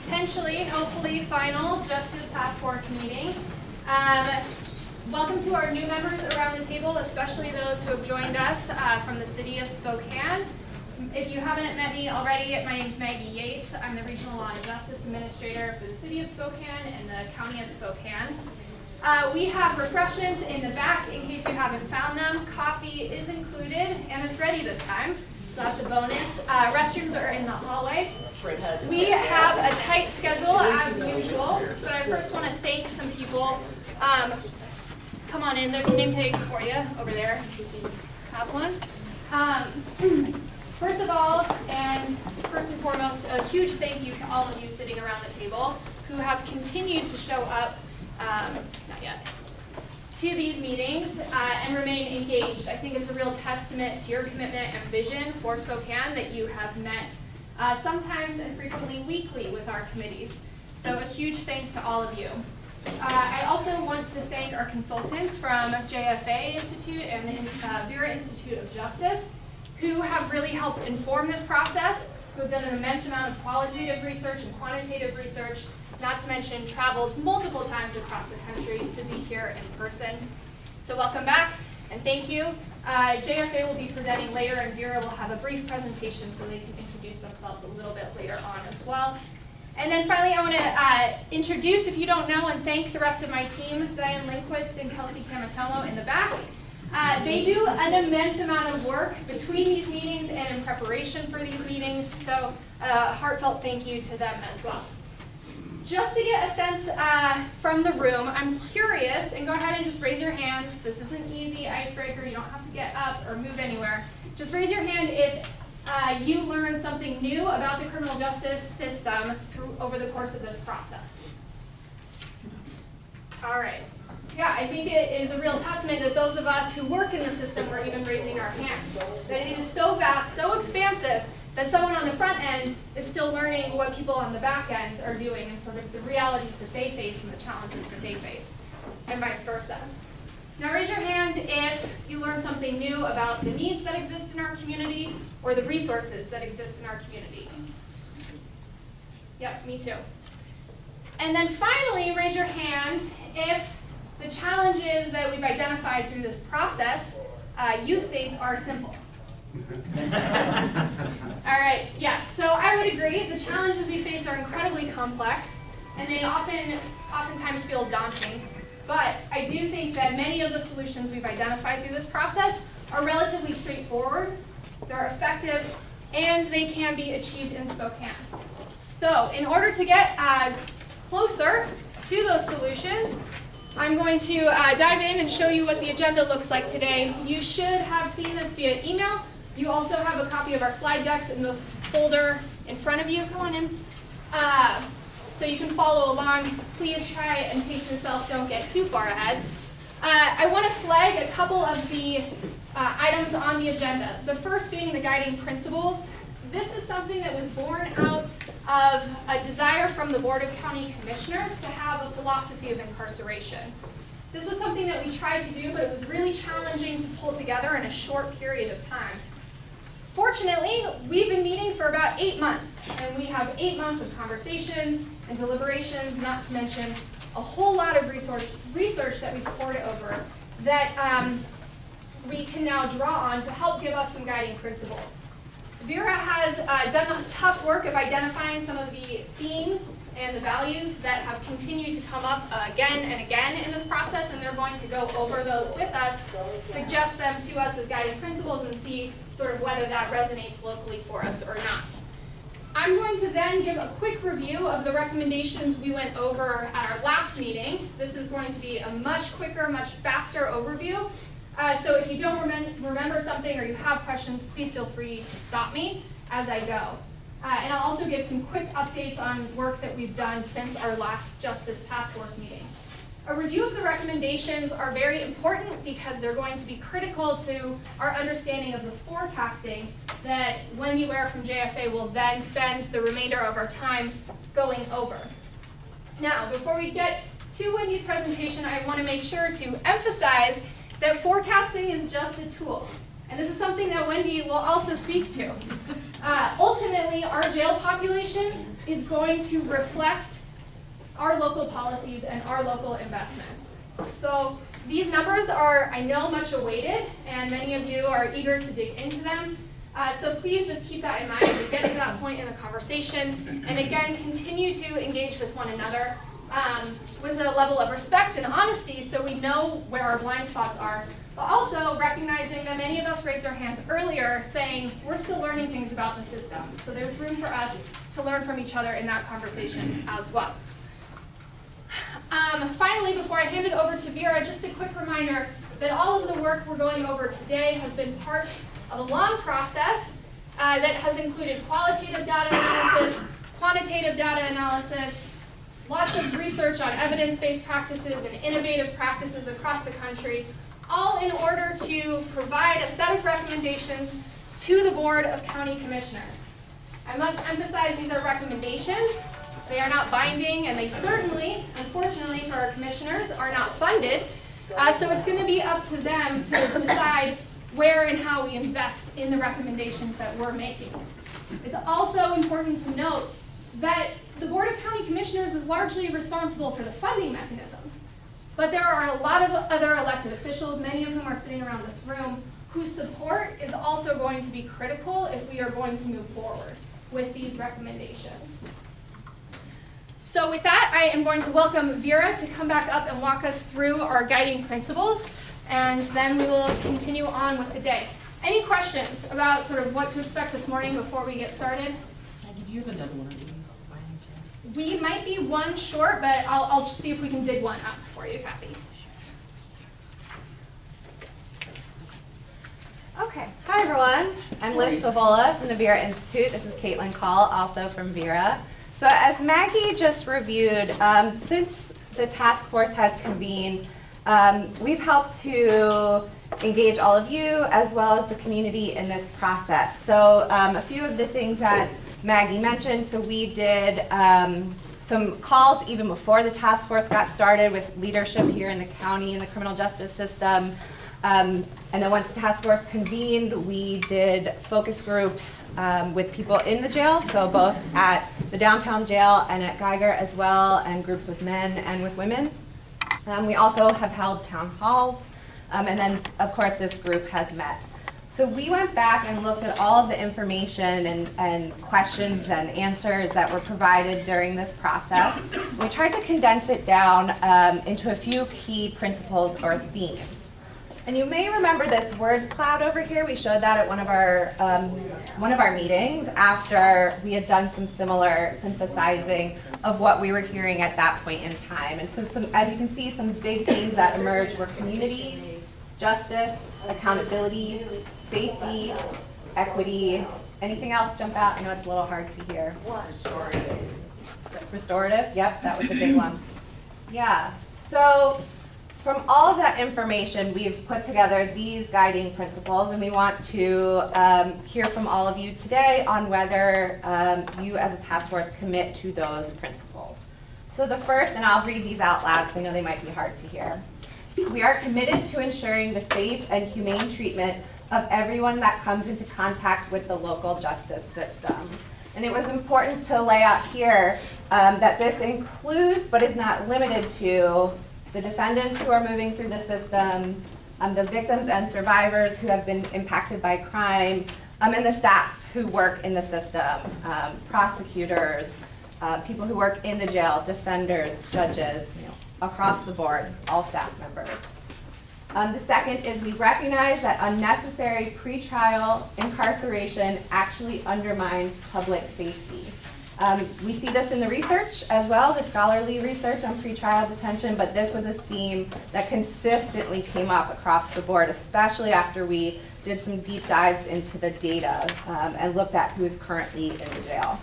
potentially, hopefully, final Justice Task Force meeting. Welcome to our new members around the table, especially those who have joined us from the city of Spokane. If you haven't met me already, my name is Maggie Yates. I'm the Regional Law and Justice Administrator for the city of Spokane and the county of Spokane. We have refreshments in the back in case you haven't found them. Coffee is included and it's ready this time, so that's a bonus. Restrooms are in the hallway. We have a tight schedule as usual, but I first want to thank some people. Come on in, there's name tags for you over there in case you have one. First of all, and first and foremost, a huge thank you to all of you sitting around the table who have continued to show up, not yet, to these meetings and remain engaged. I think it's a real testament to your commitment and vision for Spokane that you have met sometimes and frequently weekly with our committees. So a huge thanks to all of you. I also want to thank our consultants from JFA Institute and the Vera Institute of Justice, who have really helped inform this process, who have done an immense amount of qualitative research and quantitative research, not to mention traveled multiple times across the country to be here in person. So welcome back, and thank you. JFA will be presenting later, and Vera will have a brief presentation so they can introduce themselves a little bit later on as well. And then finally, I want to introduce, if you don't know, and thank the rest of my team, Diane Lindquist and Kelsey Camatomo in the back. They do an immense amount of work between these meetings and in preparation for these meetings, so a heartfelt thank you to them as well. Just to get a sense from the room, I'm curious, and go ahead and just raise your hands. This is an easy icebreaker. You don't have to get up or move anywhere. Just raise your hand if you learned something new about the criminal justice system over the course of this process. All right. Yeah, I think it is a real testament that those of us who work in the system are even raising our hands. That it is so vast, so expansive, that someone on the front end is still learning what people on the back end are doing and sort of the realities that they face and the challenges that they face, and vice versa. Now raise your hand if you learned something new about the needs that exist in our community or the resources that exist in our community. Yep, me too. And then finally, raise your hand if the challenges that we've identified through this process you think are simple. All right, yes, so I would agree. The challenges we face are incredibly complex, and they oftentimes feel daunting. But I do think that many of the solutions we've identified through this process are relatively straightforward, they're effective, and they can be achieved in Spokane. So in order to get closer to those solutions, I'm going to dive in and show you what the agenda looks like today. You should have seen this via email. You also have a copy of our slide decks in the folder in front of you. Come on in. So you can follow along. Please try and pace yourself. Don't get too far ahead. I want to flag a couple of the items on the agenda. The first being the guiding principles. This is something that was born out of a desire from the Board of County Commissioners to have a philosophy of incarceration. This was something that we tried to do, but it was really challenging to pull together in a short period of time. Fortunately, we've been meeting for about 8 months, and we have 8 months of conversations and deliberations, not to mention a whole lot of research that we've poured over that we can now draw on to help give us some guiding principles. Vera has done the tough work of identifying some of the themes and the values that have continued to come up again and again in this process, and they're going to go over those with us, suggest them to us as guiding principles, and see sort of whether that resonates locally for us or not. I'm going to then give a quick review of the recommendations we went over at our last meeting. This is going to be a much quicker, much faster overview. So if you don't remember something or you have questions, please feel free to stop me as I go. And I'll also give some quick updates on work that we've done since our last Justice Task Force meeting. A review of the recommendations are very important because they're going to be critical to our understanding of the forecasting that Wendy Ware from JFA will then spend the remainder of our time going over. Now, before we get to Wendy's presentation, I want to make sure to emphasize that forecasting is just a tool. And this is something that Wendy will also speak to. Ultimately, our jail population is going to reflect our local policies and our local investments. So these numbers are, I know, much awaited, and many of you are eager to dig into them. So please just keep that in mind as we get to that point in the conversation. And again, continue to engage with one another with a level of respect and honesty so we know where our blind spots are, but also recognizing that many of us raised our hands earlier saying we're still learning things about the system. So there's room for us to learn from each other in that conversation as well. Finally, before I hand it over to Vera, just a quick reminder that all of the work we're going over today has been part of a long process that has included qualitative data analysis, quantitative data analysis, lots of research on evidence-based practices and innovative practices across the country, all in order to provide a set of recommendations to the Board of County Commissioners. I must emphasize these are recommendations. They are not binding, and they certainly, unfortunately for our commissioners, are not funded. So it's going to be up to them to decide where and how we invest in the recommendations that we're making. It's also important to note that the Board of County Commissioners is largely responsible for the funding mechanisms, but there are a lot of other elected officials, many of whom are sitting around this room, whose support is also going to be critical if we are going to move forward with these recommendations. So with that, I am going to welcome Vera to come back up and walk us through our guiding principles, and then we will continue on with the day. Any questions about sort of what to expect this morning before we get started? Maggie, do you have another one of these by any chance? We might be one short, but I'll see if we can dig one up for you, Kathy. Okay, hi everyone. I'm Liz Favola from the Vera Institute. This is Caitlin Call, also from Vera. So as Maggie just reviewed, since the task force has convened, we've helped to engage all of you as well as the community in this process. So a few of the things that Maggie mentioned, so we did some calls even before the task force got started with leadership here in the county and the criminal justice system. And then once the task force convened, we did focus groups with people in the jail, so both at the downtown jail and at Geiger as well, and groups with men and with women. We also have held town halls, and then of course this group has met. So we went back and looked at all of the information and questions and answers that were provided during this process. We tried to condense it down into a few key principles or themes. And you may remember this word cloud over here. We showed that at one of our meetings after we had done some similar synthesizing of what we were hearing at that point in time. And so as you can see, some big themes that emerged were community, justice, accountability, safety, equity. Anything else jump out? I know it's a little hard to hear. Restorative. Restorative? Yep, that was a big one. Yeah, so from all of that information, we've put together these guiding principles, and we want to hear from all of you today on whether you as a task force commit to those principles. So the first, and I'll read these out loud because I know they might be hard to hear. We are committed to ensuring the safe and humane treatment of everyone that comes into contact with the local justice system. And it was important to lay out here that this includes, but is not limited to, the defendants who are moving through the system, the victims and survivors who have been impacted by crime, and the staff who work in the system, prosecutors, people who work in the jail, defenders, judges, across the board, all staff members. The second is we recognize that unnecessary pretrial incarceration actually undermines public safety. We see this in the research as well, the scholarly research on pretrial detention, but this was a theme that consistently came up across the board, especially after we did some deep dives into the data and looked at who is currently in the jail.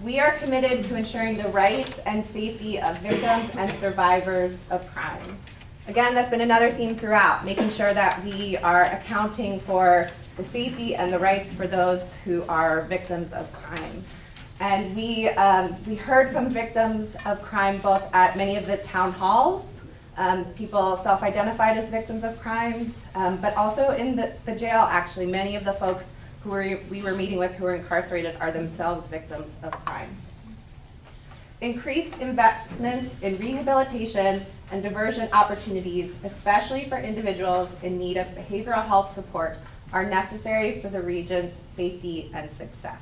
We are committed to ensuring the rights and safety of victims and survivors of crime. Again, that's been another theme throughout, making sure that we are accounting for the safety and the rights for those who are victims of crime. And we heard from victims of crime both at many of the town halls, people self-identified as victims of crimes, but also in the jail, actually. Many of the folks we were meeting with who are incarcerated are themselves victims of crime. Increased investments in rehabilitation and diversion opportunities, especially for individuals in need of behavioral health support, are necessary for the region's safety and success.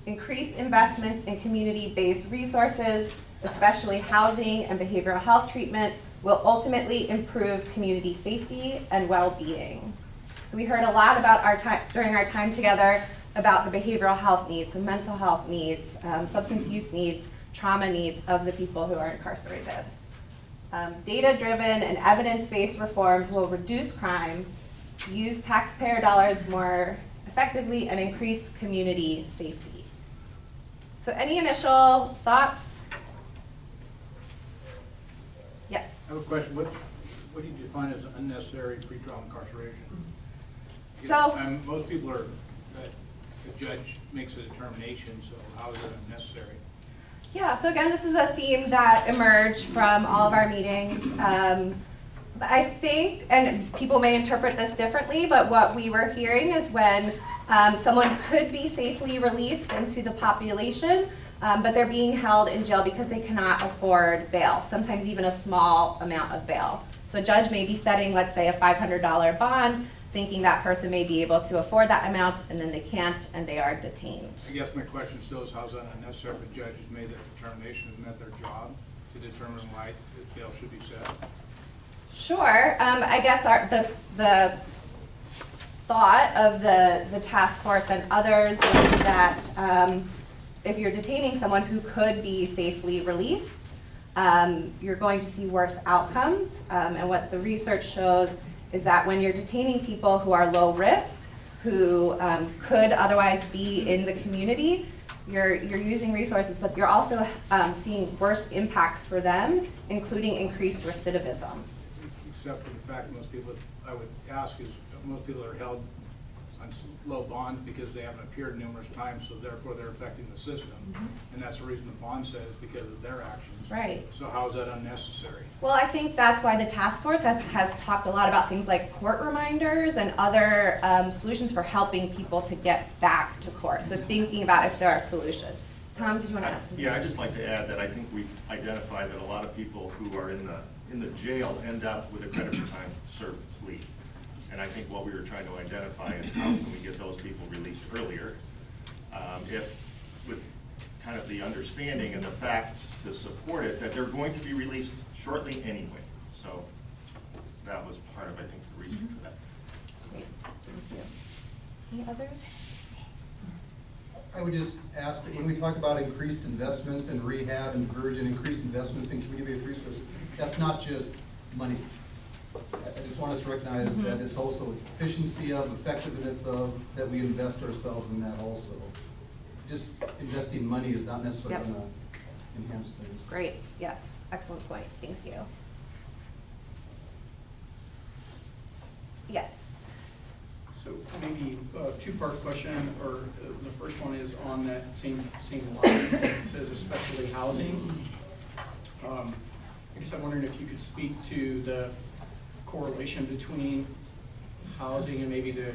Increased investments in community-based resources, especially housing and behavioral health treatment, will ultimately improve community safety and well-being. So we heard a lot about during our time together about the behavioral health needs, the mental health needs, substance use needs, trauma needs of the people who are incarcerated. Data-driven and evidence-based reforms will reduce crime, use taxpayer dollars more effectively, and increase community safety. So any initial thoughts? Yes. I have a question. What do you define as unnecessary pretrial incarceration? So most people are, the judge makes a determination, so how is it unnecessary? Yeah, so again, this is a theme that emerged from all of our meetings. But I think, and people may interpret this differently, but what we were hearing is when someone could be safely released into the population, but they're being held in jail because they cannot afford bail, sometimes even a small amount of bail. So a judge may be setting, let's say, a $500 bond, thinking that person may be able to afford that amount, and then they can't, and they are detained. I guess my question still is, how is that unnecessary if the judge has made that determination? Isn't that their job to determine why the bail should be set? Sure. I guess the thought of the task force and others was that if you're detaining someone who could be safely released, you're going to see worse outcomes. And what the research shows is that when you're detaining people who are low risk, who could otherwise be in the community, you're using resources, but you're also seeing worse impacts for them, including increased recidivism. Except for the fact that most people, I would ask, is most people are held on low bonds because they haven't appeared numerous times, so therefore they're affecting the system. And that's the reason the bond says, because of their actions. Right. So how is that unnecessary? Well, I think that's why the task force has talked a lot about things like court reminders and other solutions for helping people to get back to court. So thinking about if there are solutions. Tom, did you want to add something? Yeah, I'd just like to add that I think we've identified that a lot of people who are in the jail end up with a credit for time served plea. And I think what we were trying to identify is how can we get those people released earlier, if with kind of the understanding and the facts to support it that they're going to be released shortly anyway. So that was part of, I think, the reason for that. Great, thank you. Any others? I would just ask that when we talk about increased investments in rehab and diversion, increased investments in community-based resources, that's not just money. I just want us to recognize that it's also efficiency of, effectiveness of, that we invest ourselves in that also. Just investing money is not necessarily going to enhance things. Great, yes, excellent point, thank you. Yes. So maybe a two-part question, or the first one is on that same line. It says especially housing. I guess I'm wondering if you could speak to the correlation between housing and maybe the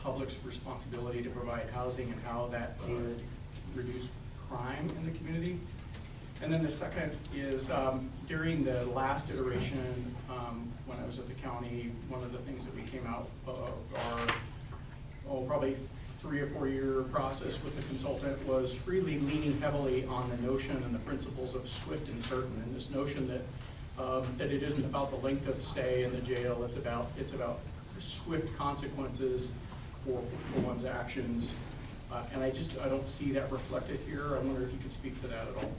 public's responsibility to provide housing and how that would reduce crime in the community. And then the second is during the last iteration, when I was at the county, one of the things that we came out of our probably 3 or 4 year process with the consultant was really leaning heavily on the notion and the principles of swift and certain, and this notion that that it isn't about the length of stay in the jail, it's about swift consequences for one's actions. And I don't see that reflected here. I wonder if you could speak to that at all.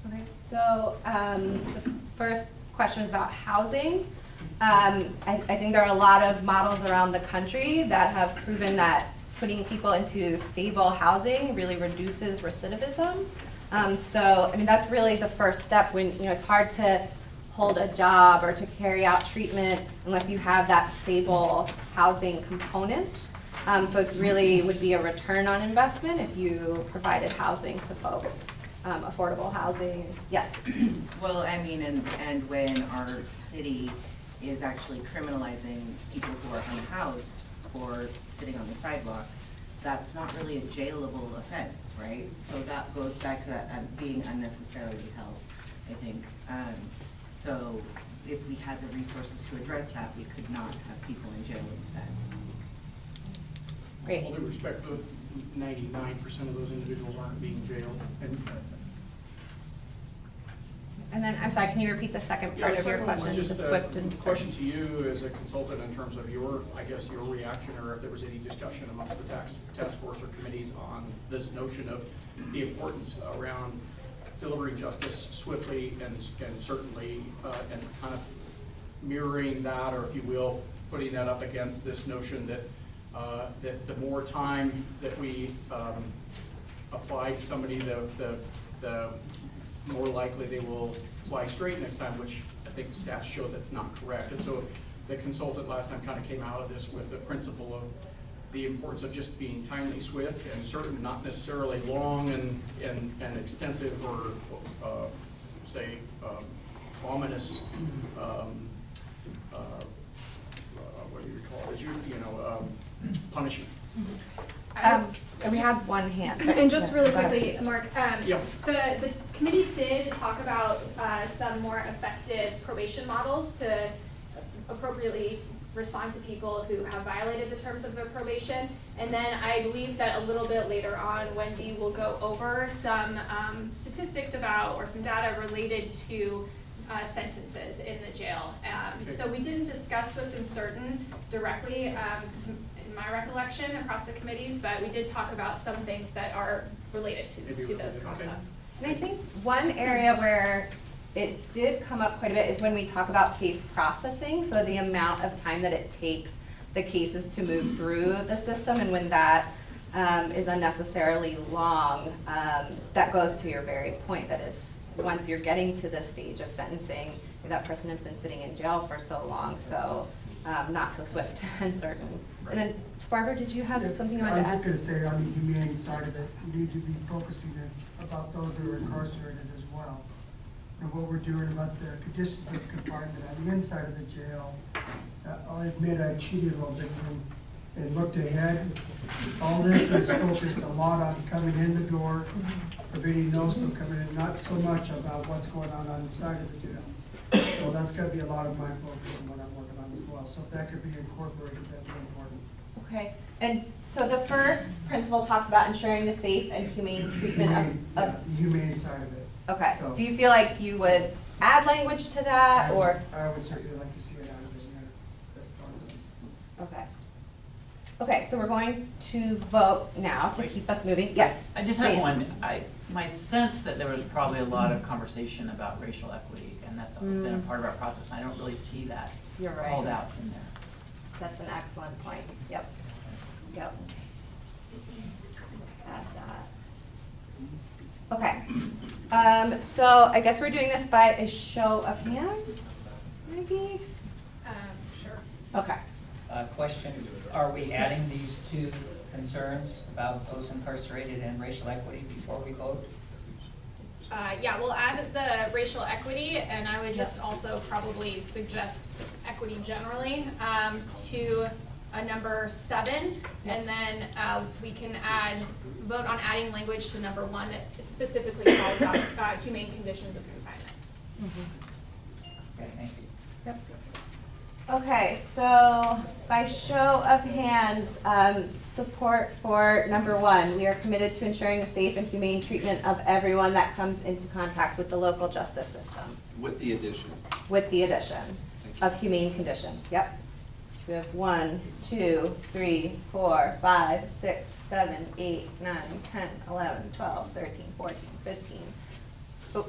Okay, so the first question is about housing. I think there are a lot of models around the country that have proven that putting people into stable housing really reduces recidivism. So, I mean, that's really the first step when, it's hard to hold a job or to carry out treatment unless you have that stable housing component. So it's really would be a return on investment if you provided housing to folks, affordable housing. Yes. Well, I mean, and when our city is actually criminalizing people who are unhoused, for sitting on the sidewalk, that's not really a jailable offense, right? So that goes back to that being unnecessarily held, I think. So if we had the resources to address that, we could not have people in jail instead. Great. All due respect, 99% of those individuals aren't being jailed. And then, I'm sorry, can you repeat the second part of your question? Just the SWIFT and question to you as a consultant in terms of your, I guess, your reaction, or if there was any discussion amongst the task force or committees on this notion of the importance around delivering justice swiftly and certainly, and kind of mirroring that, or if you will, putting that up against this notion that that the more time that we apply to somebody, the more likely they will fly straight next time, which I think stats show that's not correct. And so the consultant last time kind of came out of this with the principle of the importance of just being timely, swift, and certain, not necessarily long and extensive or say ominous what do you call it? Punishment. We had one hand. And just really Go ahead. quickly, Mark, Yeah. the committees did talk about some more effective probation models to appropriately respond to people who have violated the terms of their probation. And then I believe that a little bit later on, Wendy will go over some statistics about, or some data related to sentences in the jail. So we didn't discuss swift and certain directly, in my recollection, across the committees, but we did talk about some things that are related to those concepts. And I think one area where it did come up quite a bit is when we talk about case processing, so the amount of time that it takes the cases to move through the system, and when that is unnecessarily long, that goes to your very point that it's, once you're getting to this stage of sentencing, that person has been sitting in jail for so long, so not so swift and certain. And then, Barbara, did you have something you wanted to add? I was just going to say, on the humane side of it, we need to be focusing about those who are incarcerated as well. And what we're doing about the conditions of confinement on the inside of the jail. I'll admit I cheated a little bit and looked ahead. All this is focused a lot on coming in the door, preventing those from coming in, not so much about what's going on inside of the jail. So that's got to be a lot of my focus and what I'm working on as well. So if that could be incorporated, that'd be important. Okay, and so the first principle talks about ensuring the safe and humane treatment of The humane side of it. okay, So- do you feel like you would add language to that, or? I would certainly like to see it out of this there. Okay. Okay, so we're going to vote now to keep us moving. Yes? I just have Dan. one. My sense that there was probably a lot of conversation about racial equity, and that's been a part of our process. I don't really see that You're right. called out in there. That's an excellent point. Yep. Yep. Add that. Okay. So I guess we're doing this by a show of hands, maybe? Sure. Okay. Question, are we adding these two concerns about those incarcerated and racial equity before we vote? Yeah, we'll add the racial equity, and I would just also probably suggest equity generally to number 7, and then we can vote on adding language to number 1 that specifically calls out humane conditions of confinement. Okay, thank you. Yep. Okay, so by show of hands, support for number 1. We are committed to ensuring the safe and humane treatment of everyone that comes into contact with the local justice system. With the addition. With the addition of humane conditions. Yep. We have 1, 2, 3, 4, 5, 6, 7, 8, 9, 10, 11, 12, 13, 14, 15. Oh.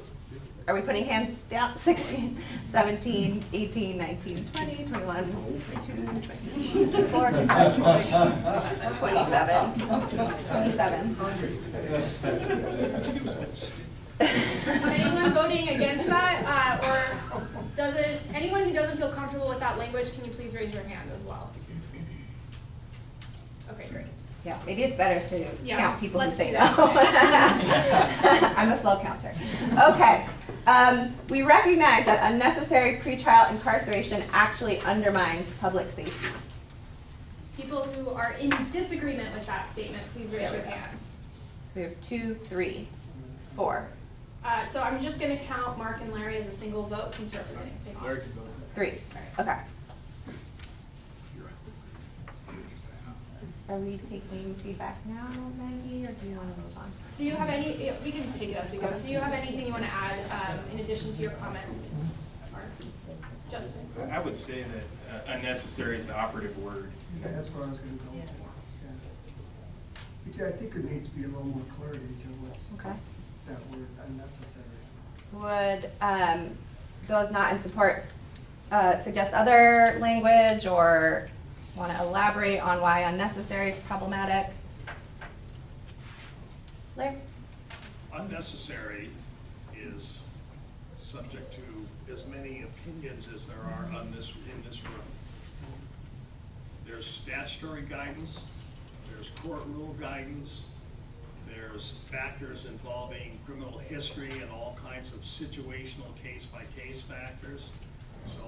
Are we putting hands down? 16, 17, 18, 19, 20, 21, 22, 23, 24, 25, 26, 27, 27. Anyone voting against that, or anyone who doesn't feel comfortable with that language, can you please raise your hand as well? Okay, great. Yeah, maybe it's better to count people who let's say do no. that. I'm a slow counter. Okay. We recognize that unnecessary pretrial incarceration actually undermines public safety. People who are in disagreement with that statement, please raise your hand. So we have 2, 3, 4, So I'm just going to count Mark and Larry as a single vote since we're representing St. Paul. Larry can vote. 3. Okay. Are we taking feedback now, Maggie, or do you want to move on? Do you have any, we can take it as we go. Do you have anything you want to add in addition to your comments? Mark? Justin? I would say that unnecessary is the operative word. Yeah, that's where I was gonna go. Yeah. Yeah. I think there needs to be a little more clarity to what's Okay. that word unnecessary. Would those not in support suggest other language or want to elaborate on why unnecessary is problematic? Larry? Unnecessary is subject to as many opinions as there are in this room. There's statutory guidance, there's court rule guidance, there's factors involving criminal history and all kinds of situational case-by-case factors. So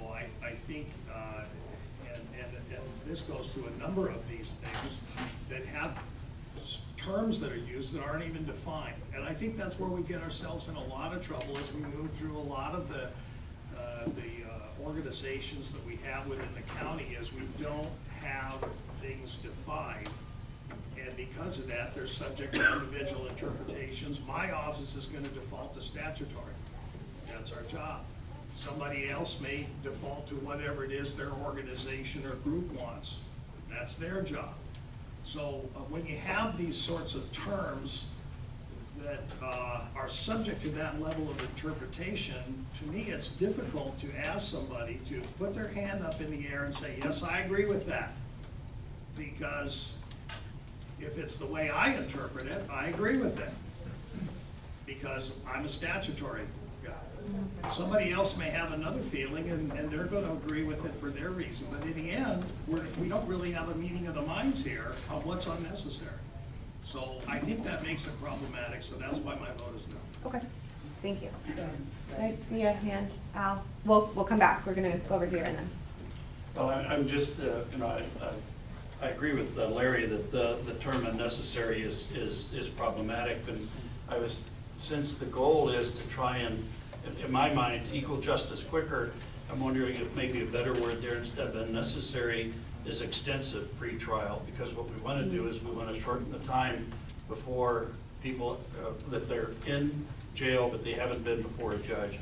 I think, and this goes to a number of these things that have terms that are used that aren't even defined. And I think that's where we get ourselves in a lot of trouble as we move through a lot of the organizations that we have within the county, is we don't have things defined. And because of that, they're subject to individual interpretations. My office is going to default to statutory. That's our job. Somebody else may default to whatever it is their organization or group wants. That's their job. So when you have these sorts of terms that are subject to that level of interpretation, to me it's difficult to ask somebody to put their hand up in the air and say, yes, I agree with that. Because if it's the way I interpret it, I agree with it. Because I'm a statutory guy. Somebody else may have another feeling and they're going to agree with it for their reason. But in the end, we don't really have a meeting of the minds here of what's unnecessary. So I think that makes it problematic, so that's why my vote is no. Okay, thank you. I see a hand, Al. We'll come back. We're going to go over here and then. Well, I'm just, I agree with Larry that the term unnecessary is problematic, and since the goal is to try and, in my mind, equal justice quicker, I'm wondering if maybe a better word there instead of unnecessary is extensive pretrial, because what we want to do is we want to shorten the time before people, that they're in jail but they haven't been before a judge.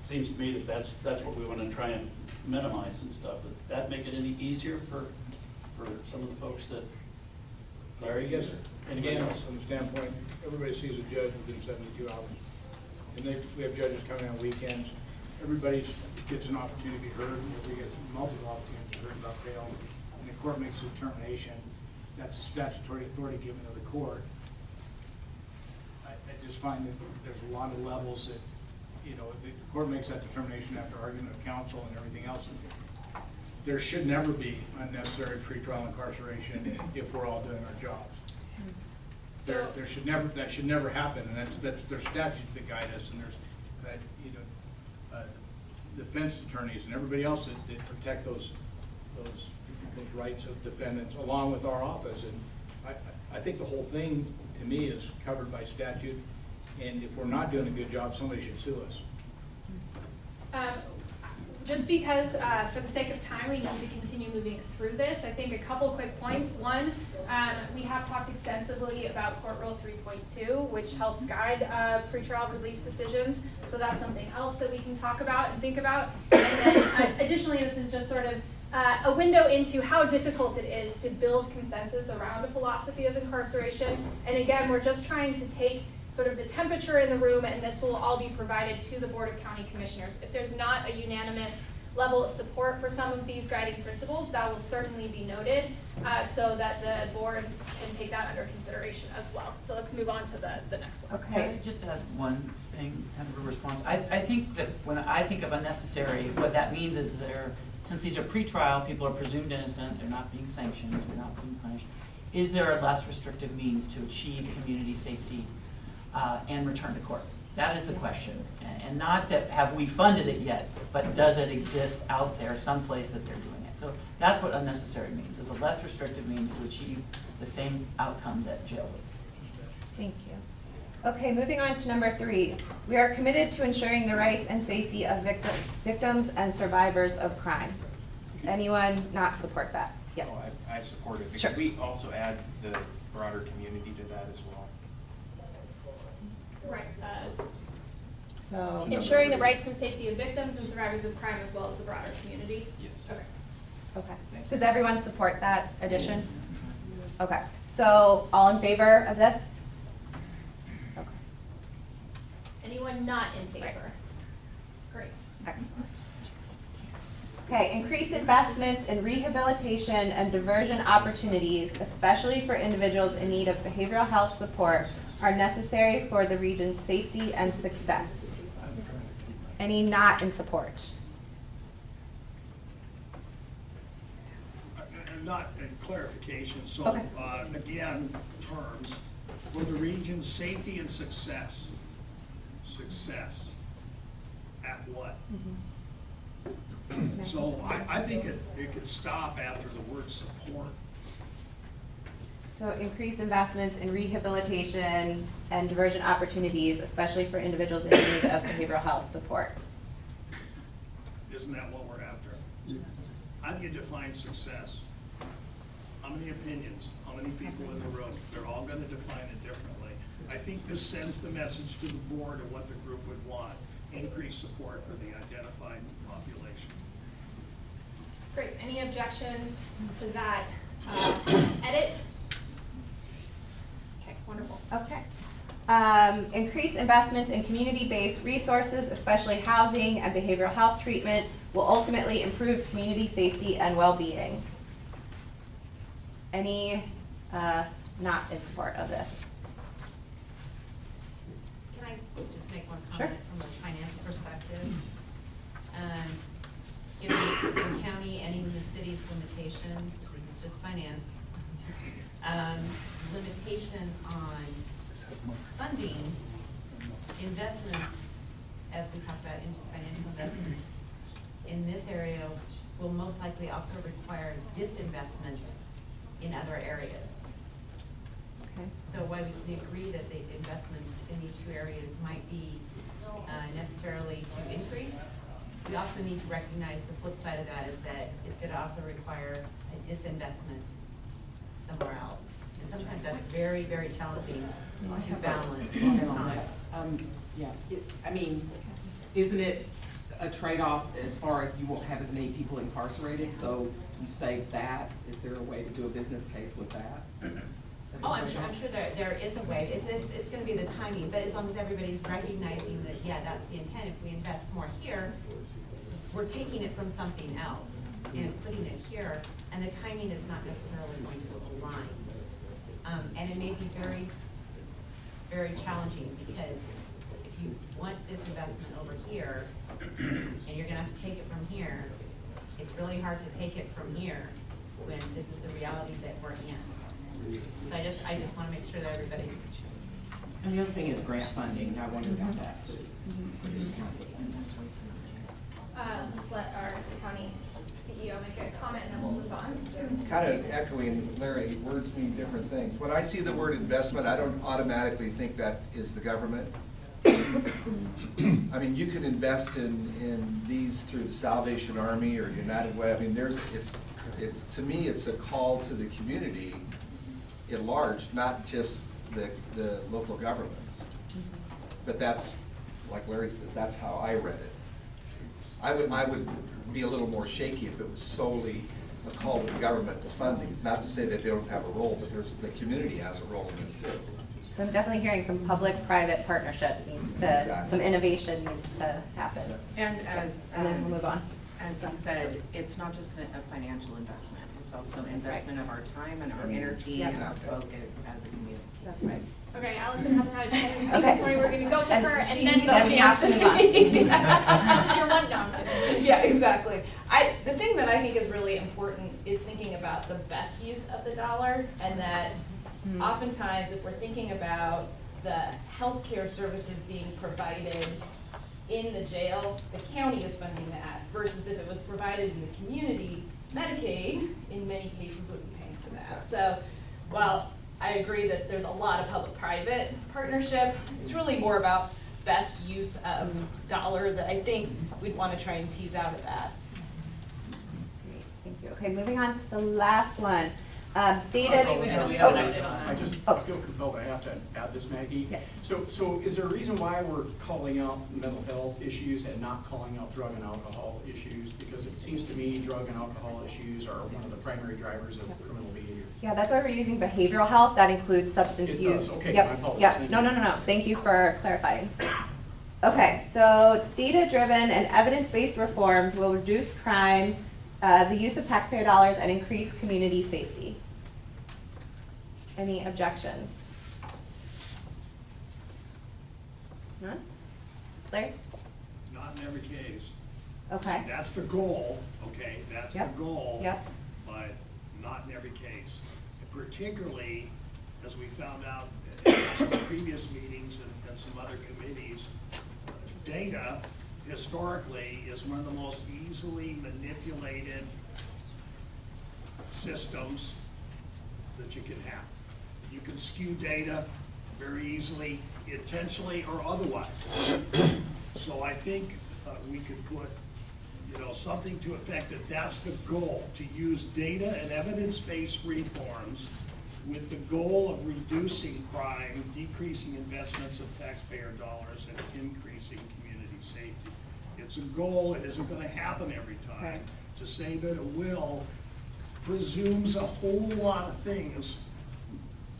Seems to me that that's what we want to try and minimize and stuff. Would that make it any easier for some of the folks that, Larry? Yes, and again, from the standpoint, everybody sees a judge within 72 hours. And we have judges coming on weekends. Everybody gets an opportunity to be heard, and everybody gets multiple opportunities to be heard about bail. And the court makes a determination. That's a statutory authority given to the court. I just find that there's a lot of levels that, the court makes that determination after argument of counsel and everything else. There should never be unnecessary pretrial incarceration if we're all doing our jobs. That should never happen, and there's statutes that guide us, and there's defense attorneys and everybody else that protect those rights of defendants along with our office. And I think the whole thing to me is covered by statute, and if we're not doing a good job, somebody should sue us. Just because, for the sake of time, we need to continue moving through this, I think a couple quick points. One, we have talked extensively about Court Rule 3.2, which helps guide pretrial release decisions. So that's something else that we can talk about and think about. And then additionally, this is just sort of a window into how difficult it is to build consensus around a philosophy of incarceration. And again, we're just trying to take sort of the temperature in the room, and this will all be provided to the Board of County Commissioners. If there's not a unanimous level of support for some of these guiding principles, that will certainly be noted so that the board can take that under consideration as well. So let's move on to the next one. Okay. Just add one thing, kind of a response. I think that when I think of unnecessary, what that means is since these are pretrial, people are presumed innocent, they're not being sanctioned, they're not being punished. Is there a less restrictive means to achieve community safety and return to court? That is the question. And not that have we funded it yet, but does it exist out there someplace that they're doing it? So that's what unnecessary means, is a less restrictive means to achieve the same outcome that jail would. Thank you. Okay, moving on to number 3. We are committed to ensuring the rights and safety of victims and survivors of crime. Anyone not support that? Yes. Oh, I support it. Sure. Could we also add the broader community to that as well? Right. So, Ensuring the rights and safety of victims and survivors of crime as well as the broader community. Yes. Okay. okay. Does everyone support that addition? Okay. So, all in favor of this? Okay. Anyone not in favor? Great. Excellent. Okay, increased investments in rehabilitation and diversion opportunities, especially for individuals in need of behavioral health support, are necessary for the region's safety and success. Any not in support? Not in clarification, so, Okay. again, terms, for the region's safety and success. Success. At what? So I think it could stop after the word support. So increased investments in rehabilitation and diversion opportunities, especially for individuals in need of behavioral health support. Isn't that what we're after? Yes. How do you define success? How many opinions? How many people in the room? They're all gonna define it differently. I think this sends the message to the board of what the group would want. Increased support for the identified population. Great. Any objections to that edit? Okay, wonderful. Okay. Increased investments in community-based resources, especially housing and behavioral health treatment, will ultimately improve community safety and well-being. Any not in support of this? Can I just make one Sure. comment from a financial perspective? Given the county and even the city's limitation, this is just finance, limitation on funding investments, as we talked about, in just financial investments in this area will most likely also require disinvestment in other areas. Okay. So while we agree that the investments in these 2 areas might be necessarily to increase, we also need to recognize the flip side of that is that it's going to also require a disinvestment somewhere else. And sometimes that's very, very challenging to balance in time. Yeah, I mean, isn't it a trade-off as far as you won't have as many people incarcerated? So you say that, is there a way to do a business case with that? Oh, I'm sure there is a way. It's going to be the timing, but as long as everybody's recognizing that, yeah, that's the intent. If we invest more here, we're taking it from something else and putting it here, and the timing is not necessarily going to align. And it may be very, very challenging because if you want this investment over here and you're going to have to take it from here, it's really hard to take it from here when this is the reality that we're in. So I just want to make sure that everybody's. And the other thing is grant funding. I wonder about that too. For these kinds of things. Let's let our county CEO make a comment and then we'll move on. Kind of echoing Larry, words mean different things. When I see the word investment, I don't automatically think that is the government. I mean, you can invest in these through the Salvation Army or United Way. I mean, it's to me, it's a call to the community at large, not just the local governments. But that's, like Larry says, that's how I read it. I would be a little more shaky if it was solely a call to the government to fund these. Not to say that they don't have a role, but the community has a role in this too. So I'm definitely hearing some public-private partnership needs to, some innovation needs to happen. And and then we'll move on. As he said, it's not just a financial investment, it's also investment of our time and our energy and our focus as a community. That's right. Okay, Allison hasn't had a chance to speak Okay. this morning. We're going to go to And her she and then needs the to chance to move on. speak. This is your one. No, I'm kidding. Yeah, exactly. The thing that I think is really important is thinking about the best use of the dollar, and that oftentimes if we're thinking about the healthcare services being provided in the jail, the county is funding that, versus if it was provided in the community, Medicaid, in many cases, would be paying for that. So while I agree that there's a lot of public-private partnership, it's really more about best use of dollar that I think we'd want to try and tease out of that. Great, thank you. Okay, moving on to the last one. Data. I just feel compelled, I have to add this, Maggie. Yeah. So is there a reason why we're calling out mental health issues and not calling out drug and alcohol issues? Because it seems to me drug and alcohol issues are one of the primary drivers of criminal behavior. Yeah, that's why we're using behavioral health. That includes substance It use. does, okay, Yep, my apologies, yep. thank No, you. no, no, no. Thank you for clarifying. Okay, so data-driven and evidence-based reforms will reduce crime, the use of taxpayer dollars, and increase community safety. Any objections? None? Larry? Not in every case. Okay. That's the goal, okay, that's the Yep. goal. Yep. But not in every case. And particularly, as we found out in some previous meetings and some other committees, data historically is one of the most easily manipulated systems that you can have. You can skew data very easily, intentionally or otherwise. So I think we could put, something to effect that that's the goal, to use data and evidence-based reforms with the goal of reducing crime, decreasing investments of taxpayer dollars, and increasing community safety. It's a goal, it isn't gonna happen every time. Right. To say that it will presumes a whole lot of things,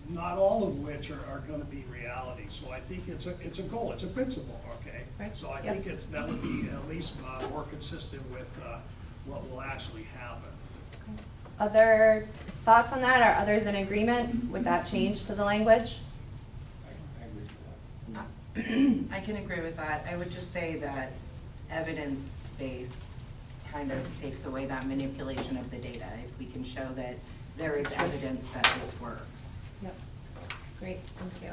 not all of which are gonna be reality. So I think it's a goal, it's a principle, okay? Right. So I Yep. think that would be at least more consistent with what will actually happen. Other thoughts on that? Are others in agreement with that change to the language? I can agree with that. I would just say that evidence-based kind of takes away that manipulation of the data. If we can show that there is evidence that this works. Yep. Great, thank you.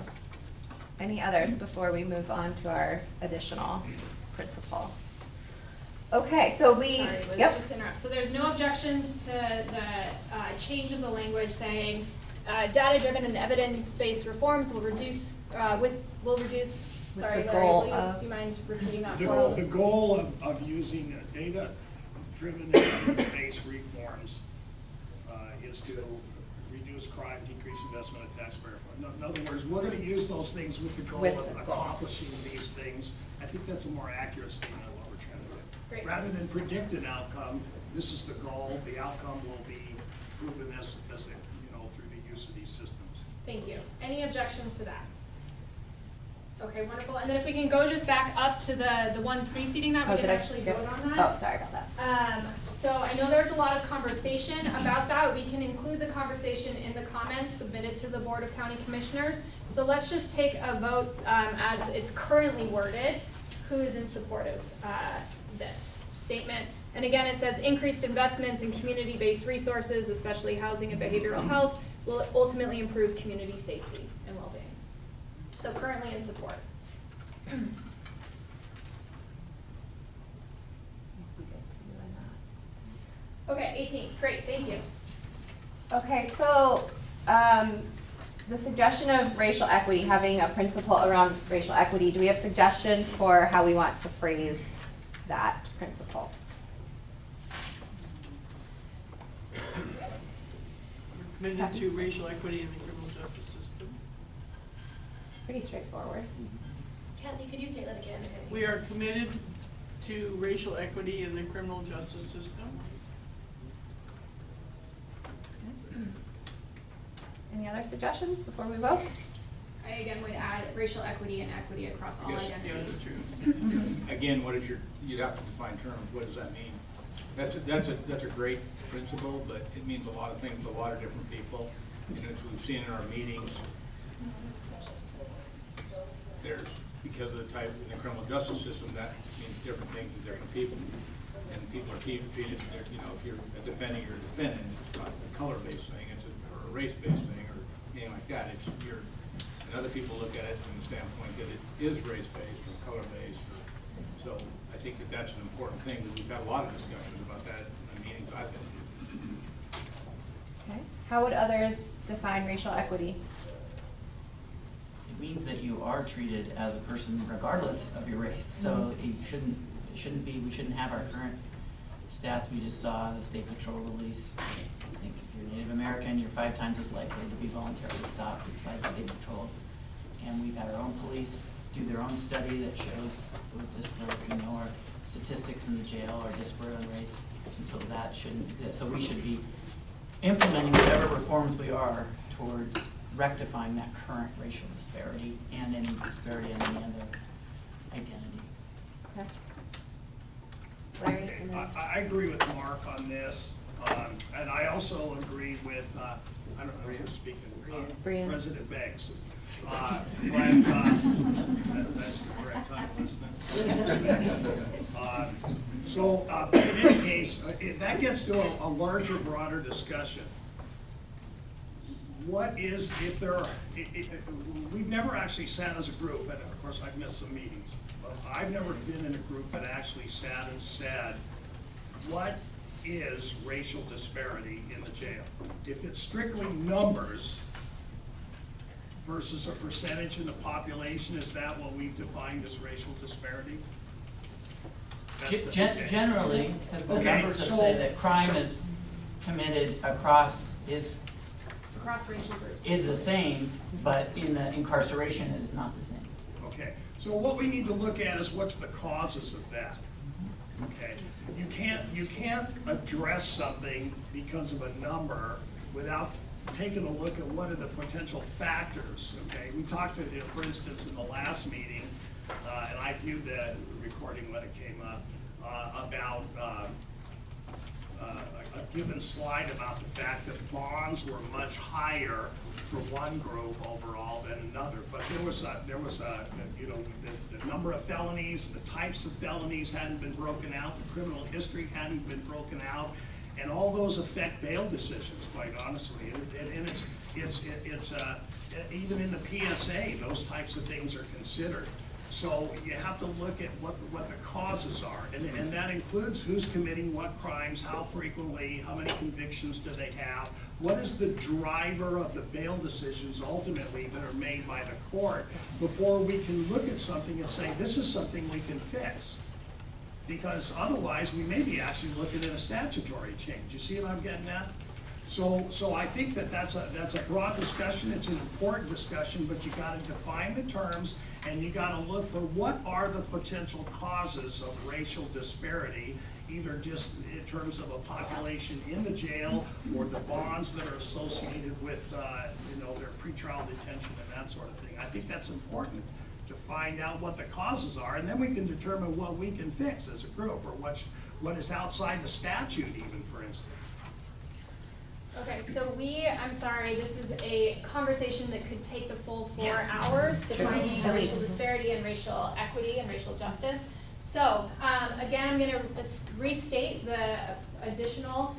Any others before we move on to our additional principle? Okay, so we, Sorry, Liz, yep. just to interrupt. So there's no objections to the change of the language saying data-driven and evidence-based reforms will reduce, sorry, the Larry, goal do of- you mind repeating that The for goal, us? the goal of using data-driven and evidence-based reforms is to reduce crime, decrease investment of taxpayer. In other words, we're gonna use those things with the goal With of the goal. accomplishing these things. I think that's a more accurate statement of what we're trying to do. Great. Rather than predict an outcome, this is the goal, the outcome will be proven as through the use of these systems. Thank you. Any objections to that? Okay, wonderful. And then if we can go just back up to the one preceding that, we Oh, didn't did I actually skip? vote on that. Oh, sorry about that. So I know there's a lot of conversation about that. We can include the conversation in the comments submitted to the Board of County Commissioners. So let's just take a vote as it's currently worded. Who is in support of this statement? And again, it says increased investments in community-based resources, especially housing and behavioral health, will ultimately improve community safety and well-being. So currently in support. Okay, 18, great, thank you. Okay, so the suggestion of racial equity, having a principle around racial equity, do we have suggestions for how we want to phrase that principle? We're committed to racial equity in the criminal justice system. Pretty straightforward. Kathy, could you say that again? We are committed to racial equity in the criminal justice system. Any other suggestions before we vote? I again would add racial equity and equity across all Yes. identities. Yeah, that's true. Again, what is you'd have to define terms, what does that mean? That's a great principle, but it means a lot of things to a lot of different people. And as we've seen in our meetings, because of the type in the criminal justice system, that means different things to different people. And people are treated, if you're defending, you're defending, it's not a color-based thing, or a race-based thing, or anything like that. And other people look at it from the standpoint that it is race-based or color-based. So I think that's an important thing, because we've had a lot of discussions about that in the meetings I've been to. Okay. How would others define racial equity? It means that you are treated as a person regardless of your race. So it shouldn't be, we shouldn't have our current stats we just saw, the State Patrol release. I think if you're Native American, you're 5 times as likely to be voluntarily stopped by the State Patrol. And we've had our own police do their own study that shows those disparate, our statistics in the jail are disparate on race. And so that shouldn't, so we should be implementing whatever reforms we are towards rectifying that current racial disparity and any disparity in any other identity. Okay. Larry? Okay, I agree with Mark on this, and I also agree with, I don't know who's speaking, President Beggs. That's the correct title, isn't it? So in any case, if that gets to a larger, broader discussion, what is, if there are, we've never actually sat as a group, and of course I've missed some meetings, but I've never been in a group that actually sat and said, what is racial disparity in the jail? If it's strictly numbers versus a percentage in the population, is that what we've defined as racial disparity? Generally, because the numbers that say that crime is committed across racial groups is the same, but in the incarceration it is not the same. Okay, so what we need to look at is what's the causes of that. Okay, you can't address something because of a number without taking a look at what are the potential factors. Okay, we talked, for instance, in the last meeting, and I viewed the recording when it came up, about a given slide about the fact that bonds were much higher for one group overall than another. But there was a the number of felonies, the types of felonies hadn't been broken out, the criminal history hadn't been broken out, and all those affect bail decisions, quite honestly. And it's even in the PSA, those types of things are considered. So you have to look at what the causes are, and that includes who's committing what crimes, how frequently, how many convictions do they have, what is the driver of the bail decisions ultimately that are made by the court before we can look at something and say, this is something we can fix. Because otherwise, we may be actually looking at a statutory change. You see what I'm getting at? So I think that's a broad discussion. It's an important discussion, but you got to define the terms, and you got to look for what are the potential causes of racial disparity, either just in terms of a population in the jail or the bonds that are associated with their pretrial detention and that sort of thing. I think that's important to find out what the causes are, and then we can determine what we can fix as a group, or what is outside the statute even, for instance. Okay, so I'm sorry, this is a conversation that could take the full 4 hours, defining racial disparity and racial equity and racial justice. So, again, I'm gonna restate the additional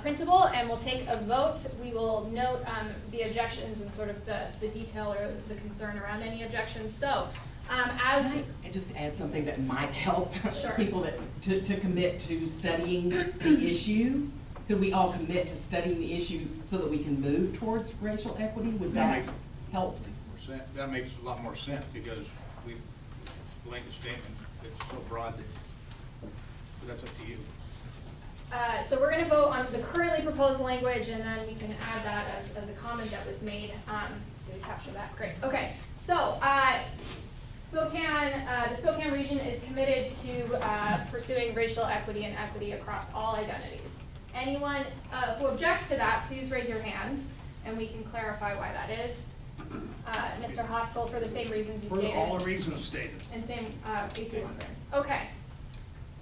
principle, and we'll take a vote. We will note the objections and sort of the detail or the concern around any objections. So, And just add something that might help people to commit to studying the issue. Could we all commit to studying the issue so that we can move towards racial equity? Would that help? That makes a lot more sense, because we blanket statement that's so broad that that's up to you. So we're going to vote on the currently proposed language, and then we can add that as a comment that was made. Did we capture that? Great. Okay. So Spokane, the Spokane region is committed to pursuing racial equity and equity across all identities. Anyone who objects to that, please raise your hand, and we can clarify why that is. Mr. Hoskell, for the same reasons you stated. For all the reasons stated. And same, A.C. Lundgren. Okay.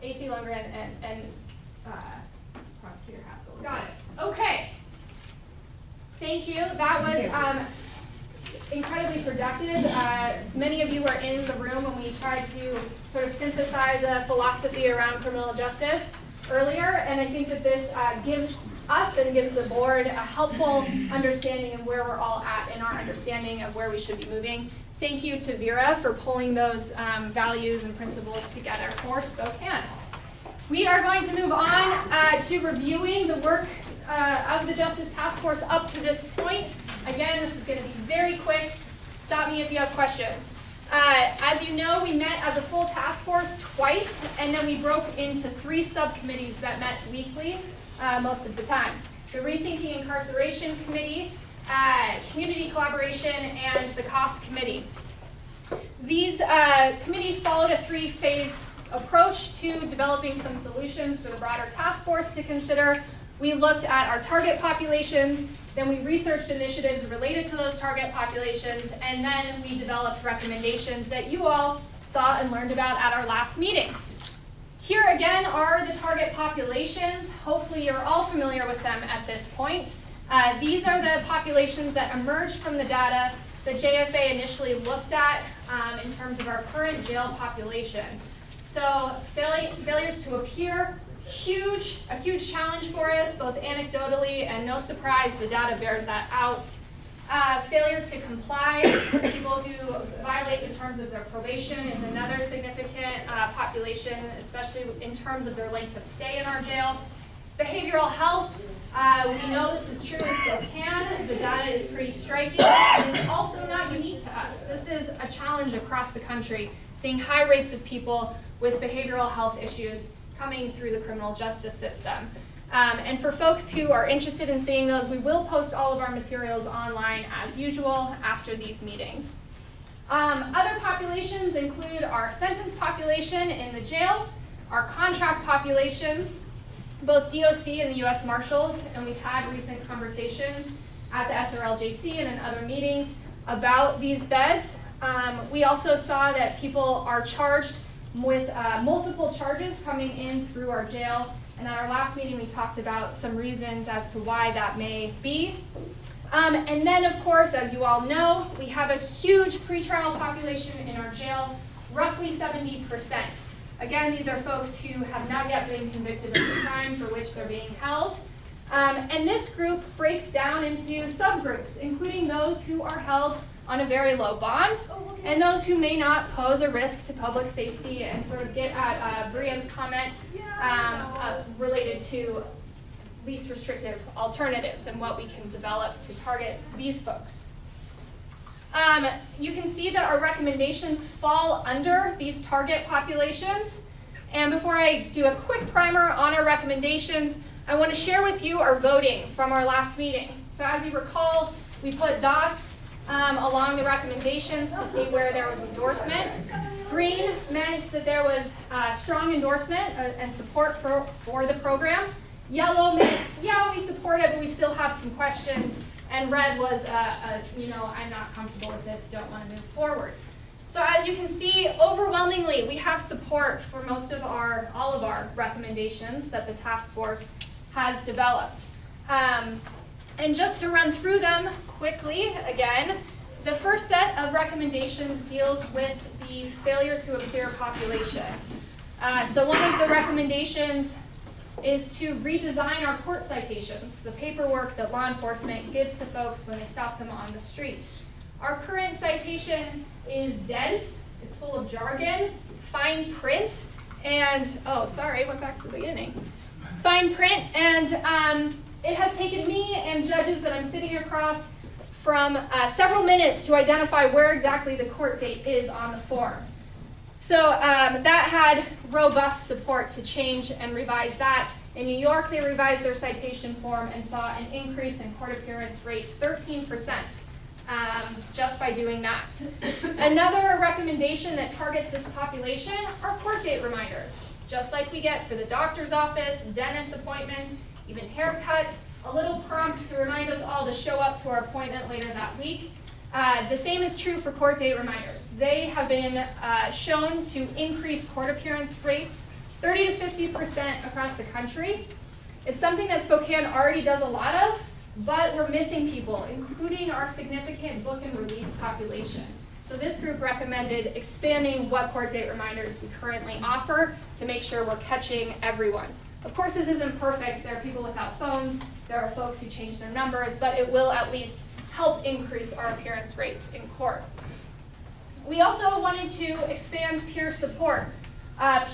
A.C. Lundgren and Prosecutor Haskell. Got it. Okay. Thank you. That was incredibly productive. Many of you were in the room when we tried to sort of synthesize a philosophy around criminal justice earlier, and I think that this gives us and gives the board a helpful understanding of where we're all at in our understanding of where we should be moving. Thank you to Vera for pulling those values and principles together for Spokane. We are going to move on to reviewing the work of the Justice Task Force up to this point. Again, this is going to be very quick. Stop me if you have questions. As you know, we met as a full task force twice, and then we broke into 3 subcommittees that met weekly most of the time. The Rethinking Incarceration Committee, Community Collaboration, and the Cost Committee. These committees followed a 3-phase approach to developing some solutions for the broader task force to consider. We looked at our target populations, then we researched initiatives related to those target populations, and then we developed recommendations that you all saw and learned about at our last meeting. Here again are the target populations. Hopefully you're all familiar with them at this point. These are the populations that emerged from the data that JFA initially looked at in terms of our current jail population. So failures to appear, a huge challenge for us, both anecdotally and no surprise, the data bears that out. Failure to comply, people who violate the terms of their probation is another significant population, especially in terms of their length of stay in our jail. Behavioral health, we know this is true in Spokane. The data is pretty striking, and it's also not unique to us. This is a challenge across the country, seeing high rates of people with behavioral health issues coming through the criminal justice system. And for folks who are interested in seeing those, we will post all of our materials online as usual after these meetings. Other populations include our sentence population in the jail, our contract populations, both DOC and the U.S. Marshals, and we've had recent conversations at the SRLJC and in other meetings about these beds. We also saw that people are charged with multiple charges coming in through our jail, and at our last meeting we talked about some reasons as to why that may be. And then, of course, as you all know, we have a huge pretrial population in our jail, roughly 70%. Again, these are folks who have not yet been convicted of the crime for which they're being held. And this group breaks down into subgroups, including those who are held on a very low bond, and those who may not pose a risk to public safety, and sort of get at Brianne's comment related to least restrictive alternatives and what we can develop to target these folks. You can see that our recommendations fall under these target populations. And before I do a quick primer on our recommendations, I want to share with you our voting from our last meeting. So as you recall, we put dots along the recommendations to see where there was endorsement. Green meant that there was strong endorsement and support for the program. Yellow meant, yeah, we support it, but we still have some questions. And red was, I'm not comfortable with this, don't want to move forward. So as you can see, overwhelmingly, we have support for all of our recommendations that the task force has developed. And just to run through them quickly, again, the first set of recommendations deals with the failure to appear population. So one of the recommendations is to redesign our court citations, the paperwork that law enforcement gives to folks when they stop them on the street. Our current citation is dense, it's full of jargon, fine print, and, went back to the beginning. Fine print, and it has taken me and judges that I'm sitting across from several minutes to identify where exactly the court date is on the form. So that had robust support to change and revise that. In New York, they revised their citation form and saw an increase in court appearance rates, 13%, just by doing that. Another recommendation that targets this population are court date reminders, just like we get for the doctor's office, dentist appointments, even haircuts, a little prompt to remind us all to show up to our appointment later that week. The same is true for court date reminders. They have been shown to increase court appearance rates 30 to 50% across the country. It's something that Spokane already does a lot of, but we're missing people, including our significant book and release population. So this group recommended expanding what court date reminders we currently offer to make sure we're catching everyone. Of course, this isn't perfect. There are people without phones. There are folks who change their numbers, but it will at least help increase our appearance rates in court. We also wanted to expand peer support.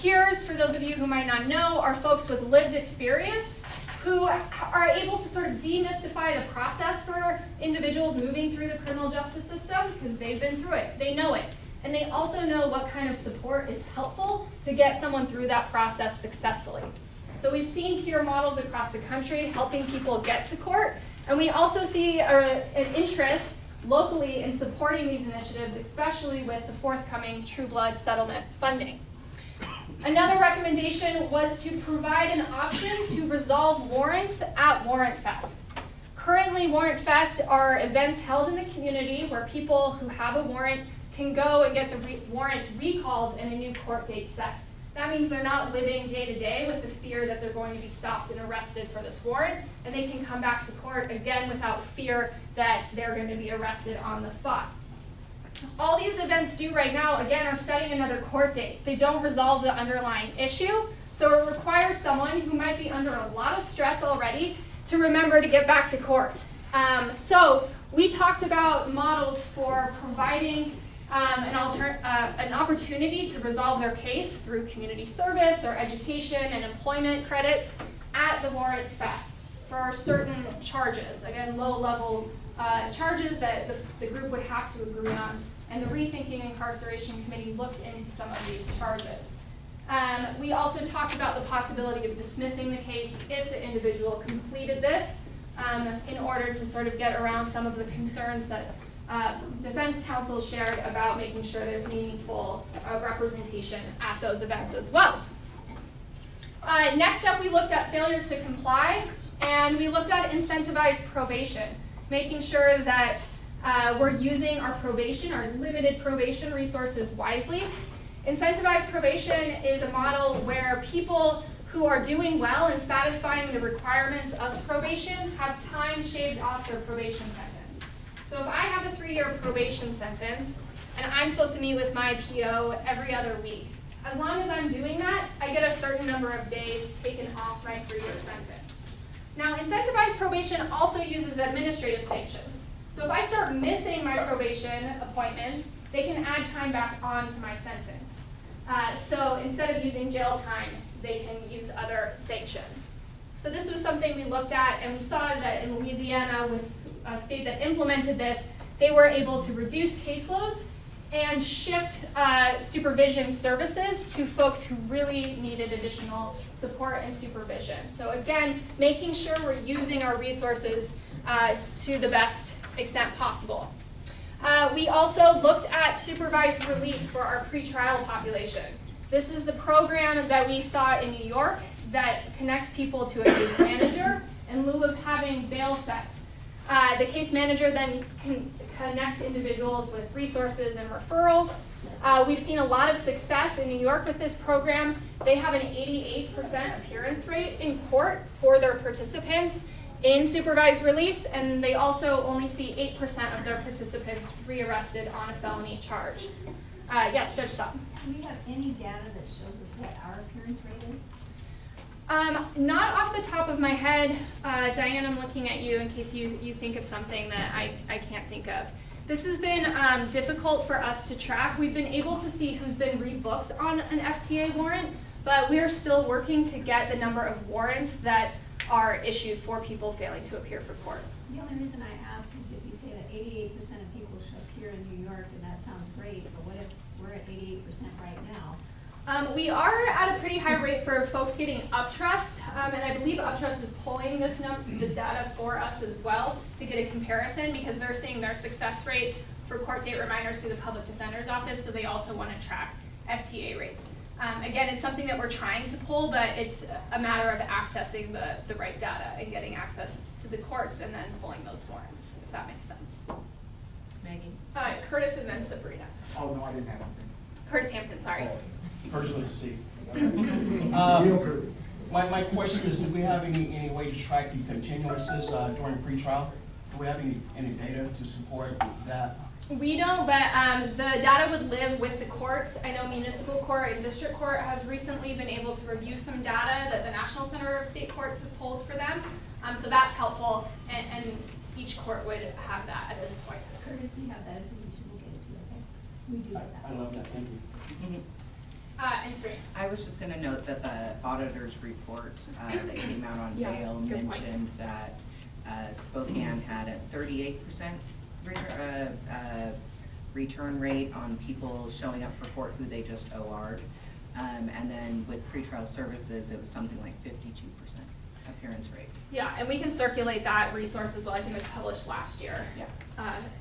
Peers, for those of you who might not know, are folks with lived experience who are able to sort of demystify the process for individuals moving through the criminal justice system, because they've been through it, they know it. And they also know what kind of support is helpful to get someone through that process successfully. So we've seen peer models across the country helping people get to court, and we also see an interest locally in supporting these initiatives, especially with the forthcoming True Blood settlement funding. Another recommendation was to provide an option to resolve warrants at Warrant Fest. Currently, Warrant Fest are events held in the community where people who have a warrant can go and get the warrant recalled and a new court date set. That means they're not living day to day with the fear that they're going to be stopped and arrested for this warrant, and they can come back to court again without fear that they're going to be arrested on the spot. All these events do right now, again, are setting another court date. They don't resolve the underlying issue, so it requires someone who might be under a lot of stress already to remember to get back to court. So we talked about models for providing an opportunity to resolve their case through community service or education and employment credits at the Warrant Fest for certain charges. Again, low-level charges that the group would have to agree on. And the Rethinking Incarceration Committee looked into some of these charges. We also talked about the possibility of dismissing the case if the individual completed this in order to sort of get around some of the concerns that defense counsel shared about making sure there's meaningful representation at those events as well. Next up, we looked at failure to comply, and we looked at incentivized probation, making sure that we're using our probation, our limited probation resources wisely. Incentivized probation is a model where people who are doing well and satisfying the requirements of probation have time shaved off their probation sentence. So if I have a 3-year probation sentence and I'm supposed to meet with my PO every other week, as long as I'm doing that, I get a certain number of days taken off my 3-year sentence. Now, incentivized probation also uses administrative sanctions. So if I start missing my probation appointments, they can add time back onto my sentence. So instead of using jail time, they can use other sanctions. So this was something we looked at, and we saw that in Louisiana, with a state that implemented this, they were able to reduce caseloads and shift supervision services to folks who really needed additional support and supervision. So again, making sure we're using our resources to the best extent possible. We also looked at supervised release for our pretrial population. This is the program that we saw in New York that connects people to a case manager in lieu of having bail set. The case manager then can connect individuals with resources and referrals. We've seen a lot of success in New York with this program. They have an 88% appearance rate in court for their participants in supervised release, and they also only see 8% of their participants re-arrested on a felony charge. Yes, Judge Stop. Do we have any data that shows us what our appearance rate is? Not off the top of my head. Diane, I'm looking at you in case you think of something that I can't think of. This has been difficult for us to track. We've been able to see who's been rebooked on an FTA warrant, but we are still working to get the number of warrants that are issued for people failing to appear for court. The only reason I ask is if you say that 88% of people should appear in New York, and that sounds great, but what if we're at 88% right now? We are at a pretty high rate for folks getting Uptrust, and I believe Uptrust is pulling this data for us as well to get a comparison, because they're seeing their success rate for court date reminders through the Public Defender's Office, so they also want to track FTA rates. Again, it's something that we're trying to pull, but it's a matter of accessing the right data and getting access to the courts and then pulling those warrants, if that makes sense. Maggie? Curtis and then Sabrina. Oh, no, I didn't have anything. Curtis Hampton, sorry. Curtis, nice to see you. My question is, do we have any way to track the continuances during pretrial? Do we have any data to support that? We don't, but the data would live with the courts. I know municipal court and district court has recently been able to review some data that the National Center of State Courts has pulled for them. So that's helpful, and each court would have that at this point. Curtis, we have that information. We'll get it to you, okay? We do have that. I love that. Thank you. And Serena. I was just gonna note that the auditor's report that came out on Yeah, bail good point. mentioned that Spokane had a 38% return rate on people showing up for court who they just OR'd. And then with pretrial services, it was something like 52% appearance rate. Yeah, and we can circulate that resource as well. I think it was published last year. Yeah.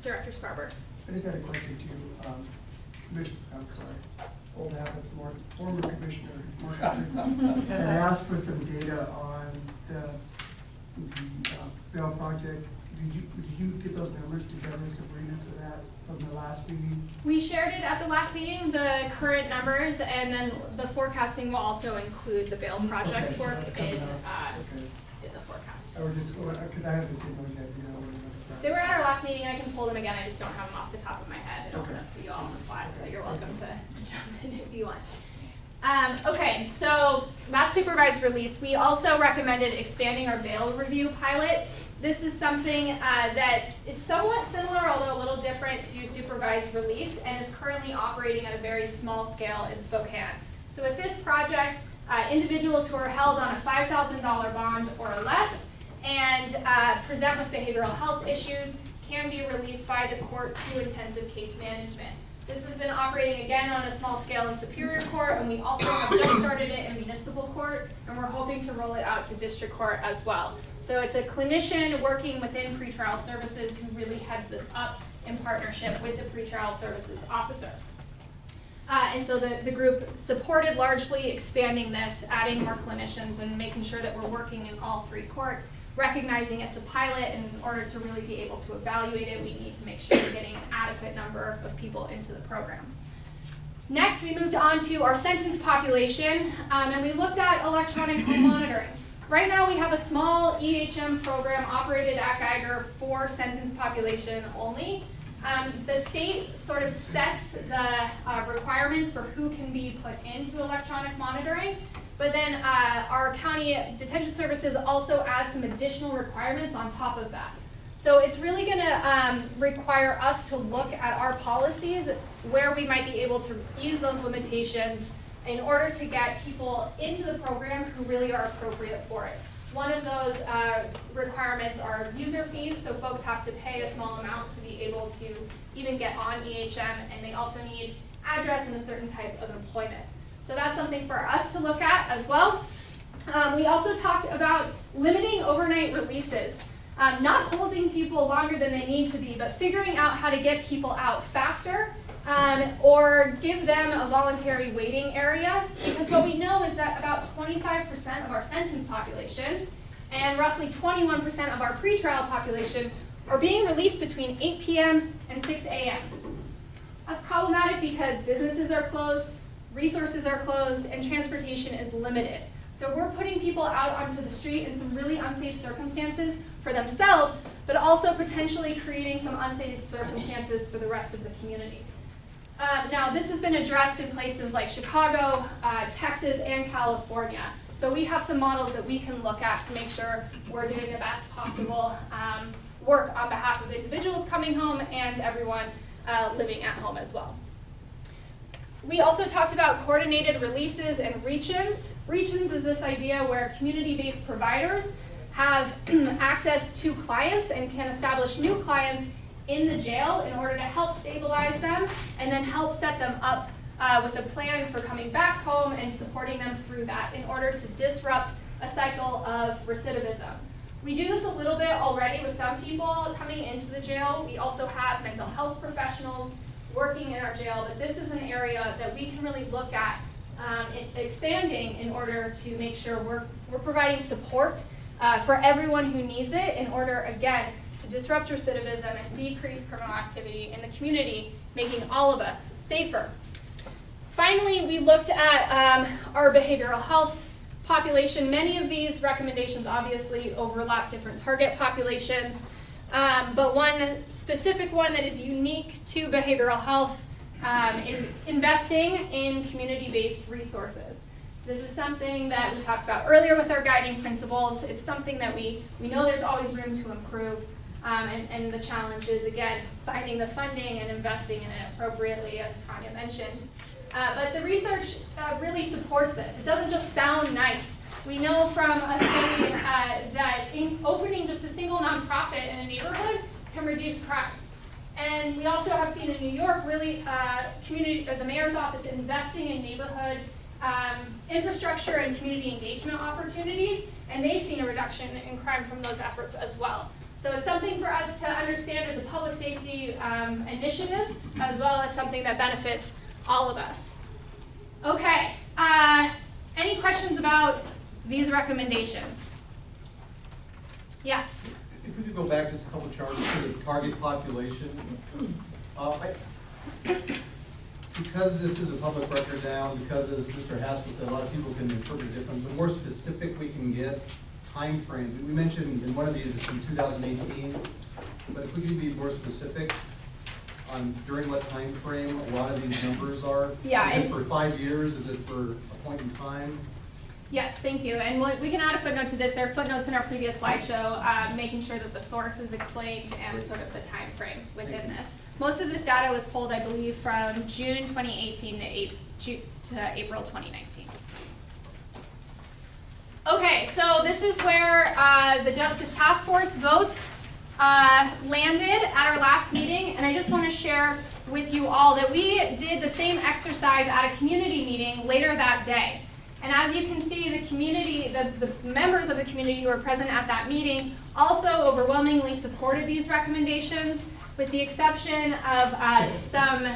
Director Sparber. I just had a question to Commissioner, I'm sorry, old habit, former Commissioner Mark had asked for some data on the bail project. Did you get those numbers together, Sabrina, for that from the last meeting? We shared it at the last meeting, the current numbers, and then the forecasting will also include the bail projects work in the forecast. I was just, because I haven't seen those yet, you know. They were at our last meeting. I can pull them again. I just don't have them off the top of my head. I don't have you all on the slide, but you're welcome to jump in if you want. Okay, so that's supervised release. We also recommended expanding our bail review pilot. This is something that is somewhat similar, although a little different, to supervised release, and is currently operating at a very small scale in Spokane. So with this project, individuals who are held on a $5,000 bond or less and present with behavioral health issues can be released by the court to intensive case management. This has been operating again on a small scale in Superior Court, and we also have just started it in municipal court, and we're hoping to roll it out to district court as well. So it's a clinician working within pretrial services who really heads this up in partnership with the pretrial services officer. And so the group supported largely expanding this, adding more clinicians, and making sure that we're working in all 3 courts, recognizing it's a pilot, and in order to really be able to evaluate it, we need to make sure we're getting an adequate number of people into the program. Next, we moved on to our sentence population, and we looked at electronic home monitoring. Right now, we have a small EHM program operated at Geiger for sentence population only. The state sort of sets the requirements for who can be put into electronic monitoring, but then our county detention services also add some additional requirements on top of that. So it's really going to require us to look at our policies where we might be able to ease those limitations in order to get people into the program who really are appropriate for it. One of those requirements are user fees, so folks have to pay a small amount to be able to even get on EHM, and they also need address and a certain type of employment. So that's something for us to look at as well. We also talked about limiting overnight releases, not holding people longer than they need to be, but figuring out how to get people out faster or give them a voluntary waiting area, because what we know is that about 25% of our sentence population and roughly 21% of our pretrial population are being released between 8 p.m. and 6 a.m. That's problematic because businesses are closed, resources are closed, and transportation is limited. So we're putting people out onto the street in some really unsafe circumstances for themselves, but also potentially creating some unsafe circumstances for the rest of the community. Now, this has been addressed in places like Chicago, Texas, and California. So we have some models that we can look at to make sure we're doing the best possible work on behalf of individuals coming home and everyone living at home as well. We also talked about coordinated releases and reach-ins. Reach-ins is this idea where community-based providers have access to clients and can establish new clients in the jail in order to help stabilize them and then help set them up with a plan for coming back home and supporting them through that in order to disrupt a cycle of recidivism. We do this a little bit already with some people coming into the jail. We also have mental health professionals working in our jail, but this is an area that we can really look at expanding in order to make sure we're providing support for everyone who needs it in order, again, to disrupt recidivism and decrease criminal activity in the community, making all of us safer. Finally, we looked at our behavioral health population. Many of these recommendations obviously overlap different target populations, but one specific one that is unique to behavioral health is investing in community-based resources. This is something that we talked about earlier with our guiding principles. It's something that we know there's always room to improve, and the challenge is, again, finding the funding and investing in it appropriately, as Tanya mentioned. But the research really supports this. It doesn't just sound nice. We know from a study that opening just a single nonprofit in a neighborhood can reduce crime. And we also have seen in New York really the mayor's office investing in neighborhood infrastructure and community engagement opportunities, and they've seen a reduction in crime from those efforts as well. So it's something for us to understand as a public safety initiative, as well as something that benefits all of us. Okay, any questions about these recommendations? Yes? If we could go back just a couple charts to the target population. Because this is a public record now, because as Mr. Haskell said, a lot of people can interpret it different, the more specific we can get, time frames. We mentioned in one of these it's in 2018, but if we could be more specific on during what time frame a lot of these numbers are. Yeah. Is it for 5 years? Is it for a point in time? Yes, thank you. And we can add a footnote to this. There are footnotes in our previous slideshow, making sure that the source is explained and sort of the time frame within this. Most of this data was pulled, I believe, from June 2018 to April 2019. Okay, so this is where the Justice Task Force votes landed at our last meeting, and I just want to share with you all that we did the same exercise at a community meeting later that day. And as you can see, the community, the members of the community who were present at that meeting also overwhelmingly supported these recommendations, with the exception of some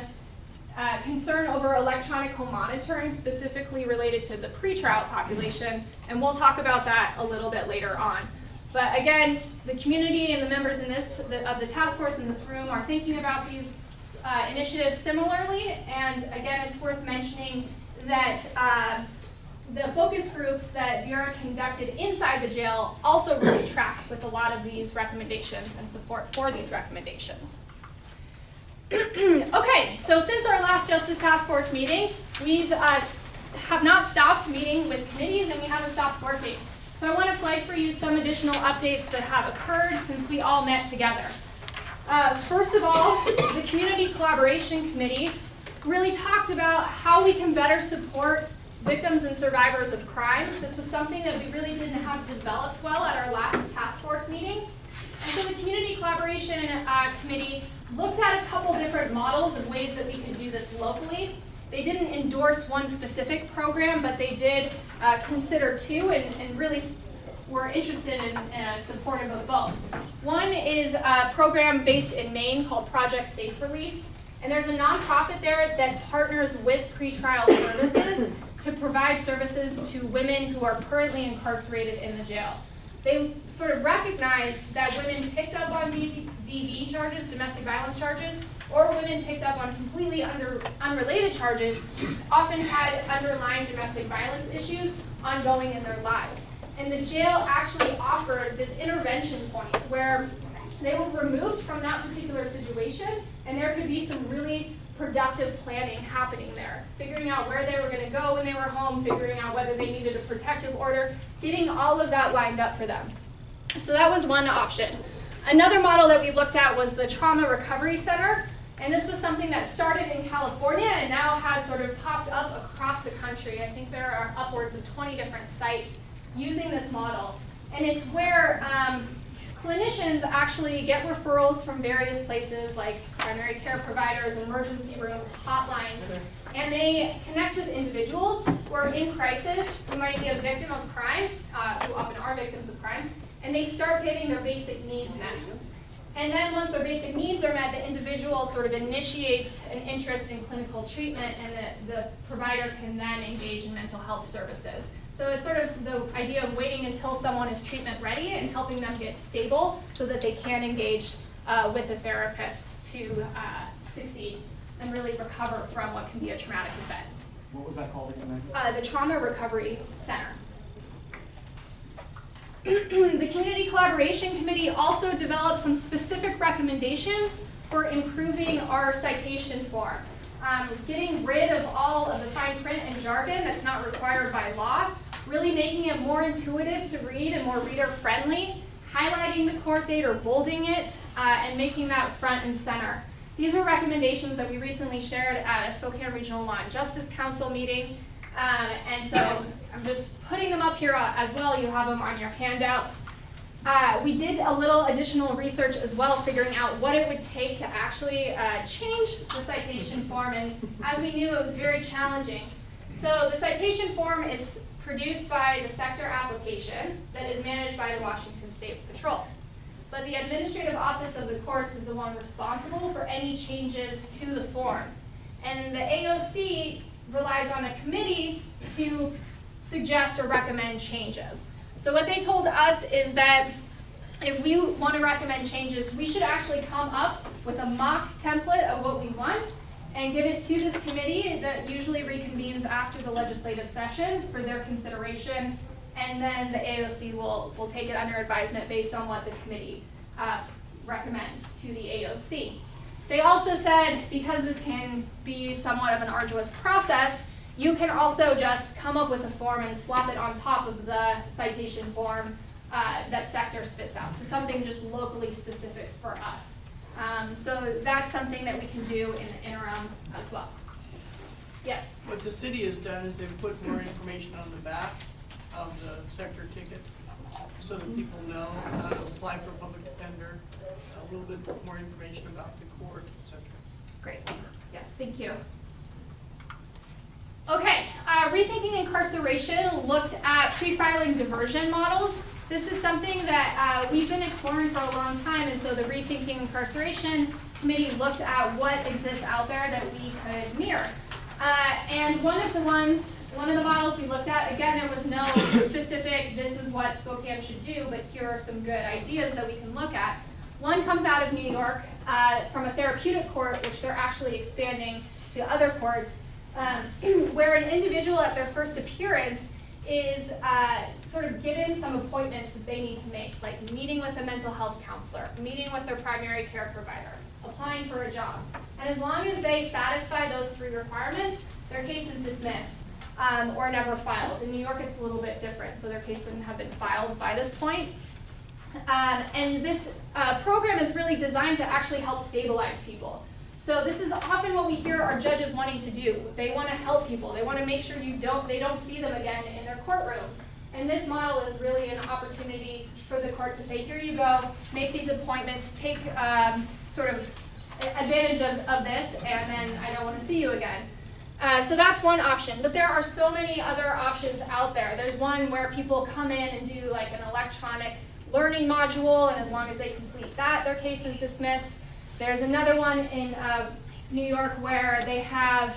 concern over electronic home monitoring, specifically related to the pretrial population, and we'll talk about that a little bit later on. But again, the community and the members in of the task force in this room are thinking about these initiatives similarly, and again, it's worth mentioning that the focus groups that Bureau conducted inside the jail also really tracked with a lot of these recommendations and support for these recommendations. Okay, so since our last Justice Task Force meeting, we have not stopped meeting with committees, and we haven't stopped working. So I want to flag for you some additional updates that have occurred since we all met together. First of all, the Community Collaboration Committee really talked about how we can better support victims and survivors of crime. This was something that we really didn't have developed well at our last task force meeting. And so the Community Collaboration Committee looked at a couple different models of ways that we could do this locally. They didn't endorse one specific program, but they did consider two and really were interested in supportive of both. One is a program based in Maine called Project Safe Release. And there's a nonprofit there that partners with pretrial services to provide services to women who are currently incarcerated in the jail. They sort of recognized that women picked up on DV charges, domestic violence charges, or women picked up on completely unrelated charges, often had underlying domestic violence issues ongoing in their lives. And the jail actually offered this intervention point where they were removed from that particular situation, and there could be some really productive planning happening there, figuring out where they were going to go when they were home, figuring out whether they needed a protective order, getting all of that lined up for them. So that was one option. Another model that we looked at was the Trauma Recovery Center, and this was something that started in California and now has sort of popped up across the country. I think there are upwards of 20 different sites using this model, and it's where clinicians actually get referrals from various places like primary care providers, emergency rooms, hotlines, and they connect with individuals who are in crisis, who might be a victim of crime, who often are victims of crime, and they start getting their basic needs met. And then once their basic needs are met, the individual sort of initiates an interest in clinical treatment, and the provider can then engage in mental health services. So it's sort of the idea of waiting until someone is treatment ready and helping them get stable so that they can engage with a therapist to succeed and really recover from what can be a traumatic event. What was that called again? The Trauma Recovery Center. The Community Collaboration Committee also developed some specific recommendations for improving our citation form. Getting rid of all of the fine print and jargon that's not required by law, really making it more intuitive to read and more reader-friendly, highlighting the court date or bolding it, and making that front and center. These are recommendations that we recently shared at a Spokane Regional Law and Justice Council meeting. And so I'm just putting them up here as well. You have them on your handouts. We did a little additional research as well, figuring out what it would take to actually change the citation form, and as we knew, it was very challenging. So the citation form is produced by the sector application that is managed by the Washington State Patrol. But the administrative office of the courts is the one responsible for any changes to the form. And the AOC relies on a committee to suggest or recommend changes. So what they told us is that if we want to recommend changes, we should actually come up with a mock template of what we want and give it to this committee that usually reconvenes after the legislative session for their consideration, and then the AOC will take it under advisement based on what the committee recommends to the AOC. They also said, because this can be somewhat of an arduous process, you can also just come up with a form and slap it on top of the citation form that sector spits out. So something just locally specific for us. So that's something that we can do in the interim as well. Yes? What the city has done is they've put more information on the back of the sector ticket so that people know how to apply for a public defender, a little bit more information about the court, etc. Great. Yes, thank you. Okay, Rethinking Incarceration looked at pre-filing diversion models. This is something that we've been exploring for a long time, and so the Rethinking Incarceration Committee looked at what exists out there that we could mirror. And one of the models we looked at, again, there was no specific, this is what Spokane should do, but here are some good ideas that we can look at. One comes out of New York from a therapeutic court, which they're actually expanding to other courts, where an individual at their first appearance is sort of given some appointments that they need to make, like meeting with a mental health counselor, meeting with their primary care provider, applying for a job. And as long as they satisfy those 3 requirements, their case is dismissed or never filed. In New York, it's a little bit different, so their case wouldn't have been filed by this point. And this program is really designed to actually help stabilize people. So this is often what we hear our judges wanting to do. They want to help people. They want to make sure they don't see them again in their courtrooms. And this model is really an opportunity for the court to say, here you go, make these appointments, take sort of advantage of this, and then I don't want to see you again. So that's one option, but there are so many other options out there. There's one where people come in and do like an electronic learning module, and as long as they complete that, their case is dismissed. There's another one in New York where they have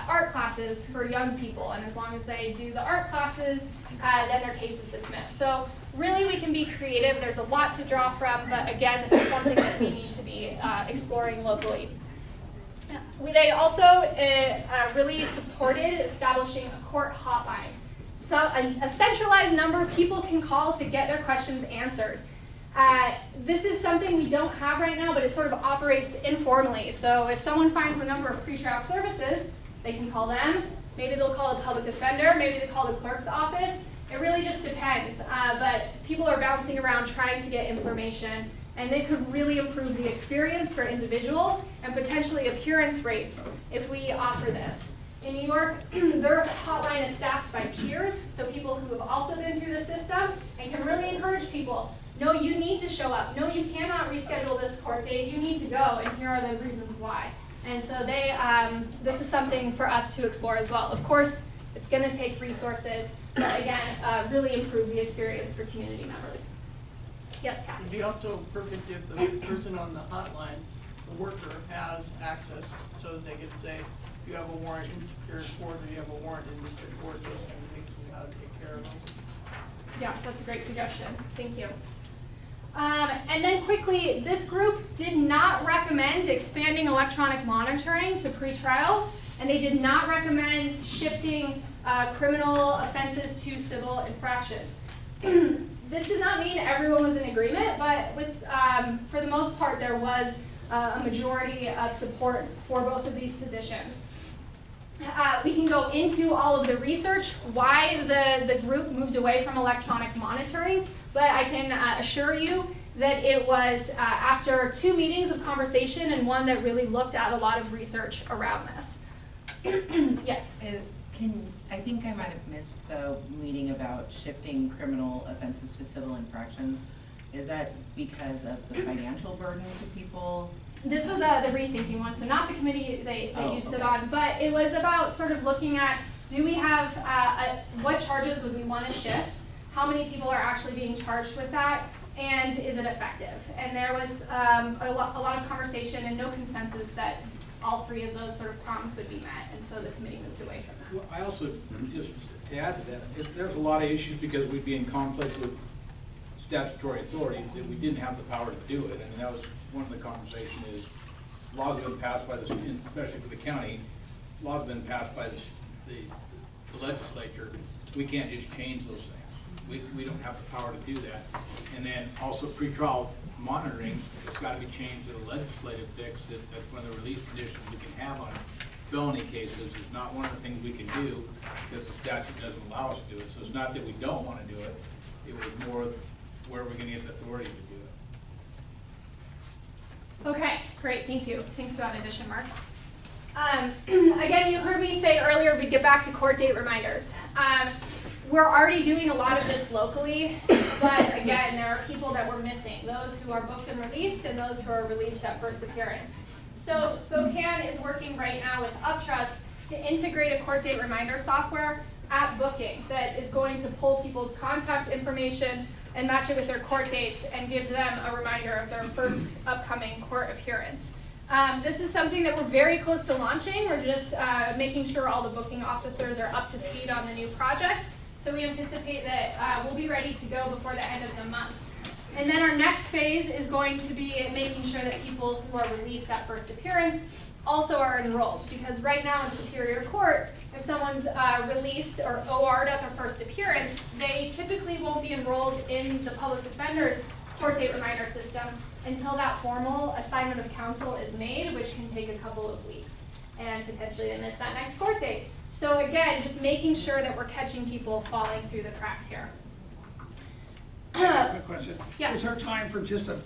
art classes for young people, and as long as they do the art classes, then their case is dismissed. So really we can be creative. There's a lot to draw from, but again, this is something that we need to be exploring locally. They also really supported establishing a court hotline. So a centralized number of people can call to get their questions answered. This is something we don't have right now, but it sort of operates informally. So if someone finds the number of pretrial services, they can call them. Maybe they'll call a public defender. Maybe they call the clerk's office. It really just depends. But people are bouncing around trying to get information, and they could really improve the experience for individuals and potentially appearance rates if we offer this. In New York, their hotline is staffed by peers, so people who have also been through the system, and can really encourage people. No, you need to show up. No, you cannot reschedule this court date. You need to go, and here are the reasons why. And so this is something for us to explore as well. Of course, it's going to take resources, but again, really improve the experience for community members. Yes, Kathy? It'd be also perfect if the person on the hotline, the worker, has access so that they could say, you have a warrant in Superior Court, or you have a warrant in District Court, those kind of things, and how to take care of them. Yeah, that's a great suggestion. Thank you. And then quickly, this group did not recommend expanding electronic monitoring to pretrial, and they did not recommend shifting criminal offenses to civil infractions. This does not mean everyone was in agreement, but for the most part, there was a majority of support for both of these positions. We can go into all of the research, why the group moved away from electronic monitoring, but I can assure you that it was after 2 meetings of conversation and one that really looked at a lot of research around this. Yes? I think I might have missed the meeting about shifting criminal offenses to civil infractions. Is that because of the financial burden to people? This was the rethinking one, so not the committee that you stood on, but it was about sort of looking at, do we have, what charges would we want to shift? How many people are actually being charged with that? And is it effective? And there was a lot of conversation and no consensus that all 3 of those sort of prongs would be met, and so the committee moved away from that. Well, I also, just to add to that, there's a lot of issues because we'd be in conflict with statutory authority that we didn't have the power to do it. I mean, that was one of the conversation is laws have been passed by the, especially for the county, laws have been passed by the legislature. We can't just change those things. We don't have the power to do that. And then also pretrial monitoring, it's got to be changed to a legislative fix. That's one of the release conditions we can have on felony cases. It's not one of the things we can do because the statute doesn't allow us to do it. So it's not that we don't want to do it. It was more where we're going to get the authority to do it. Okay, great, thank you. Thanks for that addition, Mark. Again, you heard me say earlier we'd get back to court date reminders. We're already doing a lot of this locally, but again, there are people that we're missing, those who are booked and released and those who are released at first appearance. So Spokane is working right now with Uptrust to integrate a court date reminder software at booking that is going to pull people's contact information and match it with their court dates and give them a reminder of their first upcoming court appearance. This is something that we're very close to launching. We're just making sure all the booking officers are up to speed on the new project. So we anticipate that we'll be ready to go before the end of the month. And then our next phase is going to be making sure that people who are released at first appearance also are enrolled. Because right now in Superior Court, if someone's released or OR'd at their first appearance, they typically won't be enrolled in the public defender's court date reminder system until that formal assignment of counsel is made, which can take a couple of weeks, and potentially they miss that next court date. So again, just making sure that we're catching people falling through the cracks here. Quick question. Yes. Is there time for just a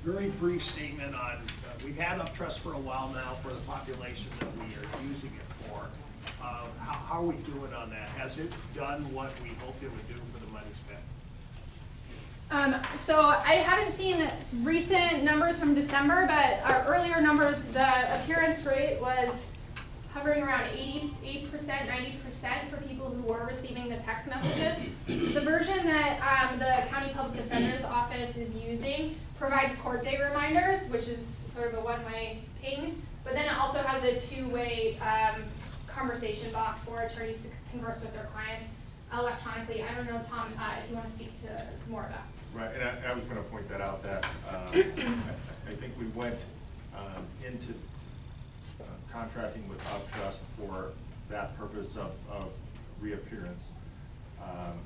very brief statement on, we've had Uptrust for a while now for the population that we are using it for. How are we doing on that? Has it done what we hoped it would do for the money spent? So I haven't seen recent numbers from December, but our earlier numbers, the appearance rate was hovering around 88%, 90% for people who were receiving the text messages. The version that the County Public Defender's Office is using provides court date reminders, which is sort of a one-way ping, but then it also has a two-way conversation box for attorneys to converse with their clients electronically. I don't know, Tom, if you want to speak to more of that. Right, and I was going to point that out, that I think we went into contracting with Uptrust for that purpose of reappearance,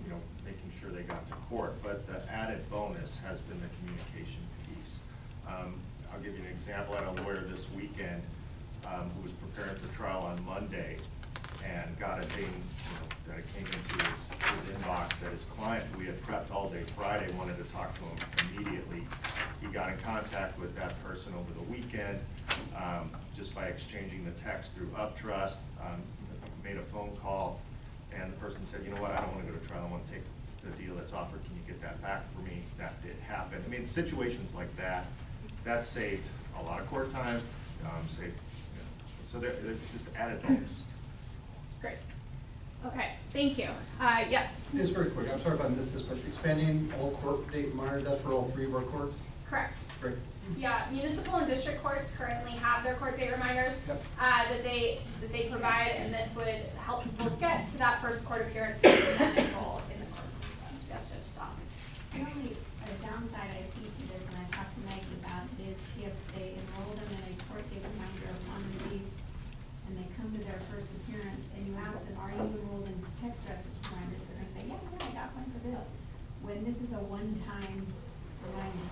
you know, making sure they got to court. But the added bonus has been the communication piece. I'll give you an example. I had a lawyer this weekend who was preparing for trial on Monday and got a ding, you know, that it came into his inbox that his client, who we had prepped all day Friday, wanted to talk to him immediately. He got in contact with that person over the weekend just by exchanging the text through Uptrust, made a phone call, and the person said, you know what, I don't want to go to trial, I want to take the deal that's offered, can you get that back for me? That did happen. I mean, situations like that, that saved a lot of court time, saved, you know, so there's just added bonus. Great. Okay, thank you. Yes? Just very quick, I'm sorry if I missed this, but expanding all court date reminders, that's for all 3 of our courts? Correct. Great. Yeah, municipal and district courts currently have their court date reminders that they provide, and this would help people get to that first court appearance and then enroll in the court system. Yes, Judge Stop. The only downside I see to this, and I talked to Maggie about it, is if they enroll them in a court date reminder upon release, and they come to their first appearance, and you ask them, are you enrolled in text message reminders? They're going to say, yeah, I got one for this. When this is a one-time reminder.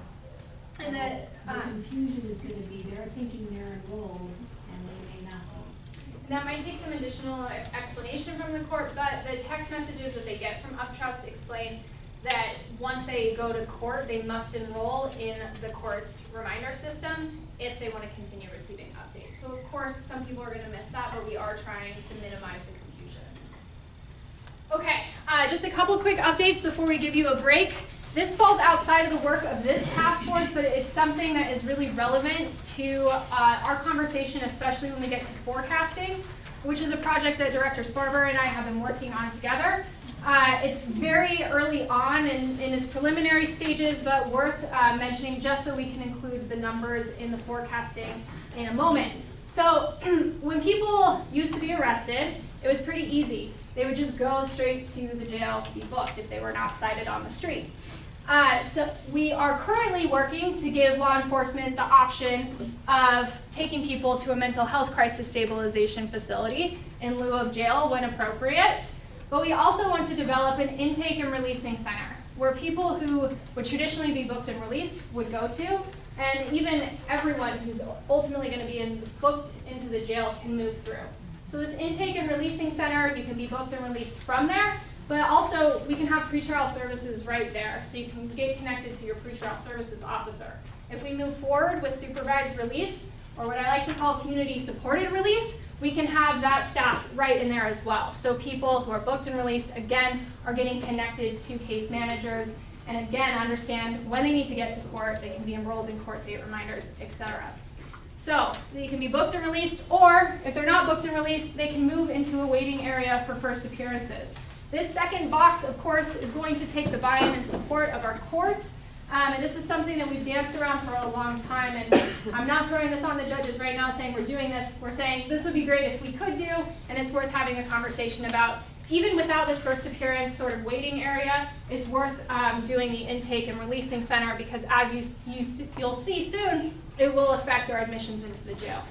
So and the confusion is going to be, they're thinking they're enrolled, and they may not be. That might take some additional explanation from the court, but the text messages that they get from Uptrust explain that once they go to court, they must enroll in the court's reminder system if they want to continue receiving updates. So of course, some people are going to miss that, but we are trying to minimize the confusion. Okay, just a couple quick updates before we give you a break. This falls outside of the work of this task force, but it's something that is really relevant to our conversation, especially when we get to forecasting, which is a project that Director Sparber and I have been working on together. It's very early on in its preliminary stages, but worth mentioning just so we can include the numbers in the forecasting in a moment. So when people used to be arrested, it was pretty easy. They would just go straight to the jail to be booked if they were not cited on the street. So we are currently working to give law enforcement the option of taking people to a mental health crisis stabilization facility in lieu of jail when appropriate. But we also want to develop an intake and releasing center where people who would traditionally be booked and released would go to, and even everyone who's ultimately going to be booked into the jail can move through. So this intake and releasing center, you can be booked and released from there, but also we can have pretrial services right there, so you can get connected to your pretrial services officer. If we move forward with supervised release, or what I like to call community supported release, we can have that staff right in there as well. So people who are booked and released, again, are getting connected to case managers, and again, understand when they need to get to court, they can be enrolled in court date reminders, etc. So they can be booked and released, or if they're not booked and released, they can move into a waiting area for first appearances. This second box, of course, is going to take the buy-in and support of our courts. And this is something that we've danced around for a long time, and I'm not throwing this on the judges right now saying we're doing this. We're saying this would be great if we could do, and it's worth having a conversation about. Even without this first appearance sort of waiting area, it's worth doing the intake and releasing center, because as you'll see soon, it will affect our admissions into the jail.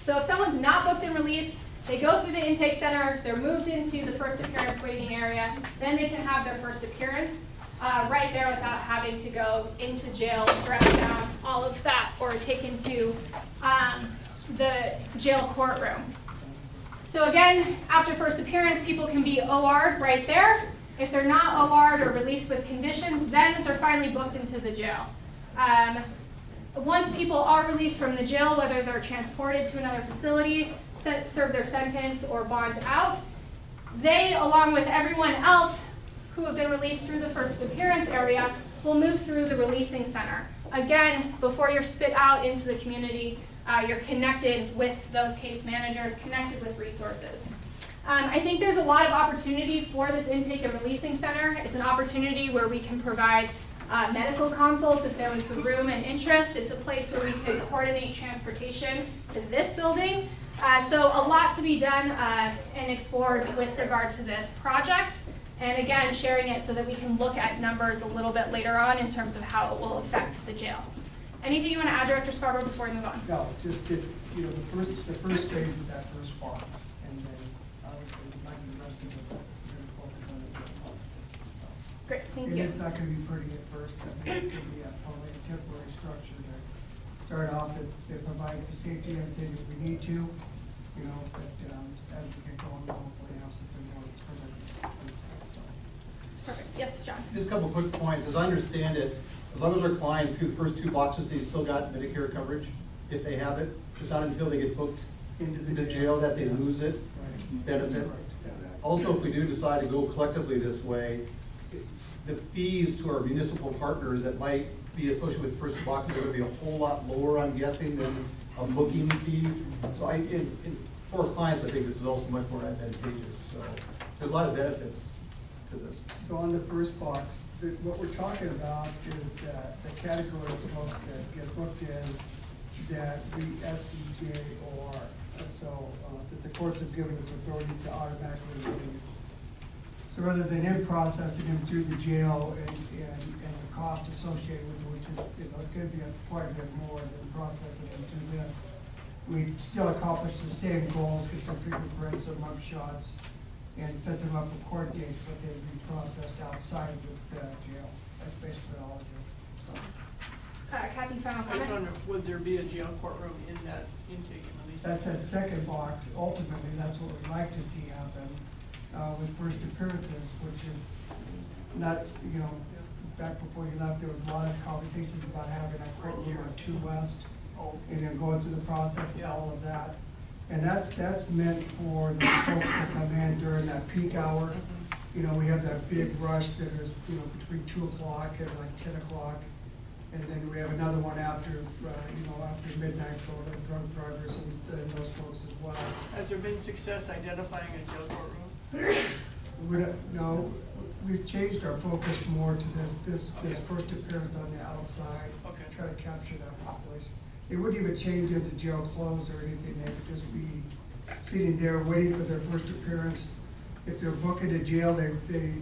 So if someone's not booked and released, they go through the intake center, they're moved into the first appearance waiting area, then they can have their first appearance right there without having to go into jail, drag down all of that, or taken to the jail courtroom. So again, after first appearance, people can be OR'd right there. If they're not OR'd or released with conditions, then they're finally booked into the jail. Once people are released from the jail, whether they're transported to another facility, serve their sentence, or bond out, they, along with everyone else who have been released through the first appearance area, will move through the releasing center. Again, before you're spit out into the community, you're connected with those case managers, connected with resources. I think there's a lot of opportunity for this intake and releasing center. It's an opportunity where we can provide medical consults if there was the room and interest. It's a place where we could coordinate transportation to this building. So a lot to be done and explored with regard to this project. And again, sharing it so that we can look at numbers a little bit later on in terms of how it will affect the jail. Anything you want to add, Director Sparber, before we move on? No, just that, you know, the first phase is that first box, and then obviously like the rest of it, we're going to focus on the jail. Great, thank you. It is not going to be pretty at first, but it's going to be probably a temporary structure to start off. It provides the safety and everything that we need to, you know, but as we get going, we'll hopefully have something more permanent. Perfect. Yes, John. Just a couple quick points. As I understand it, as long as our clients through the first two boxes, they still got Medicare coverage, if they have it. It's not until they get booked into jail that they lose it, benefit. Also, if we do decide to go collectively this way, the fees to our municipal partners that might be associated with first two boxes are going to be a whole lot lower, I'm guessing, than a booking fee. So for clients, I think this is also much more advantageous. So there's a lot of benefits to this. So on the first box, what we're talking about is the category of folks that get booked in that we SCJ or so that the courts have given us authority to automatically release. So rather than in processing them through the jail and the cost associated with it, which is going to be quite a bit more than processing them through this, we still accomplish the same goals, get their fingerprints or mug shots, and set them up for court dates, but they'd be processed outside of the jail. That's basically all it is. So. Kathy, final I just comment? wonder, would there be a jail courtroom in that intake and release? That's that second box. Ultimately, that's what we'd like to see happen. with first appearances, which is not, you know, back before you left, there was a lot of conversations about having a court room on 2 West, and then going through the process of all of that. And that's meant for the folks to come in during that peak hour. You know, we have that big rush that is, you know, between 2 o'clock and like 10 o'clock. And then we have another one after, you know, after midnight for the drunk drivers and those folks as well. Has there been success identifying a jail courtroom? No, we've changed our focus more to this first appearance on the outside. Okay. Try to capture that population. It wouldn't even change into jail clothes or anything. They would just be sitting there waiting for their first appearance. If they're booked into jail, they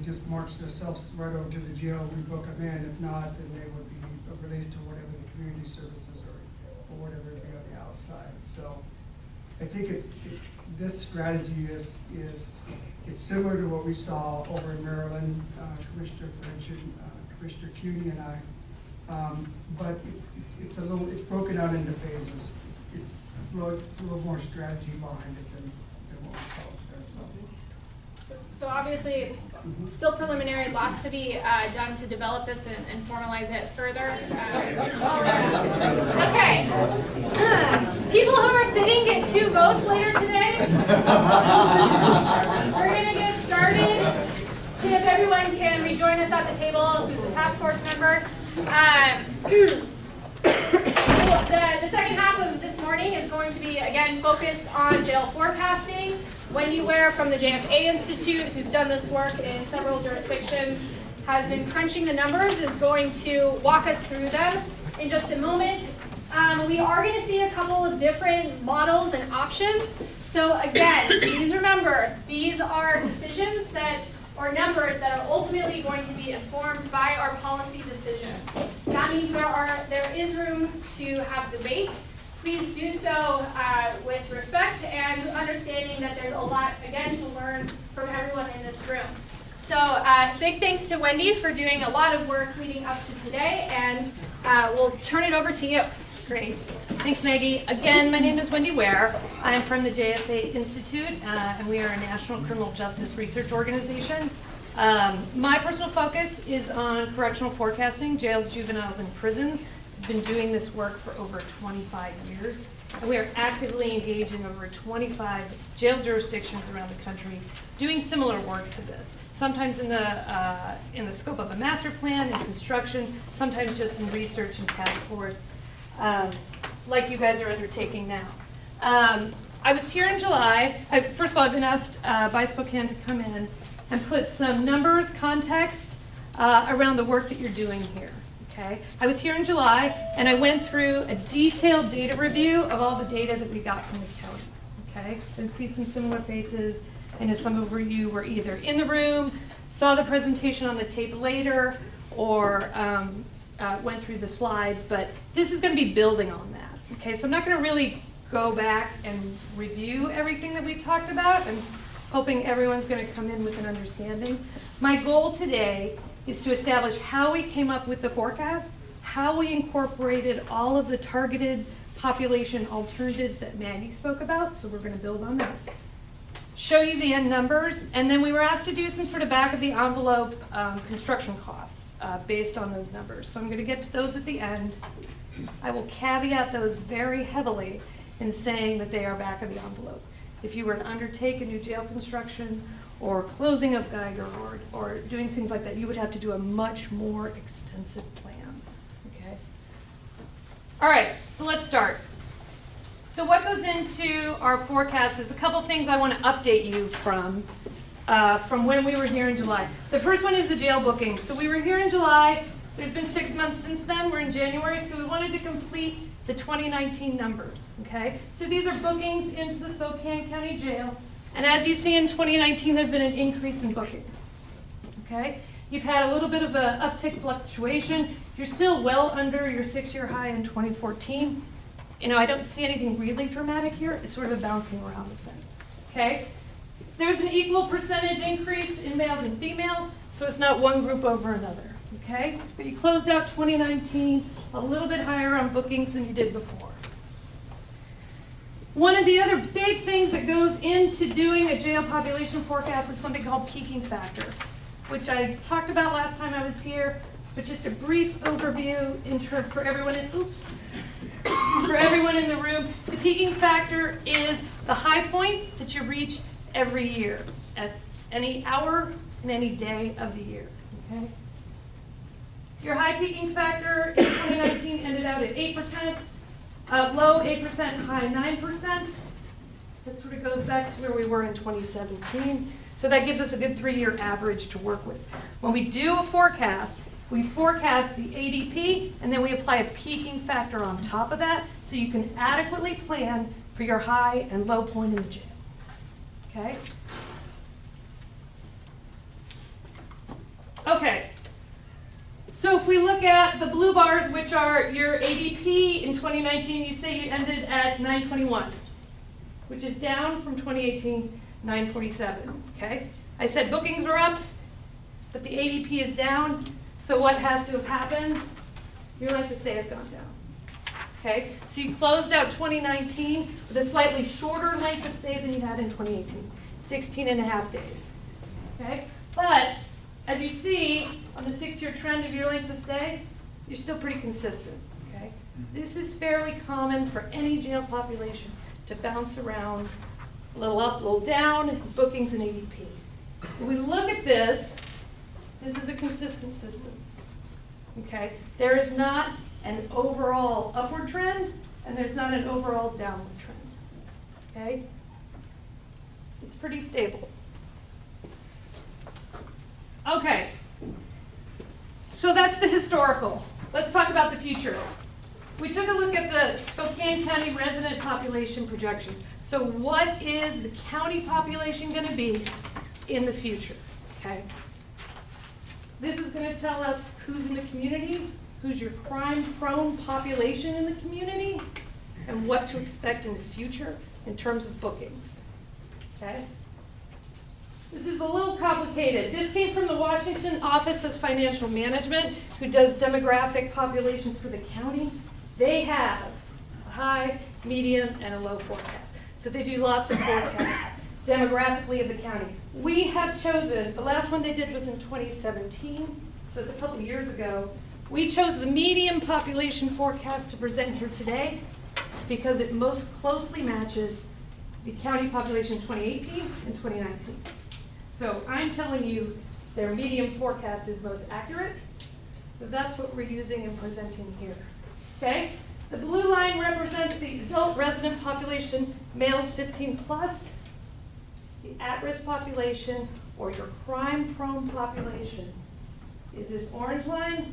just march themselves right over to the jail. We book them in. If not, then they would be released to whatever the community services or whatever it be on the outside. So I think this strategy is similar to what we saw over in Maryland, Commissioner French and Commissioner Cuny and I. But it's broken out into phases. It's a little more strategy behind it than what we saw there. So obviously, still preliminary, lots to be done to develop this and formalize it further. Okay. People who are sitting get 2 votes later today. We're going to get started. If everyone can rejoin us at the table, who's a task force member. The second half of this morning is going to be, again, focused on jail forecasting. Wendy Ware from the JFA Institute, who's done this work in several jurisdictions, has been crunching the numbers, is going to walk us through them in just a moment. We are going to see a couple of different models and options. So again, please remember, these are decisions or numbers that are ultimately going to be informed by our policy decisions. That means there is room to have debate. Please do so with respect and understanding that there's a lot, again, to learn from everyone in this room. So big thanks to Wendy for doing a lot of work leading up to today, and we'll turn it over to you. Great. Thanks, Maggie. Again, my name is Wendy Ware. I'm from the JFA Institute, and we are a national criminal justice research organization. My personal focus is on correctional forecasting, jails, juveniles, and prisons. I've been doing this work for over 25 years, and we are actively engaged in over 25 jail jurisdictions around the country doing similar work to this. Sometimes in the scope of a master plan and construction, sometimes just in research and task force, like you guys are undertaking now. I was here in July. First of all, I've been asked by Spokane to come in and put some numbers, context around the work that you're doing here. Okay. I was here in July, and I went through a detailed data review of all the data that we got from the county. Okay. And see some similar faces. I know some of you were either in the room, saw the presentation on the tape later, or went through the slides, but this is going to be building on that. Okay, so I'm not going to really go back and review everything that we talked about. I'm hoping everyone's going to come in with an understanding. My goal today is to establish how we came up with the forecast, how we incorporated all of the targeted population alternatives that Maggie spoke about, so we're going to build on that. Show you the end numbers, and then we were asked to do some sort of back of the envelope construction costs based on those numbers. So I'm going to get to those at the end. I will caveat those very heavily in saying that they are back of the envelope. If you were to undertake a new jail construction or closing of Geiger or doing things like that, you would have to do a much more extensive plan. Okay. All right, so let's start. So what goes into our forecast is a couple things I want to update you from when we were here in July. The first one is the jail bookings. So we were here in July. There's been 6 months since then. We're in January, so we wanted to complete the 2019 numbers. Okay. So these are bookings into the Spokane County Jail. And as you see in 2019, there's been an increase in bookings. Okay. You've had a little bit of an uptick fluctuation. You're still well under your 6-year high in 2014. You know, I don't see anything really dramatic here. It's sort of a bouncing around effect. Okay? There's an equal percentage increase in males and females, so it's not one group over another. Okay? But you closed out 2019 a little bit higher on bookings than you did before. One of the other big things that goes into doing a jail population forecast is something called peaking factor, which I talked about last time I was here, but just a brief overview for everyone for everyone in the room. The peaking factor is the high point that you reach every year at any hour and any day of the year, okay? Your high peaking factor in 2019 ended out at 8%. Low 8%, high 9%. That sort of goes back to where we were in 2017. So that gives us a good 3-year average to work with. When we do a forecast, we forecast the ADP, and then we apply a peaking factor on top of that, so you can adequately plan for your high and low point in the jail. Okay? Okay. So if we look at the blue bars, which are your ADP in 2019, you say you ended at 921, which is down from 2018, 947, okay? I said bookings are up, but the ADP is down, so what has to have happened? Your length of stay has gone down, okay? So you closed out 2019 with a slightly shorter length of stay than you had in 2018, 16.5 days, okay? But as you see on the 6-year trend of your length of stay, you're still pretty consistent, okay? This is fairly common for any jail population to bounce around, a little up, a little down, bookings and ADP. When we look at this, this is a consistent system, okay? There is not an overall upward trend, and there's not an overall downward trend, okay? It's pretty stable. Okay, so that's the historical. Let's talk about the future. We took a look at the Spokane County resident population projections. So what is the county population going to be in the future, okay? This is going to tell us who's in the community, who's your crime-prone population in the community, and what to expect in the future in terms of bookings, okay? This is a little complicated. This came from the Washington Office of Financial Management, who does demographic populations for the county. They have a high, medium, and a low forecast. So they do lots of forecasts demographically of the county. We have chosen, the last one they did was in 2017, so it's a couple years ago. We chose the medium population forecast to present here today because it most closely matches the county population 2018 and 2019. So I'm telling you their medium forecast is most accurate. So that's what we're using and presenting here. Okay? The blue line represents the adult resident population, males 15 plus. The at-risk population, or your crime-prone population, is this orange line,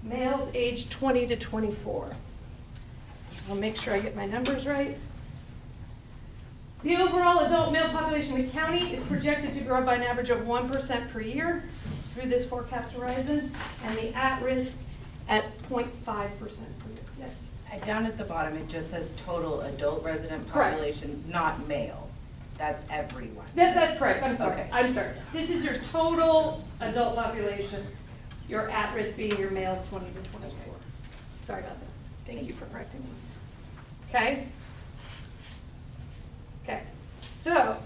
males aged 20 to 24. I'll make sure I get my numbers right. The overall adult male population in the county is projected to grow by an average of 1% per year through this forecast horizon, and the at-risk at 0.5% per year. Yes? Down at the bottom, it just says total adult resident Correct. population, not male. That's everyone. That's correct. I'm sorry. Okay. I'm sorry. This is your total adult population. Your at-risk being your males 20 to 24. Sorry about that. Thank you for correcting me. Okay? Okay. So,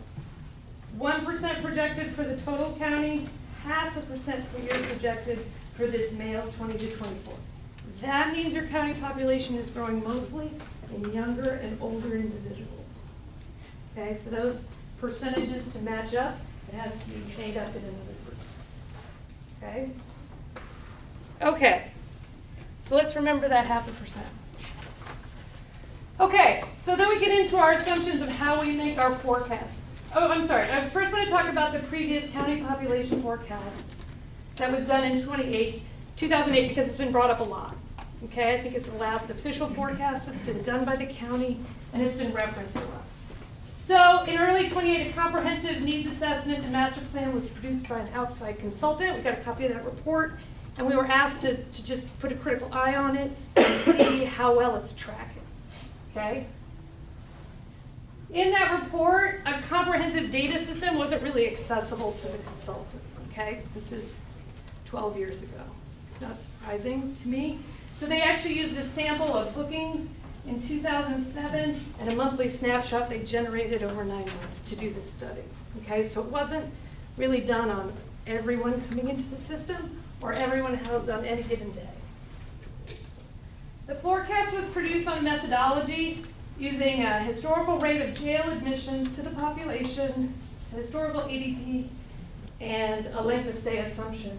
1% projected for the total county, 0.5% per year projected for this male 20 to 24. That means your county population is growing mostly in younger and older individuals. Okay, for those percentages to match up, it has to be made up in another group. Okay? Okay, so let's remember that 0.5%. Okay, so then we get into our assumptions of how we make our forecast. Oh, I'm sorry. I first want to talk about the previous county population forecast that was done in 2008 because it's been brought up a lot. Okay, I think it's the last official forecast that's been done by the county, and it's been referenced a lot. So in early 2008, a comprehensive needs assessment and master plan was produced by an outside consultant. We got a copy of that report, and we were asked to just put a critical eye on it and see how well it's tracking. Okay? In that report, a comprehensive data system wasn't really accessible to the consultant. Okay? This is 12 years ago. Not surprising to me. So they actually used a sample of bookings in 2007, and a monthly snapshot they generated over 9 months to do this study. Okay, so it wasn't really done on everyone coming into the system or everyone housed on any given day. The forecast was produced on methodology using a historical rate of jail admissions to the population, historical ADP, and a length of stay assumption,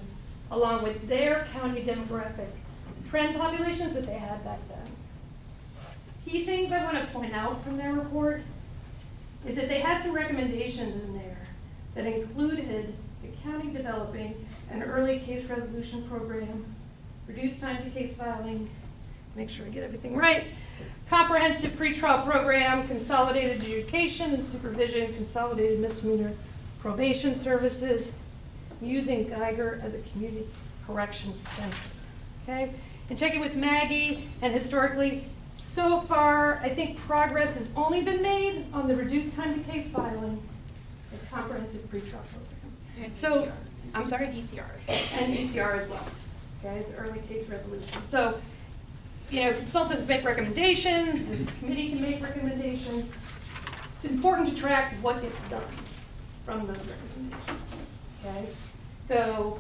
along with their county demographic trend populations that they had back then. Key things I want to point out from their report is that they had some recommendations in there that included the county developing an early case resolution program, reduced time to case filing, make sure we get everything right, comprehensive pretrial program, consolidated adjudication and supervision, consolidated misdemeanor probation services, using Geiger as a community corrections center. Okay? And checking with Maggie, and historically, so far, I think progress has only been made on the reduced time to case filing and comprehensive pretrial program. And so, ECR. I'm sorry? ECR as well. And ECR as well. Okay, the early case resolution. So, you know, consultants make recommendations, this committee can make recommendations. It's important to track what gets done from those recommendations. Okay? So,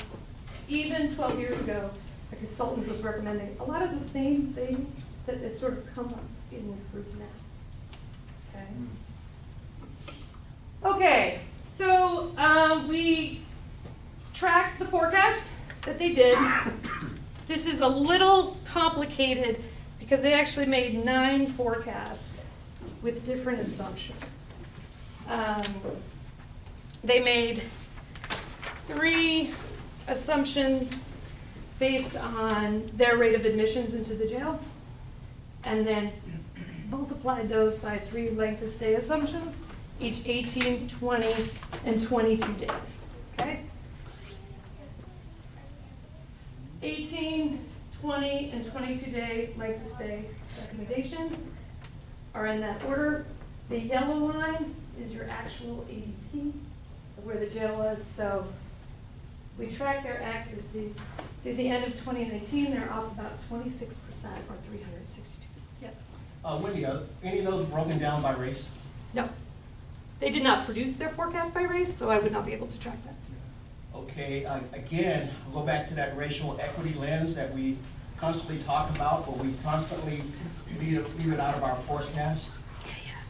even 12 years ago, a consultant was recommending a lot of the same things that has sort of come up in this group now. Okay? Okay, so we tracked the forecast that they did. This is a little complicated because they actually made 9 forecasts with different assumptions. They made 3 assumptions based on their rate of admissions into the jail, and then multiplied those by 3 length of stay assumptions, each 18, 20, and 22 days. Okay? 18, 20, and 22-day length of stay recommendations are in that order. The yellow line is your actual ADP of where the jail was. So we track their accuracy. Through the end of 2019, they're off about 26% or 362. Yes? Wendy, any of those broken down by race? No. They did not produce their forecast by race, so I would not be able to track that. Okay, again, I'll go back to that racial equity lens that we constantly talk about, but we constantly leave it out of our forecast.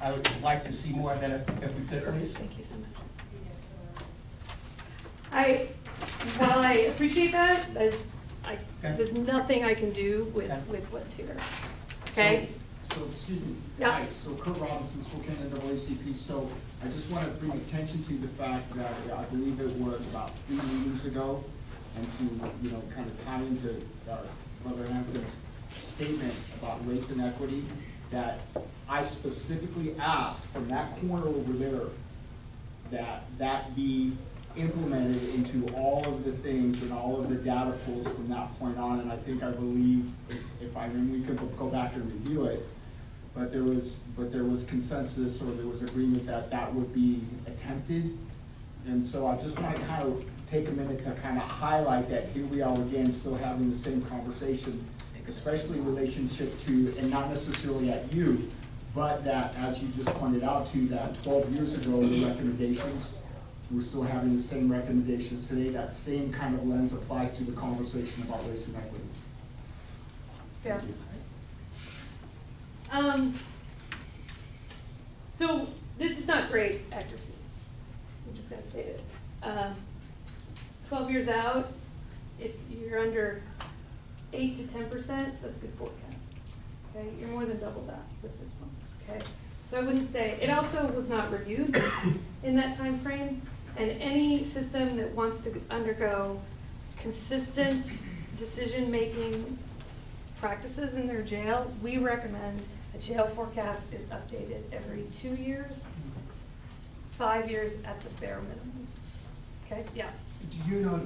I would like to see more of that if we could, please. Thank you so much. While I appreciate that, there's nothing I can do with what's here. Okay? So, excuse me. Yeah. Hi, so Kurt Robinson, Spokane NAACP. So I just want to bring attention to the fact that I believe it was about 3 meetings ago, and to, kind of tie into Mother Hampton's statement about race and equity, that I specifically asked from that corner over there that be implemented into all of the things and all of the data pulls from that point on. And I believe, if I remember, we could go back and review it, but there was consensus, or there was agreement that would be attempted. And so I just want to kind of take a minute to kind of highlight that here we are again, still having the same conversation, especially in relationship to, and not necessarily at you, but that, as you just pointed out to, that 12 years ago, the recommendations, we're still having the same recommendations today. That same kind of lens applies to the conversation about race and equity. Yeah. So this is not great accuracy. I'm just going to state it. 12 years out, if you're under 8 to 10%, that's good forecast. Okay, you're more than double that with this one. Okay, so I wouldn't say it. Also was not reviewed in that time frame, and any system that wants to undergo consistent decision-making practices in their jail, we recommend a jail forecast is updated every 2 years, 5 years at the bare minimum. Okay, yeah. Do you know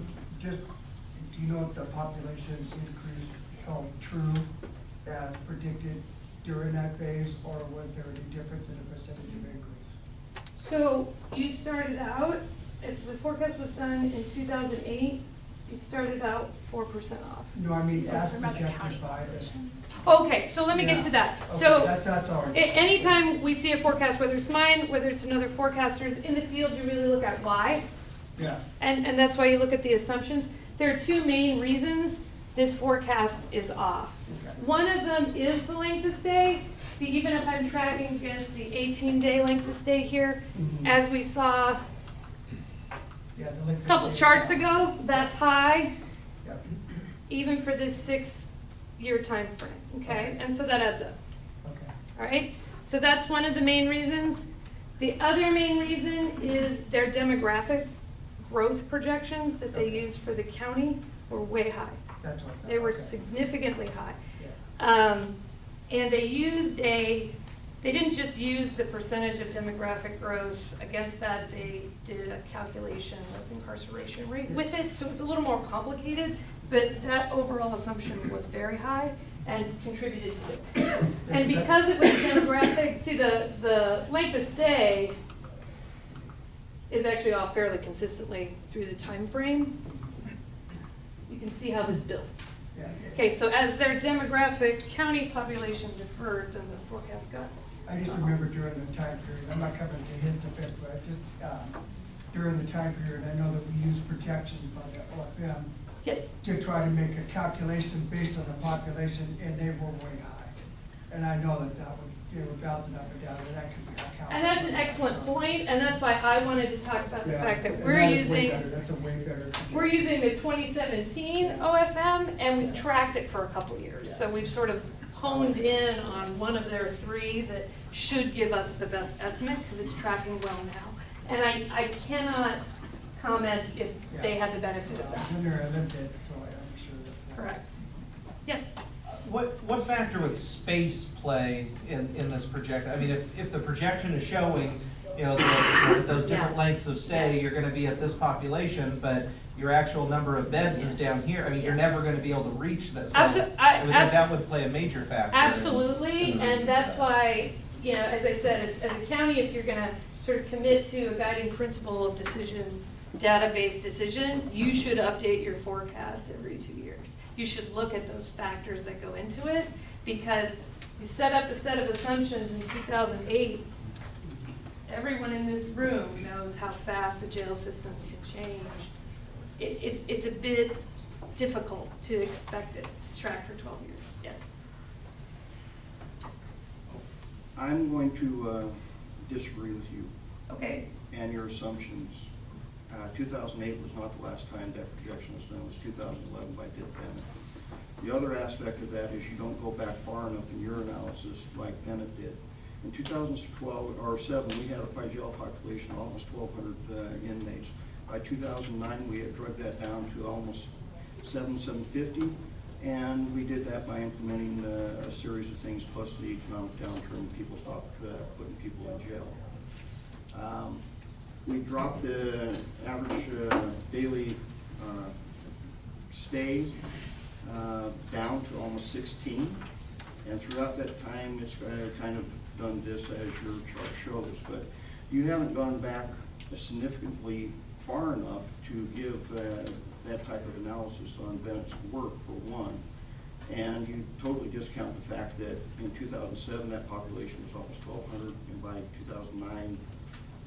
if the population's increase held true as predicted during that phase, or was there any difference in the percentage of increase? So you started out, if the forecast was done in 2008, You started out 4% off. No, I mean, Those as are about the projected county by the. population. Okay, so let me get to that. Okay, So, that's all right. Anytime we see a forecast, whether it's mine, whether it's another forecaster's, in the field, you really look at why. Yeah. And that's why you look at the assumptions. There are two main reasons this forecast is off. One of them is the length of stay. See, even if I'm tracking against the 18-day length of stay here, as we saw a couple charts ago, that's high, even for this 6-year time frame, okay? And so that adds up. Okay. All right? So that's one of the main reasons. The other main reason is their demographic growth projections that they used for the county were way high. That's what. They were significantly high. And they didn't just use the percentage of demographic growth. Against that, they did a calculation of incarceration rate with it, so it's a little more complicated, but that overall assumption was very high and contributed to this. And because it was demographic, see, the length of stay is actually off fairly consistently through the time frame. You can see how this built. Okay, so as their demographic county population deferred, then the forecast got. I just remember during the time period, I'm not covering the hint of it, but just during the time period, I know that we used projections by the OFM. Yes. To try to make a calculation based on the population, and they were way high. And I know that they were bouncing up and down, and that could be our calculation. And that's an excellent point, and that's why I wanted to talk about the fact that and we're that is way using. better. That's a way better. We're using the 2017 OFM, and we've tracked it for a couple years. So we've sort of honed in on one of their three that should give us the best estimate, because it's tracking well now. And I cannot comment if they had the benefit of that. I lived it, so I'm sure that. Correct. Yes? What factor would space play in this projection? I mean, if the projection is showing, that those different lengths of stay, you're gonna be at this population, but your actual number of beds is down here, I mean, you're never gonna be able to reach that. So I would think that would play a major factor. Absolutely, and that's why, as I said, as a county, if you're gonna sort of commit to a guiding principle of decision, database decision, you should update your forecast every 2 years. You should look at those factors that go into it, because you set up a set of assumptions in 2008. Everyone in this room knows how fast the jail system can change. It's a bit difficult to expect it to track for 12 years. Yes? I'm going to disagree with you. Okay. And your assumptions. 2008 was not the last time that projection was done. It was 2011 by Dick Bennett. The other aspect of that is you don't go back far enough in your analysis like Bennett did. In 2012 or 7, we had a jail population of almost 1,200 inmates. By 2009, we had drugged that down to almost 750, and we did that by implementing a series of things, plus the economic downturn. People stopped putting people in jail. We dropped the average daily stay down to almost 16, and throughout that time, it's kind of done this as your chart shows, but you haven't gone back significantly far enough to give that type of analysis on Bennett's work, for one. And you totally discount the fact that in 2007, that population was almost 1,200, and by 2009,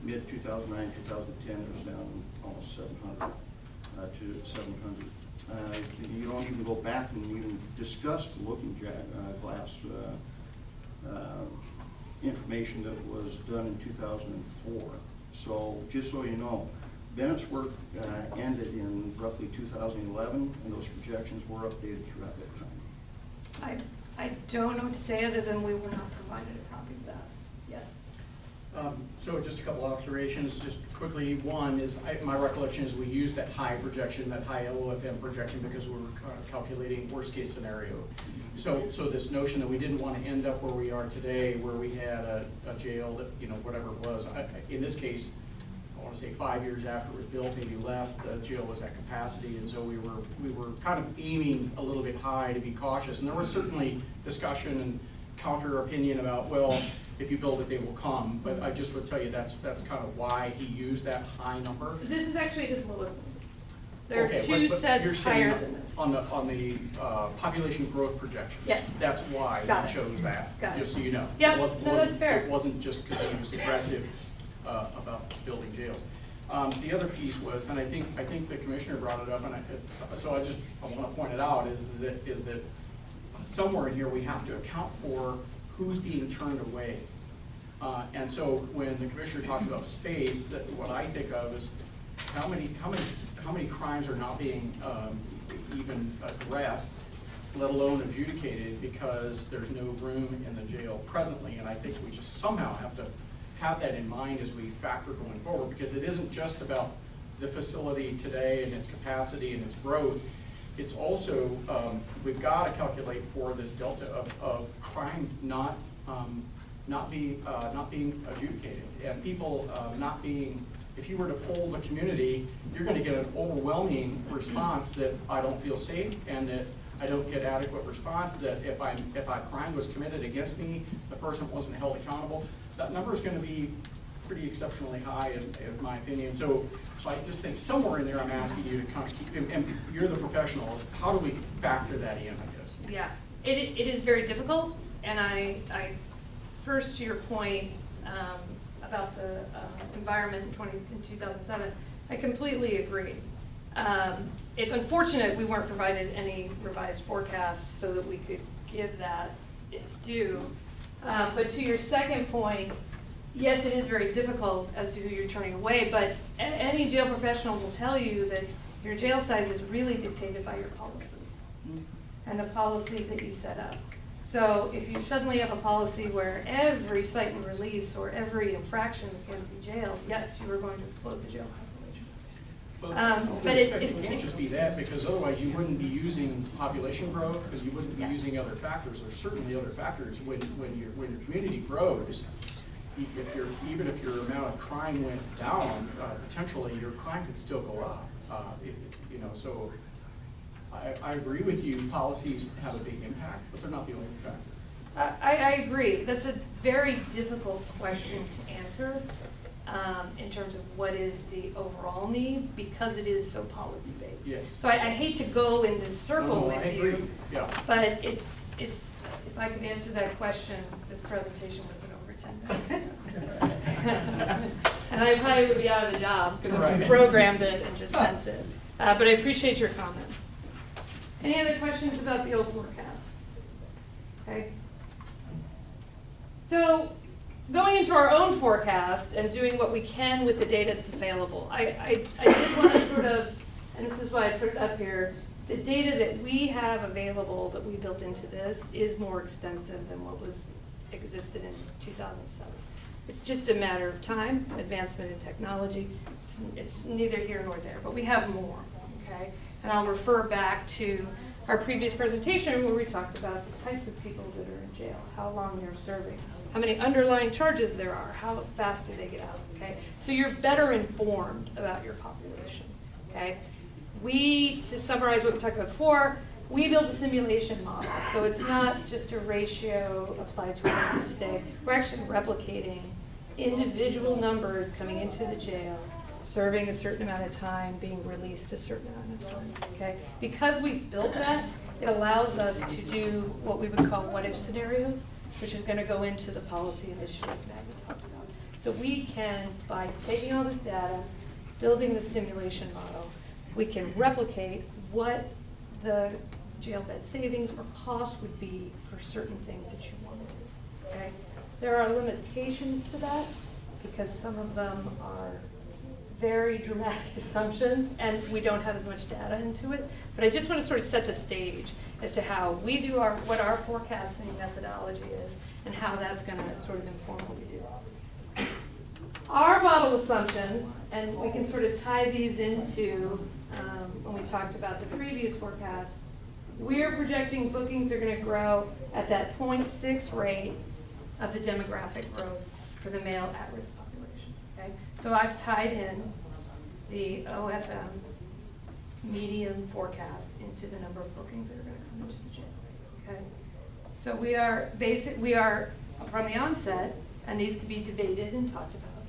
mid-2009, 2010, it was down almost 700 to 700. You don't even go back and even discuss the looking glass information that was done in 2004. So just so you know, Bennett's work ended in roughly 2011, and those projections were updated throughout that time. I don't know what to say other than we were not provided a copy of that. Yes? So just a couple observations, just quickly. One is, my recollection is we used that high projection, that high LOFM projection, because we were calculating worst case scenario. So this notion that we didn't want to end up where we are today, where we had a jail that, whatever it was, in this case, I want to say 5 years after it was built, maybe less, the jail was at capacity, and so we were kind of aiming a little bit high to be cautious. And there was certainly discussion and counter opinion about, well, if you build it, they will come. But I just would tell you that's kind of why he used that high number. This is actually his lowest There are Okay, two but you're sets saying higher than this. On the population growth projections. Yes. That's why Got we it. chose that, Got it. just so you know. Yeah, It wasn't- no, that's fair. It wasn't just because he was aggressive about building jails. The other piece was, and I think the commissioner brought it up, and so I want to point it out, is that somewhere in here we have to account for who's being turned away. And so when the commissioner talks about space, that what I think of is how many crimes are not being even addressed, let alone adjudicated, because there's no room in the jail presently. And I think we just somehow have to have that in mind as we factor going forward, because it isn't just about the facility today and its capacity and its growth. It's also, we've got to calculate for this delta of crime not being adjudicated, and people not being, if you were to poll the community, you're going to get an overwhelming response that I don't feel safe, and that I don't get adequate response, that if a crime was committed against me, the person wasn't held accountable. That number is going to be pretty exceptionally high, in my opinion. So I just think somewhere in there, I'm asking you to kind of keep, and you're the professionals, how do we factor that in, I guess? Yeah, it is very difficult, and I first to your point about the environment in 2007, I completely agree. It's unfortunate we weren't provided any revised forecasts so that we could give that its due. But to your second point, yes, it is very difficult as to who you're turning away, but any jail professional will tell you that your jail size is really dictated by your policies and the policies that you set up. So if you suddenly have a policy where every cite and release or every infraction is going to be jailed, yes, you are going to explode the jail population. But it can't just be that, because otherwise you wouldn't be using population growth, because you wouldn't be using other factors. There's certainly other factors when your community grows. Even if your amount of crime went down, potentially your crime could still go up. So I agree with you. Policies have a big impact, but they're not the only factor. I agree. That's a very difficult question to answer in terms of what is the overall need, because it is so policy-based. Yes. So I hate to go in this circle with I agree. you, Yeah. but it's if I could answer that question, this presentation would have been over 10 minutes. And I probably would be out of a job because I programmed it and just sent it. But I appreciate your comment. Any other questions about the old forecast? Okay. So going into our own forecast and doing what we can with the data that's available, I did want to sort of, and this is why I put it up here, the data that we have available that we built into this is more extensive than what was existed in 2007. It's just a matter of time, advancement in technology. It's neither here nor there, but we have more, okay? And I'll refer back to our previous presentation where we talked about the types of people that are in jail, how long they're serving, how many underlying charges there are, how fast do they get out, okay? So you're better informed about your population, okay? To summarize what we talked about before, we build a simulation model. So it's not just a ratio applied to a mistake. We're actually replicating individual numbers coming into the jail, serving a certain amount of time, being released a certain amount of time, okay? Because we've built that, it allows us to do what we would call what-if scenarios, which is going to go into the policy initiatives Maggie talked about. So we can, by taking all this data, building the simulation model, we can replicate what the jail bed savings or cost would be for certain things that you want to do, okay? There are limitations to that because some of them are very dramatic assumptions and we don't have as much data into it. But I just want to sort of set the stage as to how we do what our forecasting methodology is and how that's going to sort of inform what we do. Our model assumptions, and we can sort of tie these into when we talked about the previous forecast, we are projecting bookings are going to grow at that 0.6 rate of the demographic growth for the male at-risk population. Okay? So I've tied in the OFM median forecast into the number of bookings that are going to come into the jail. Okay? So we are from the onset, and these could be debated and talked about,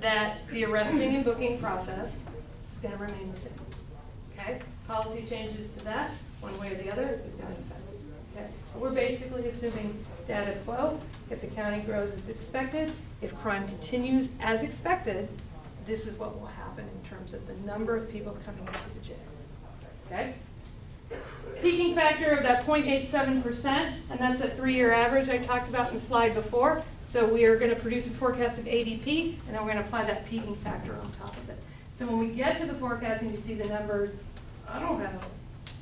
that the arresting and booking process is going to remain the same. Okay, policy changes to that, one way or the other, is going to affect it. Okay, we're basically assuming status quo. If the county grows as expected, if crime continues as expected, this is what will happen in terms of the number of people coming into the jail. Okay? Peaking factor of that 0.87%, and that's the 3-year average I talked about in the slide before. So we are going to produce a forecast of ADP, and then we're going to apply that peaking factor on top of it. So when we get to the forecasting, you see the numbers. I don't have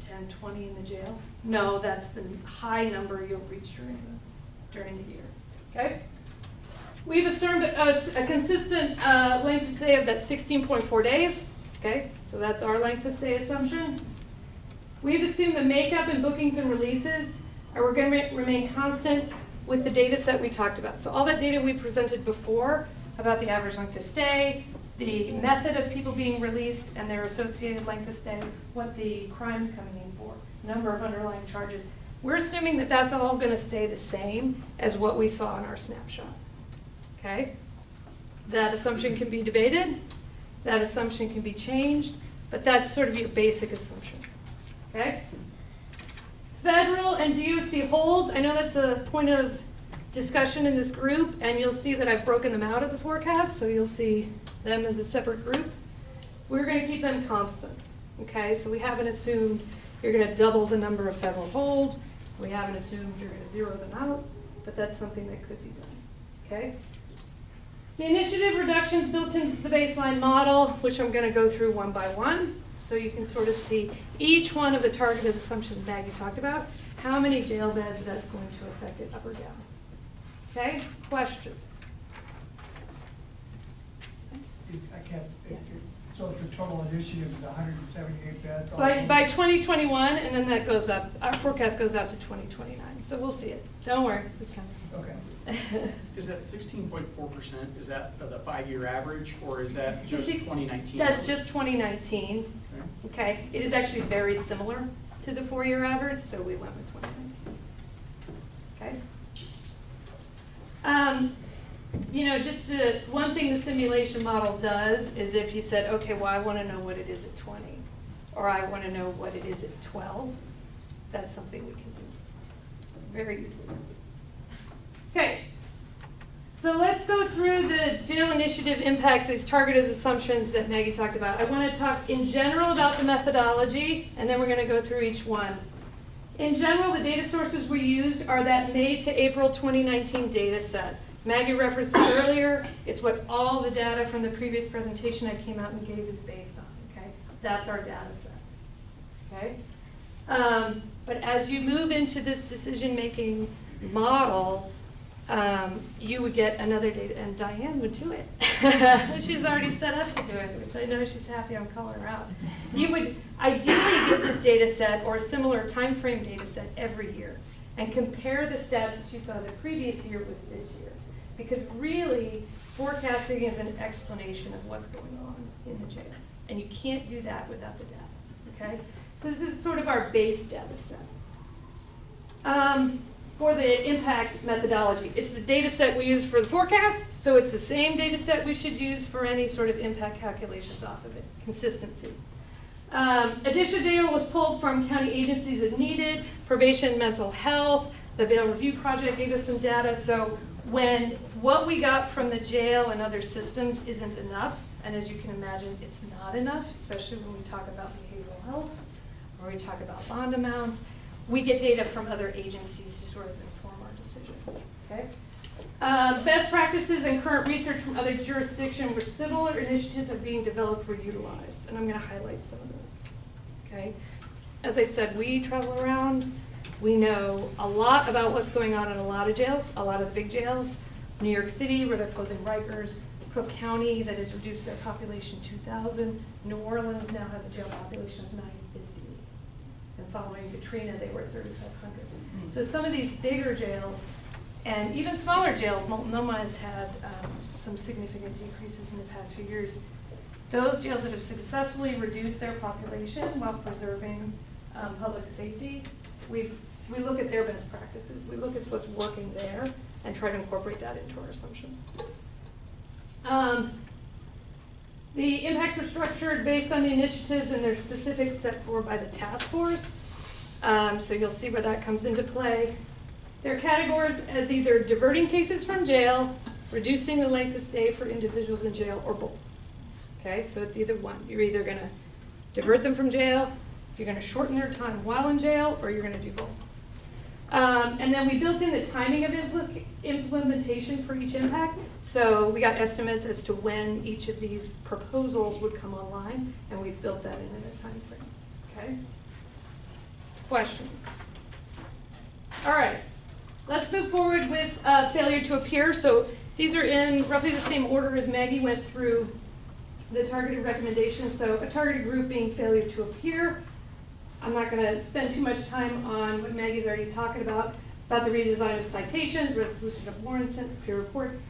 10, 20 in the jail. No, that's the high number you'll reach during the year. Okay? We've assumed a consistent length of stay of that 16.4 days. Okay? So that's our length of stay assumption. We've assumed the makeup and bookings and releases are going to remain constant with the data set we talked about. So all that data we presented before about the average length of stay, the method of people being released and their associated length of stay, what the crime's coming in for, number of underlying charges. We're assuming that that's all going to stay the same as what we saw in our snapshot. Okay? That assumption can be debated. That assumption can be changed. But that's sort of your basic assumption. Okay? Federal and DOC holds. I know that's a point of discussion in this group, and you'll see that I've broken them out of the forecast, so you'll see them as a separate group. We're going to keep them constant. Okay? So we haven't assumed you're going to double the number of federal hold. We haven't assumed you're going to zero them out, but that's something that could be done. Okay? The initiative reductions built into the baseline model, which I'm going to go through one by one, so you can sort of see each one of the targeted assumptions Maggie talked about, how many jail beds that's going to affect it up or down. Okay? Questions? I can't, so the total initiative is 178 beds? By 2021, and then that goes up, our forecast goes out to 2029, so we'll see it. Don't worry, this counts. Okay. Is that 16.4%, is that the 5-year average, or is that just 2019? That's just 2019. Okay. It is actually very similar to the 4-year average, so we went with 2019. Okay. Just one thing the simulation model does is if you said, okay, well, I want to know what it is at 20, or I want to know what it is at 12, that's something we can do very easily. Okay, so let's go through the jail initiative impacts, these targeted assumptions that Maggie talked about. I want to talk in general about the methodology, and then we're going to go through each one. In general, the data sources we used are that May to April 2019 data set. Maggie referenced it earlier. It's what all the data from the previous presentation I came out and gave is based on. Okay, that's our data set. Okay, but as you move into this decision-making model, you would get another data, and Diane would do it. She's already set up to do it, which I know she's happy I'm calling her out. You would ideally get this data set or a similar time frame data set every year and compare the stats that you saw the previous year with this year. Because really, forecasting is an explanation of what's going on in the jail. And you can't do that without the data, okay? So this is sort of our base data set. For the impact methodology, it's the data set we use for the forecast, so it's the same data set we should use for any sort of impact calculations off of it, consistency. Additional data was pulled from county agencies as needed, probation, mental health, the bail review project gave us some data, so when what we got from the jail and other systems isn't enough, and as you can imagine, it's not enough, especially when we talk about behavioral health, or we talk about bond amounts, we get data from other agencies to sort of inform our decisions. Okay? Best practices and current research from other jurisdictions where similar initiatives are being developed or utilized, and I'm going to highlight some of those. Okay? As I said, we travel around. We know a lot about what's going on in a lot of jails, a lot of the big jails. New York City, where they're closing Rikers. Cook County, that has reduced their population 2,000. New Orleans now has a jail population of 950. And following Katrina, they were at 3,500. So some of these bigger jails, and even smaller jails, Multnomah has had some significant decreases in the past few years. Those jails that have successfully reduced their population while preserving public safety, we look at their best practices. We look at what's working there and try to incorporate that into our assumptions. The impacts were structured based on the initiatives and their specifics set forth by the task force. So you'll see where that comes into play. They're categorized as either diverting cases from jail, reducing the length of stay for individuals in jail, or both. Okay, so it's either one. You're either going to divert them from jail, you're going to shorten their time while in jail, or you're going to do both. And then we built in the timing of implementation for each impact. So we got estimates as to when each of these proposals would come online, and we've built that in a time frame. Okay? Questions? All right. Let's move forward with failure to appear. So these are in roughly the same order as Maggie went through the targeted recommendations. So a targeted group being failure to appear. I'm not going to spend too much time on what Maggie's already talking about the redesign of citations, resolution of warrants, peer reports.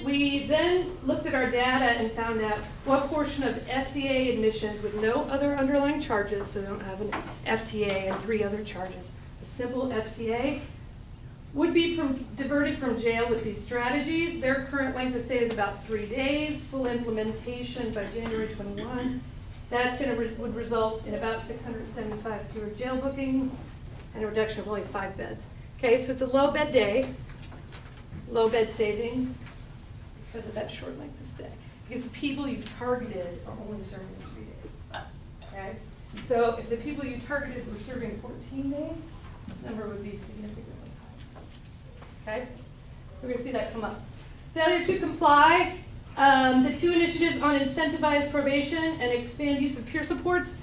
We then looked at our data and found out what portion of FDA admissions with no other underlying charges, so they don't have an FTA and 3 other charges, a simple FTA, would be diverted from jail with these strategies. Their current length of stay is about 3 days, full implementation by January 21. That's would result in about 675 fewer jail bookings and a reduction of only 5 beds. Okay, so it's a low bed day, low bed savings because of that short length of stay. Because the people you've targeted are only serving 3 days. Okay, so if the people you targeted were serving 14 days, this number would be significantly higher. Okay, we're going to see that come up. Failure to comply. The 2 initiatives on incentivized probation and expand use of peer supports.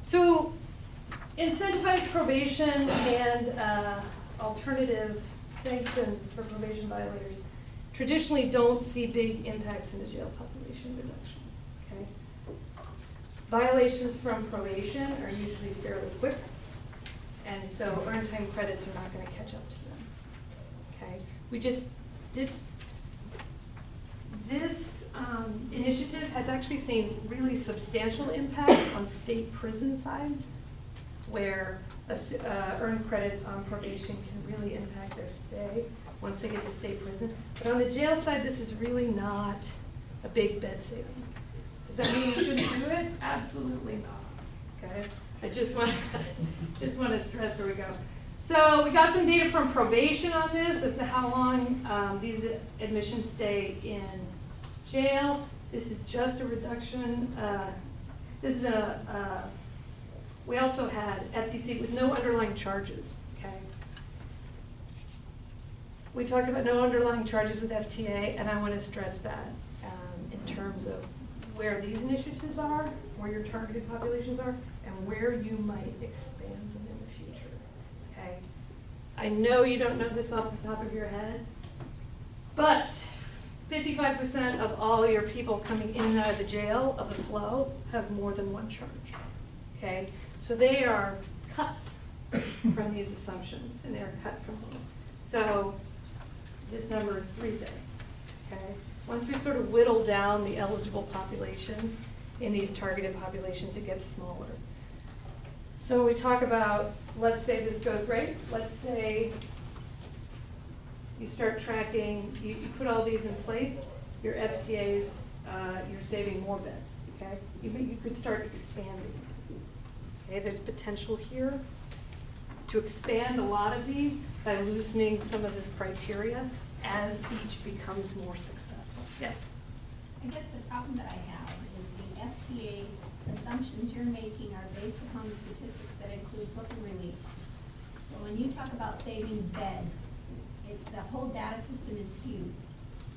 So incentivized probation and alternative sanctions for probation violators traditionally don't see big impacts in the jail population reduction. Okay? Violations from probation are usually fairly quick, and so earned time credits are not going to catch up to them. Okay? This initiative has actually seen really substantial impacts on state prison sides, where earned credits on probation can really impact their stay once they get to state prison. But on the jail side, this is really not a big bed saving. Does that mean you shouldn't do it? Absolutely not. Okay, I just want to stress where we go. So we got some data from probation on this as to how long these admissions stay in jail. This is just a reduction. We also had FTC with no underlying charges. Okay. We talked about no underlying charges with FTA, and I want to stress that in terms of where these initiatives are, where your targeted populations are, and where you might expand them in the future. Okay. I know you don't know this off the top of your head, but 55% of all your people coming in and out of the jail of the flow have more than 1 charge. Okay, so they are cut from these assumptions, and they are cut from these. So this number is 3 days. Okay, once we sort of whittle down the eligible population in these targeted populations, it gets smaller. So we talk about, let's say this goes right. Let's say you start tracking, you put all these in place, your FTAs, you're saving more beds, okay? You could start expanding. Okay, there's potential here to expand a lot of these by loosening some of this criteria as each becomes more successful. Yes? I guess the problem that I have is the FTA assumptions you're making are based upon the statistics that include book and release. So when you talk about saving beds, the whole data system is skewed.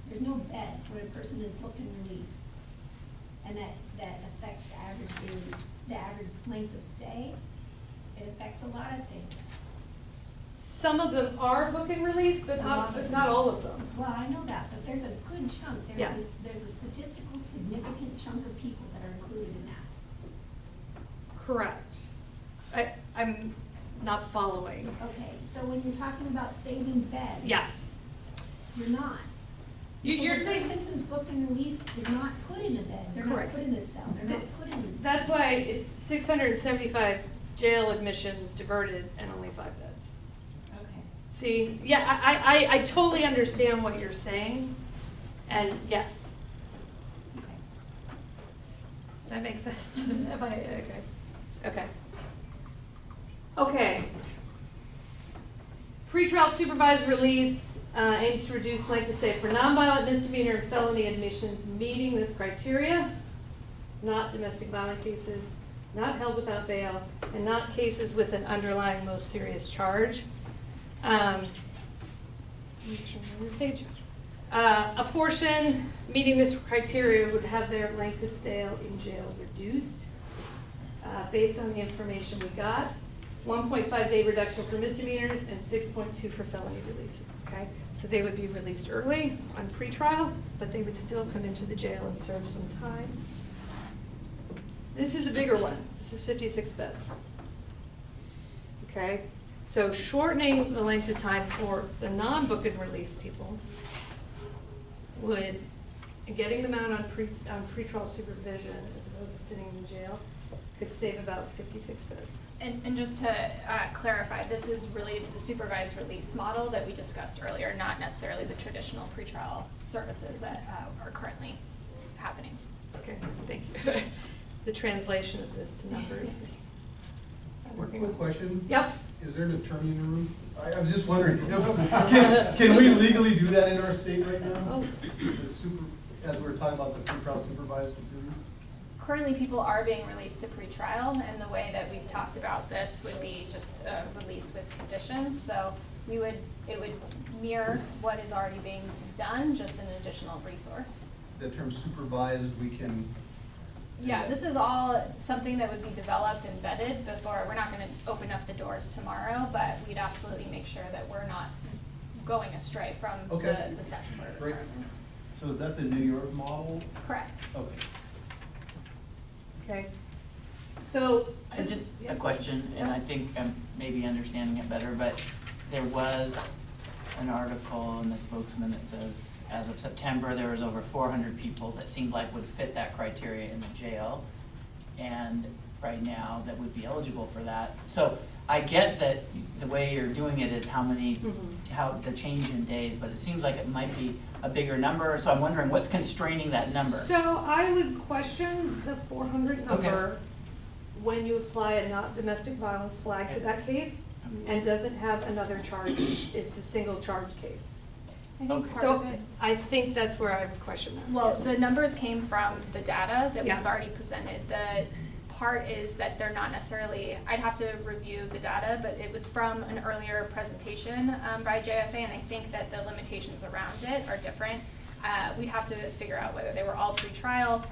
There's no beds when a person is booked and released. And that affects the average length of stay. It affects a lot of things. Some of them are book and release, but not all of them. Well, I know that, but there's a good chunk. Yeah. There's a statistical significant chunk of people that are included in that. Correct. I'm not following. Okay, so when you're talking about saving beds. Yeah. You're not. You're saying symptoms booked and released is not put in a bed. They're correct. Not put in a cell. They're not put in. That's why it's 675 jail admissions diverted and only 5 beds. Okay. See, yeah, I totally understand what you're saying, and yes, That makes sense. Okay. Okay. Pretrial supervised release aims to reduce length of stay for nonviolent misdemeanor and felony admissions meeting this criteria, not domestic violence cases, not held without bail, and not cases with an underlying most serious charge. A portion meeting this criteria would have their length of stay in jail reduced. Based on the information we got, 1.5-day reduction for misdemeanors and 6.2 for felony releases, okay? So they would be released early on pretrial, but they would still come into the jail and serve some time. This is a bigger one. This is 56 beds. Okay? So shortening the length of time for the non-book and release people would, getting them out on pretrial supervision as opposed to sitting in jail, could save about 56 beds. And just to clarify, this is related to the supervised release model that we discussed earlier, not necessarily the traditional pretrial services that are currently happening. Okay, thank you. The translation of this to numbers is working. Quick question. Yep. Is there an attorney in the room? I was just wondering, can we legally do that in our state right now? Oh. As we were talking about the pretrial supervised release? Currently, people are being released to pretrial, and the way that we've talked about this would be just a release with conditions. So it would mirror what is already being done, just an additional resource. The term supervised, we can. Yeah, this is all something that would be developed and vetted before. We're not going to open up the doors tomorrow, but we'd absolutely make sure that we're not going astray from the statutory requirements. So is that the New York model? Correct. Okay. Okay. So Just a question, and I think I'm maybe understanding it better, but there was an article in the Spokesman that says, as of September, there was over 400 people that seemed like would fit that criteria in the jail, and right now that would be eligible for that. So I get that the way you're doing it is how many, how the change in days, but it seems like it might be a bigger number. So I'm wondering what's constraining that number. So I would question the 400 number when you apply a not domestic violence flag to that case and doesn't have another charge. It's a single charge case. I think part So of it, I think that's where I would question that. well, the numbers came from the data that Yeah. we've already presented. The part is that they're not necessarily, I'd have to review the data, but it was from an earlier presentation by JFA, and I think that the limitations around it are different. We'd have to figure out whether they were all pre-trial,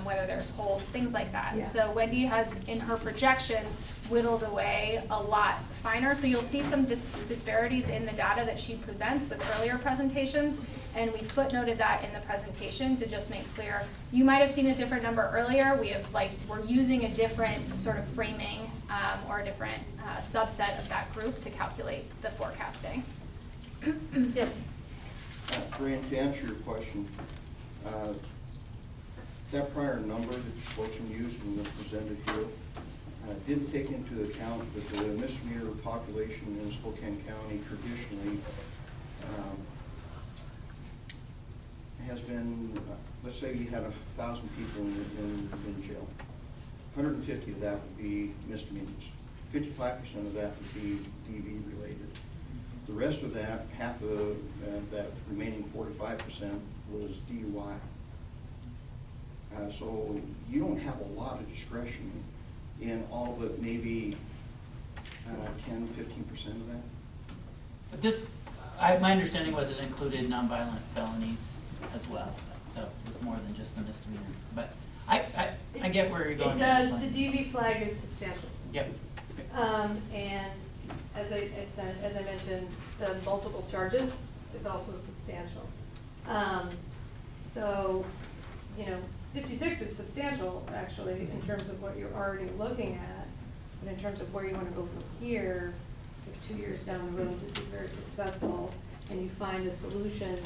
whether there's holds, things like that. Yeah. So Wendy has, in her projections, whittled away a lot finer. So you'll see some disparities in the data that she presents with earlier presentations, and we footnoted that in the presentation to just make clear. You might have seen a different number earlier. We're using a different sort of framing or a different subset of that group to calculate the forecasting. Yes. Grant, to answer your question, that prior number that the spokesman used and was presented here didn't take into account that the misdemeanor population in Spokane County traditionally has been, let's say you had 1,000 people in jail. 150 of that would be misdemeanors. 55% of that would be DV related. The rest of that, half of that remaining 45% was DUI. So you don't have a lot of discretion in all but maybe 10, 15% of that. But this, my understanding was it included nonviolent felonies as well, so it was more than just the misdemeanor. But I get where you're going. It does. The DV flag is substantial. Yep. And as I mentioned, the multiple charges is also substantial. So, 56 is substantial, actually, in terms of what you're already looking at. But in terms of where you want to go from here, if 2 years down the road this is very successful, and you find a solution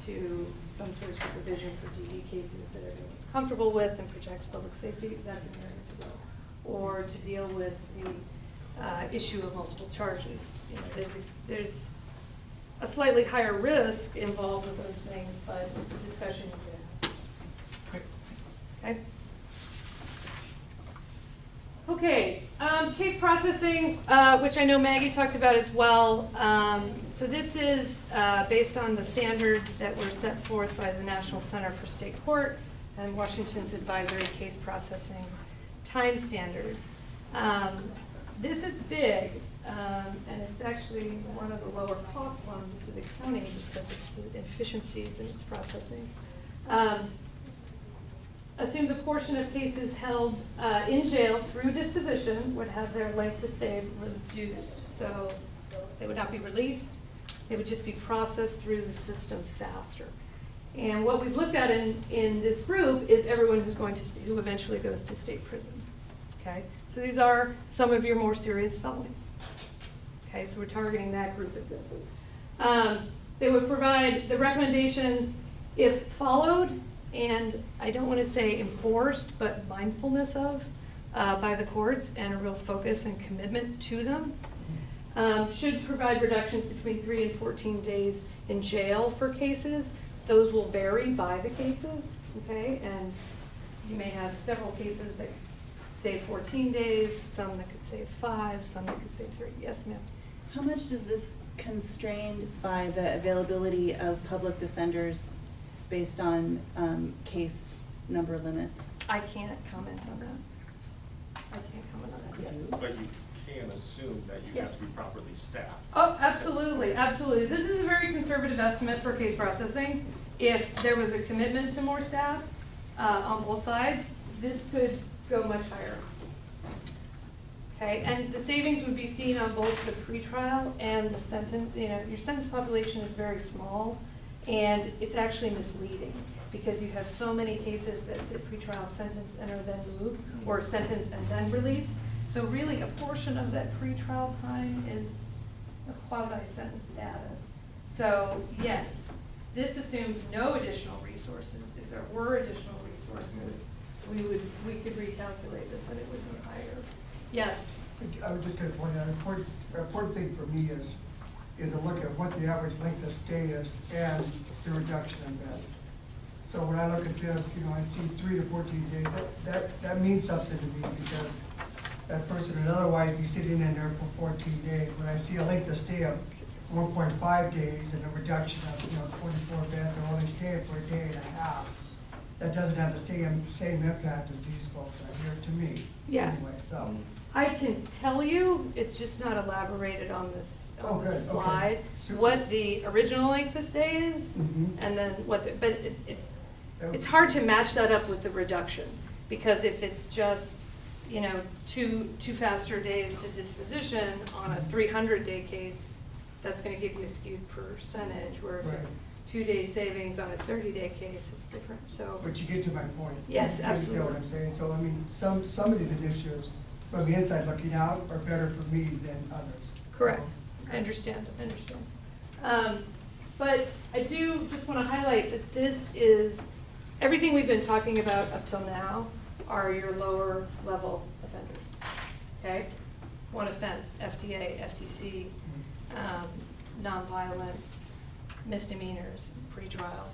to some sort of supervision for DV cases that everyone's comfortable with and protects public safety, that's an area to go. Or to deal with the issue of multiple charges. There's a slightly higher risk involved with those things, but the discussion is there. Okay? Okay, case processing, which I know Maggie talked about as well. So this is based on the standards that were set forth by the National Center for State Court and Washington's advisory case processing time standards. This is big, and it's actually one of the lower cost ones to the county because it's the efficiencies in its processing. Assumes a portion of cases held in jail through disposition would have their length of stay reduced. So they would not be released. They would just be processed through the system faster. And what we've looked at in this group is everyone who eventually goes to state prison. Okay, so these are some of your more serious felonies. Okay, so we're targeting that group of this. They would provide the recommendations if followed, and I don't want to say enforced, but mindfulness of by the courts and a real focus and commitment to them. Should provide reductions between 3 and 14 days in jail for cases. Those will vary by the cases, okay? And you may have several cases that say 14 days, some that could say 5, some that could say 3. Yes, ma'am? How much is this constrained by the availability of public defenders based on case number limits? I can't comment on that. I can't comment on that, yes. But you can assume that you have to be properly staffed. Oh, absolutely, absolutely. This is a very conservative estimate for case processing. If there was a commitment to more staff on both sides, this could go much higher. Okay, and the savings would be seen on both the pretrial and the sentence. You know, your sentence population is very small, and it's actually misleading because you have so many cases that say pretrial sentenced and are then moved, or sentenced and then released. So really, a portion of that pretrial time is a quasi-sentence status. So yes, this assumes no additional resources. If there were additional resources, we could recalculate this, and it would be higher. Yes. I was just going to point out, an important thing for me is to look at what the average length of stay is and the reduction in beds. So when I look at this, you know, I see 3 to 14 days. That means something to me because that person would otherwise be sitting in there for 14 days. When I see a length of stay of 1.5 days and a reduction of 24 beds or only staying for a day and a half, that doesn't have the same impact as these folks right here to me. Yeah. Anyway, so. I can tell you, it's just not elaborated on this, slide, Okay. what the original length of stay is, and then what, but it's hard to match that up with the reduction, because if it's just, two faster days to disposition on a 300-day case, that's gonna give you a skewed percentage, where if it's 2 days savings on a 30-day case, it's different, so. But you get to my point. Yes, You absolutely. understand what I'm saying? So, I mean, some of these initiatives, from the inside looking out, are better for me than others. Correct. I understand. But I do just want to highlight that this is, everything we've been talking about up till now are your lower level offenders, okay? One offense, FTA, FTC, nonviolent, misdemeanors, pretrial.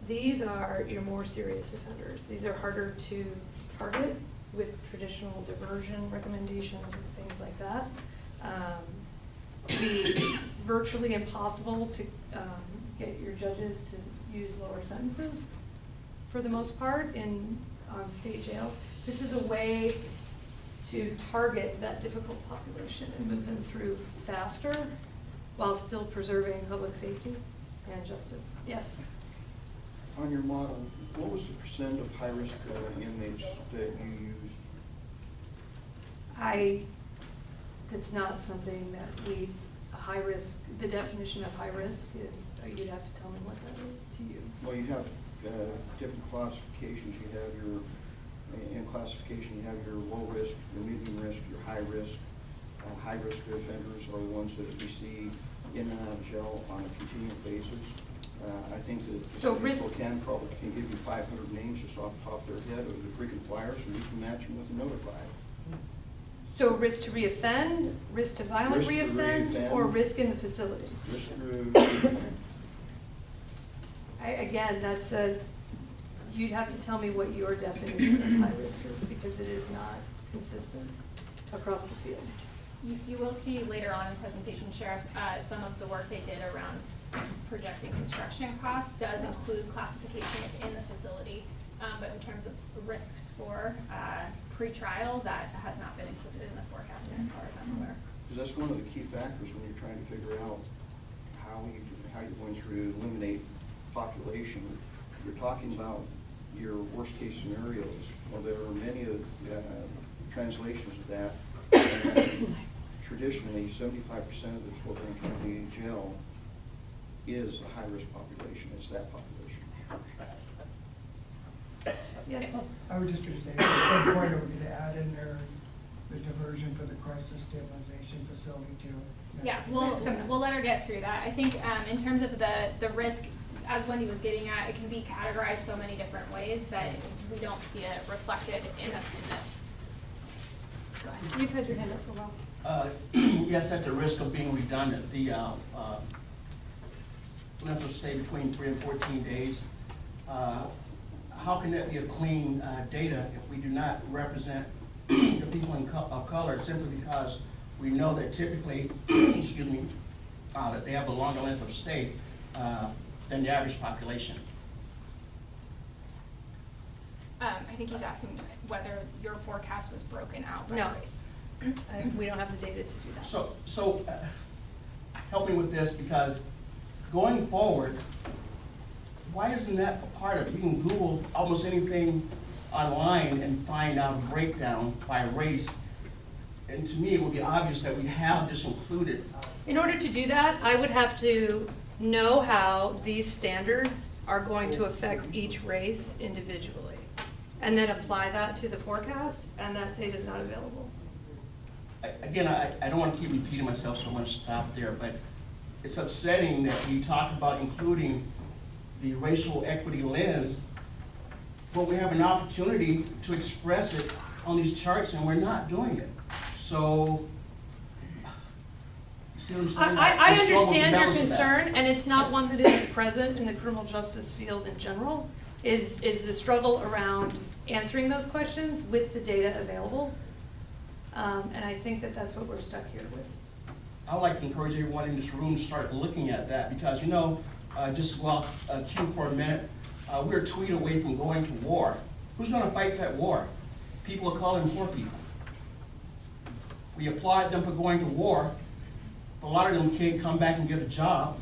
These are your more serious offenders. These are harder to target with traditional diversion recommendations and things like that. It's virtually impossible to get your judges to use lower sentences for the most part on state jail. This is a way to target that difficult population and move them through faster while still preserving public safety and justice. Yes? On your model, what was the percent of high-risk inmates that you used? It's not something that high risk, the definition of high risk is, you'd have to tell me what that is to you. Well, you have different classifications. You have in classification, you have your low risk, your medium risk, your high risk. High risk offenders are the ones that we see in and out of jail on a continual basis. I think that the Spokane probably can give you 500 names just off the top of their head of the frequent flyers, and we can match them with a notified. So risk to reoffend, risk to violent reoffend, or risk in the facility? Risk to reoffend. Again, you'd have to tell me what your definition of high risk is, because it is not consistent across the field. You will see later on in the presentation, Sheriff, some of the work they did around projecting construction costs does include classification within the facility, but in terms of risk score, pre-trial, that has not been included in the forecasting as far as I'm aware. Because that's one of the key factors when you're trying to figure out how you're going to eliminate population. You're talking about your worst case scenarios. Well, there are many translations of that. Traditionally, 75% of the Spokane County Jail is a high-risk population. It's that population. Yes. I was just going to say, at some point, are we going to add in there the diversion for the crisis stabilization facility too? Yeah, we'll let her get through that. I think in terms of the risk, as Wendy was getting at, it can be categorized so many different ways that we don't see it reflected in this. Go ahead. You've had your hand up for a while. Yes, at the risk of being redundant, the length of stay between 3 and 14 days, how can that be a clean data if we do not represent the people of color, simply because we know that typically, excuse me, that they have a longer length of stay than the average population? I think he's asking whether your forecast was broken out by race. We don't have the data to do that. So help me with this, because going forward, why isn't that a part of it? You can Google almost anything online and find out a breakdown by race. And to me, it would be obvious that we have this included. In order to do that, I would have to know how these standards are going to affect each race individually, and then apply that to the forecast, and that data is not available. Again, I don't want to keep repeating myself, so I'm going to stop there, but it's upsetting that we talk about including the racial equity lens, but we have an opportunity to express it on these charts, and we're not doing it. So, you see what I'm saying? I understand your concern, and it's not one that is present in the criminal justice field in general, is the struggle around answering those questions with the data available. And I think that that's what we're stuck here with. I would like to encourage everyone in this room to start looking at that, because, you know, just go out cue for a minute, we're a tweet away from going to war. Who's going to fight that war? People of color and poor people. We applaud them for going to war, but a lot of them can't come back and get a job,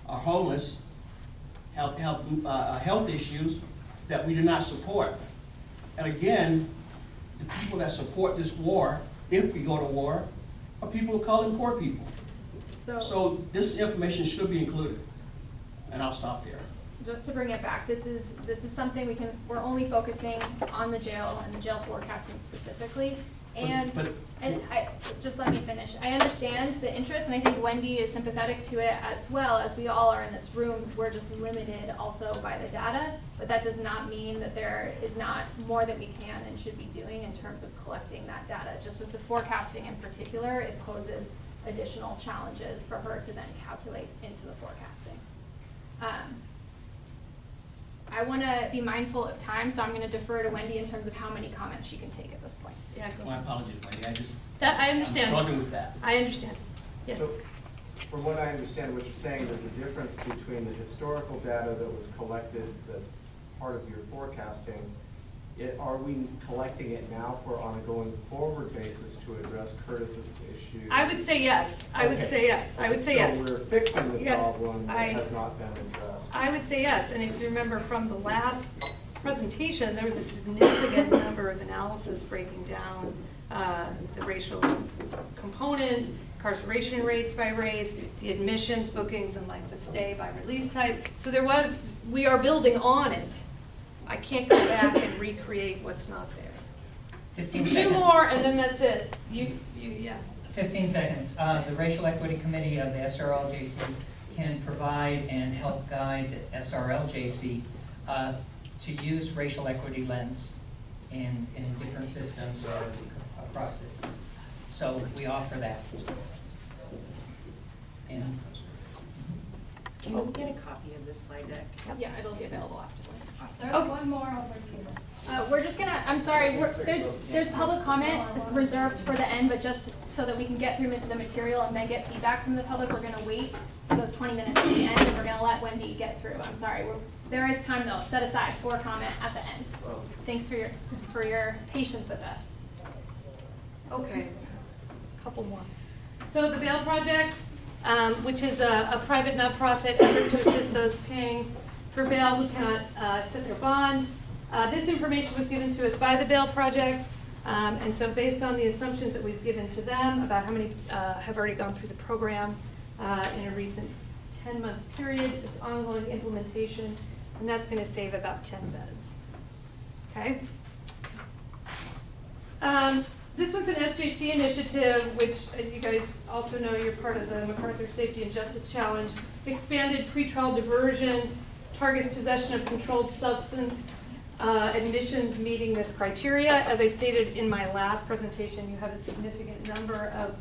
are homeless, have health issues that we do not support. And again, the people that support this war, if we go to war, are people of color and poor people. So this information should be included, and I'll stop there. Just to bring it back, this is something we're only focusing on the jail and the jail forecasting specifically. And just let me finish. I understand the interest, and I think Wendy is sympathetic to it as well, as we all are in this room. We're just limited also by the data, but that does not mean that there is not more that we can and should be doing in terms of collecting that data. Just with the forecasting in particular, it poses additional challenges for her to then calculate into the forecasting. I want to be mindful of time, so I'm going to defer to Wendy in terms of how many comments she can take at this point. Yeah, go My ahead. apologies, Wendy, I understand. I'm struggling with that. I understand. Yes. So, from what I understand, what you're saying, there's a difference between the historical data that was collected that's part of your forecasting. Are we collecting it now for on a going forward basis to address Curtis's issue? I would say yes. I would say yes. I would say yes. So we're fixing the problem that has not been addressed. I would say yes. And if you remember from the last presentation, there was a significant number of analysis breaking down the racial components, incarceration rates by race, the admissions, bookings, and length of stay by release type. So we are building on it. I can't go back and recreate what's not there. 15 Two seconds. more, and then that's it. Yeah. 15 seconds. The Racial Equity Committee of the SRLJC can provide and help guide the SRLJC to use racial equity lens in different systems or across systems. So we offer that. And Can we get a copy of this slide deck? Yeah, it'll be available afterwards. There's Okay. one more over here. We're just gonna, I'm sorry, there's public comment reserved for the end, but just so that we can get through the material and then get feedback from the public, we're gonna wait for those 20 minutes at the end, and we're gonna let Wendy get through. I'm sorry, there is time though, set aside for comment at the end. Thanks for your patience with us. Okay, couple more. So the Bail Project, which is a private nonprofit effort to assist those paying for bail who cannot set their bond. This information was given to us by the Bail Project, and so based on the assumptions that was given to them about how many have already gone through the program in a recent 10-month period, it's ongoing implementation, and that's going to save about 10 beds. Okay? This one's an SJC initiative, which you guys also know you're part of the MacArthur Safety and Justice Challenge. Expanded pretrial diversion, targets possession of controlled substance, admissions meeting this criteria. As I stated in my last presentation, you have a significant number of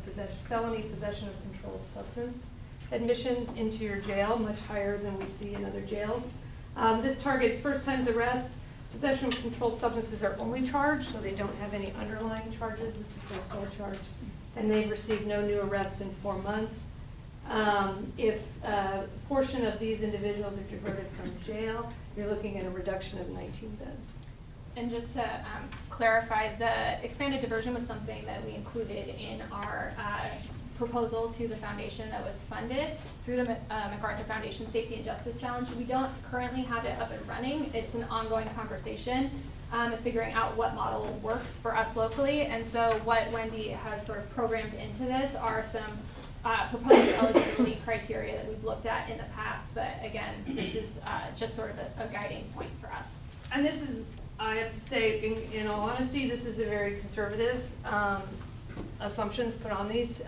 felony possession of controlled substance admissions into your jail, much higher than we see in other jails. This targets first times arrest. Possession of controlled substances are only charged, so they don't have any underlying charges. This is their sole charge. And they've received no new arrest in 4 months. If a portion of these individuals are diverted from jail, you're looking at a reduction of 19 beds. And just to clarify, the expanded diversion was something that we included in our proposal to the foundation that was funded through the MacArthur Foundation Safety and Justice Challenge. We don't currently have it up and running. It's an ongoing conversation and figuring out what model works for us locally. And so what Wendy has sort of programmed into this are some proposed eligibility criteria that we've looked at in the past. But again, this is just sort of a guiding point for us. And this is, I have to say, in all honesty, this is a very conservative assumptions put on these.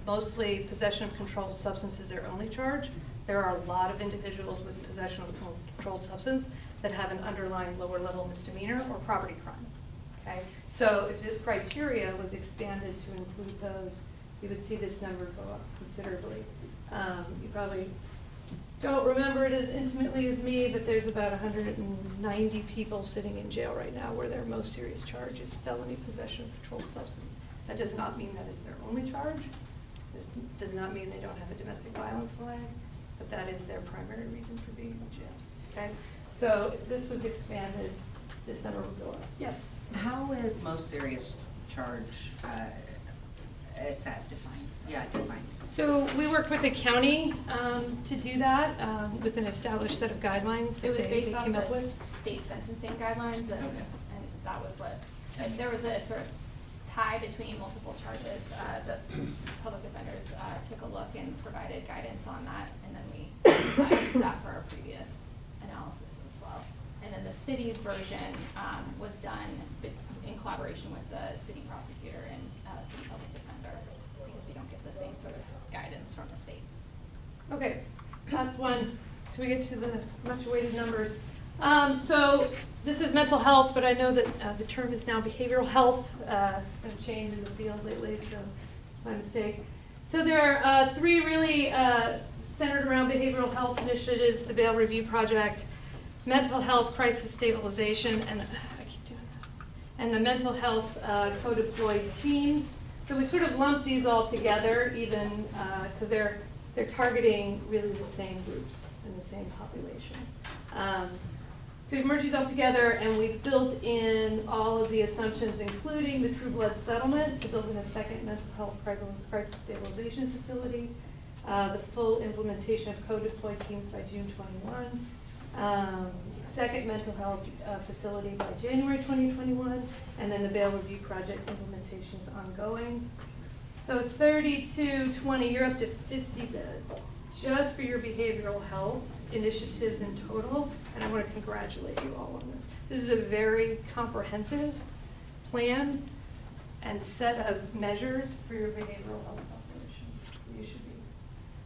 Mostly possession of controlled substances are only charge. There are a lot of individuals with possession of a controlled substance that have an underlying lower level misdemeanor or property crime. Okay, so if this criteria was expanded to include those, you would see this number go up considerably. You probably don't remember it as intimately as me, but there's about 190 people sitting in jail right now where their most serious charge is felony possession of controlled substance. That does not mean that is their only charge. This does not mean they don't have a domestic violence flag, but that is their primary reason for being in jail. Okay, so if this was expanded, this number would go up. Yes? How is most serious charge assessed? Yeah, defined. So we worked with the county to do that with an established set of guidelines. It was based came off up the with. state sentencing guidelines, and that was what, there was a sort of tie between multiple charges. The public defenders took a look and provided guidance on that, and then we used that for our previous analysis as well. And then the city's version was done in collaboration with the city prosecutor and city public defender, because we don't get the same sort of guidance from the state. Okay, last one. So we get to the much awaited numbers. So this is mental health, but I know that the term is now behavioral health. It's been changed in the field lately, so it's my mistake. So there are 3 really centered around behavioral health initiatives: the Bail Review Project, mental health crisis stabilization, and I keep doing that, and the mental health co-deployed team. So we sort of lumped these all together, even because they're targeting really the same groups and the same population. So we've merged these all together, and we've built in all of the assumptions, including the True Blood settlement to build in a second mental health crisis stabilization facility, the full implementation of co-deployed teams by June 21, second mental health facility by January 2021, and then the Bail Review Project implementation is ongoing. So 3220, you're up to 50 beds just for your behavioral health initiatives in total, and I want to congratulate you all on this. This is a very comprehensive plan and set of measures for your behavioral health population. You should be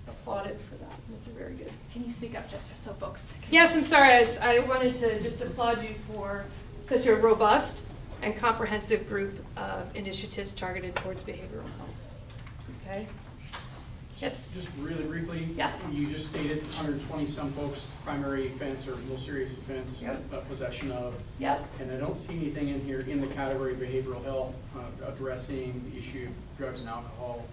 applauded for that. It's very good. Can you speak up just so folks can... Yes, I'm sorry. I wanted to just applaud you for such a robust and comprehensive group of initiatives targeted towards behavioral health. Okay? Yes. Just really briefly. Yeah. You just stated 120-some folks, primary offense or real serious offense, possession of. Yep. And I don't see anything in here in the category of behavioral health addressing the issue of drugs and alcohol.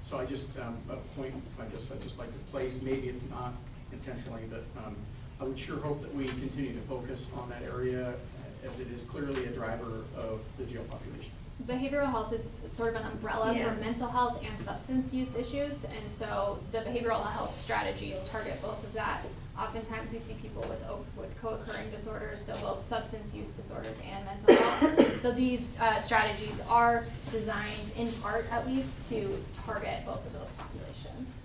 So I just, a point I guess I'd just like to place, maybe it's not intentionally, but I would sure hope that we continue to focus on that area as it is clearly a driver of the jail population. Behavioral health is sort of an umbrella for mental health and substance use issues, and so the behavioral health strategies target both of that. Oftentimes we see people with co-occurring disorders, so both substance use disorders and mental health. So these strategies are designed, in part at least, to target both of those populations.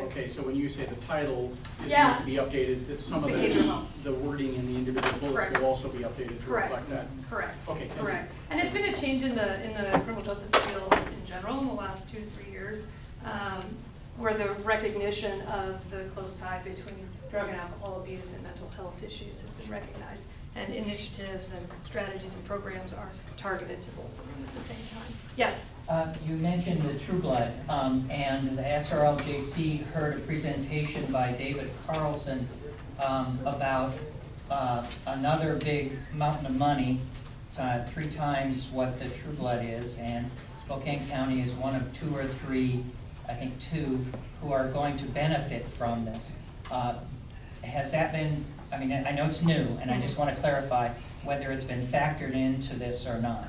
Okay, so when you say the title, it Yeah. needs to be updated, that some of the wording in the individual bullets Correct. will also be updated to Correct. reflect that. Correct. Okay, thank Correct. And it's been a change in the criminal justice field in general in the last 2 to 3 years, where the recognition of the close tie between drug and alcohol abuse and mental health issues has been recognized. And initiatives and strategies and programs are targeted to both of them at the same time. Yes? You mentioned the True Blood, and the SRLJC heard a presentation by David Carlson about another big mountain of money, 3 times what the True Blood is, and Spokane County is one of 2 or 3, I think 2, who are going to benefit from this. Has that been, I mean, I know it's new, and I just want to clarify whether it's been factored into this or not.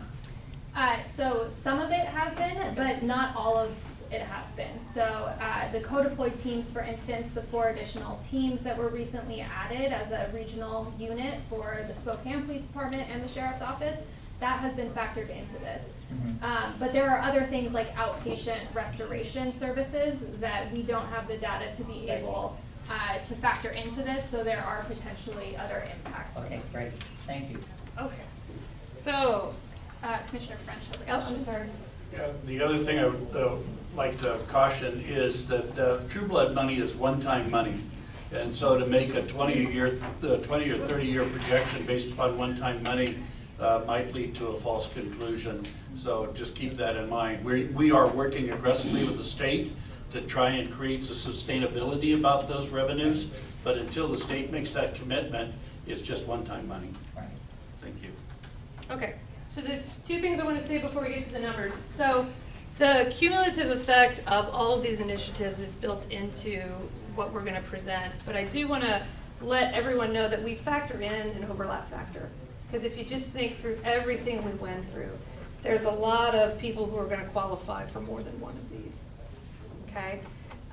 So some of it has been, but not all of it has been. So the co-deployed teams, for instance, the 4 additional teams that were recently added as a regional unit for the Spokane Police Department and the Sheriff's Office, that has been factored into this. But there are other things like outpatient restoration services that we don't have the data to be able to factor into this, so there are potentially other impacts. Okay, great. Thank you. Okay. So, Commissioner French has a question. Oh, I'm sorry. Yeah, the other thing I would like to caution is that True Blood money is one-time money. And so to make a 20 or 30-year projection based upon one-time money might lead to a false conclusion. So just keep that in mind. We are working aggressively with the state to try and create some sustainability about those revenues, but until the state makes that commitment, it's just one-time money. Right. Thank you. Okay, so there's 2 things I want to say before we get to the numbers. So the cumulative effect of all of these initiatives is built into what we're going to present, but I do want to let everyone know that we factor in an overlap factor. Because if you just think through everything we went through, there's a lot of people who are going to qualify for more than one of these. Okay?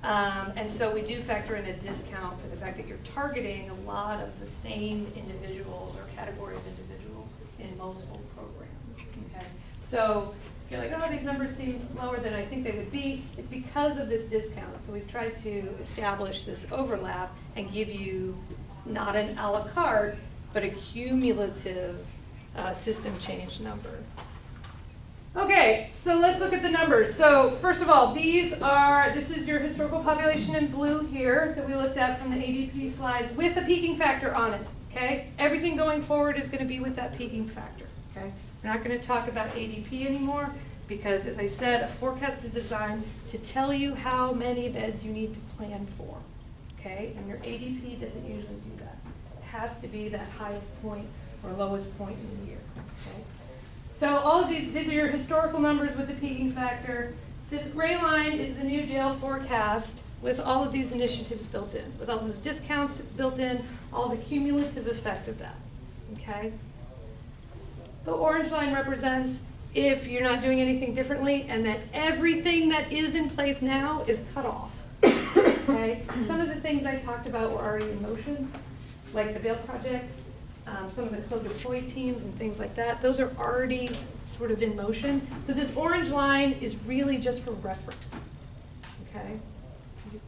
And so we do factor in a discount for the fact that you're targeting a lot of the same individuals or category of individuals in multiple programs. Okay? So if you're like, oh, these numbers seem lower than I think they would be, it's because of this discount. So we've tried to establish this overlap and give you not an a la carte, but a cumulative system change number. Okay, so let's look at the numbers. So first of all, this is your historical population in blue here that we looked at from the ADP slides with a peaking factor on it, okay? Everything going forward is gonna be with that peaking factor, okay? We're not gonna talk about ADP anymore because, as I said, a forecast is designed to tell you how many beds you need to plan for, okay? And your ADP doesn't usually do that. It has to be that highest point or lowest point in the year, okay? So all of these are your historical numbers with the peaking factor. This gray line is the new jail forecast with all of these initiatives built in, with all those discounts built in, all the cumulative effect of that, okay? The orange line represents if you're not doing anything differently and that everything that is in place now is cut off, okay? Some of the things I talked about were already in motion, like the bail project, some of the co-deploy teams and things like that. Those are already sort of in motion. So this orange line is really just for reference, okay? You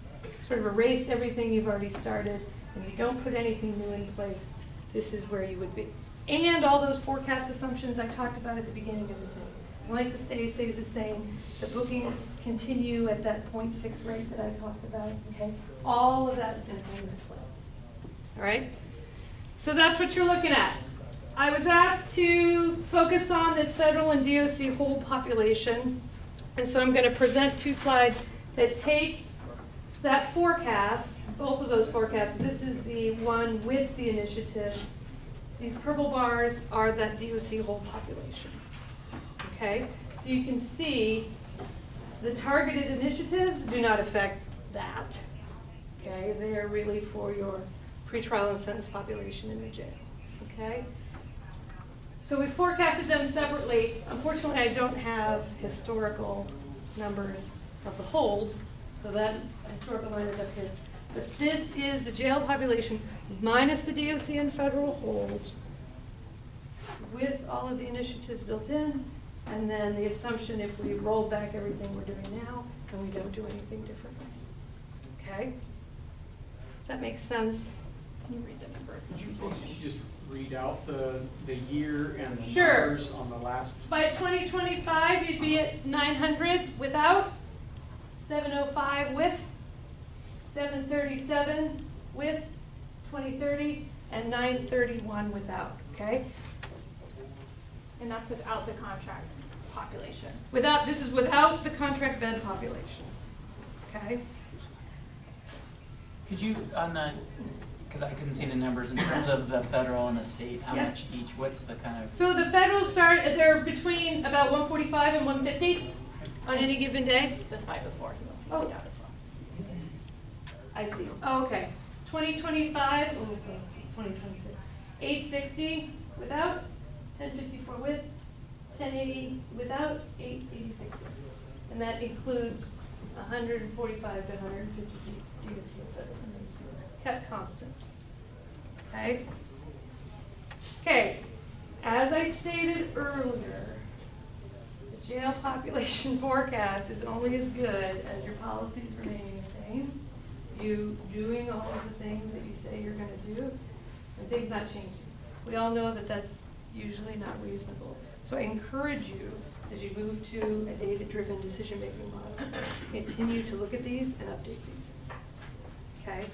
sort of erased everything you've already started, and you don't put anything new in place. This is where you would be. And all those forecast assumptions I talked about at the beginning of the same. Length of stay stays the same. The bookings continue at that 0.6 rate that I talked about, okay? All of that is going to come into play, all right? So that's what you're looking at. I was asked to focus on this federal and DOC whole population, and so I'm going to present 2 slides that take that forecast, both of those forecasts, this is the one with the initiative. These purple bars are that DOC whole population. Okay, so you can see the targeted initiatives do not affect that. Okay, they are really for your pretrial and sentence population in the jail. Okay, so we forecasted them separately. Unfortunately, I don't have historical numbers of the holds, so that historical line is up here. But this is the jail population minus the DOC and federal holds, with all of the initiatives built in, and then the assumption if we roll back everything we're doing now and we don't do anything differently. Okay? Does that make sense? Can you read the numbers? Could you please just read out the year and the Sure. numbers on the last? By 2025, you'd be at 900 without, 705 with, 737 with 2030, and 931 without, okay? And that's without the contract population. Without, this is without the contract bed population, okay? Could you, on the, because I couldn't see the numbers in terms of the federal and the state, how Yeah. much each, what's the kind of? So the federal start, they're between about 145 and 150 on any given day. The slide before, he wants to Oh. read out as well. I see. Oh, okay. 2025, 2026. 860 without, 1054 with, 1080 without, 886 with. And that includes 145 to 150 DOC kept constant. Okay? Okay. As I stated earlier, the jail population forecast is only as good as your policies remaining the same. You doing all of the things that you say you're going to do, and things not changing. We all know that that's usually not reasonable. So I encourage you, as you move to a data-driven decision-making model, continue to look at these and update these. Okay?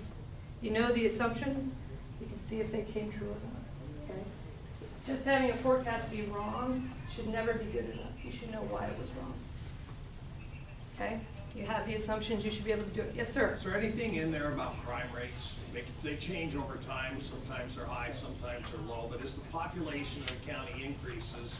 You know the assumptions. You can see if they came true or not. Okay? Just having a forecast be wrong should never be good enough. You should know why it was wrong. Okay? You have the assumptions, you should be able to do it. Yes, sir? Is there anything in there about crime rates? They change over time, sometimes they're high, sometimes they're low, but as the population of the county increases,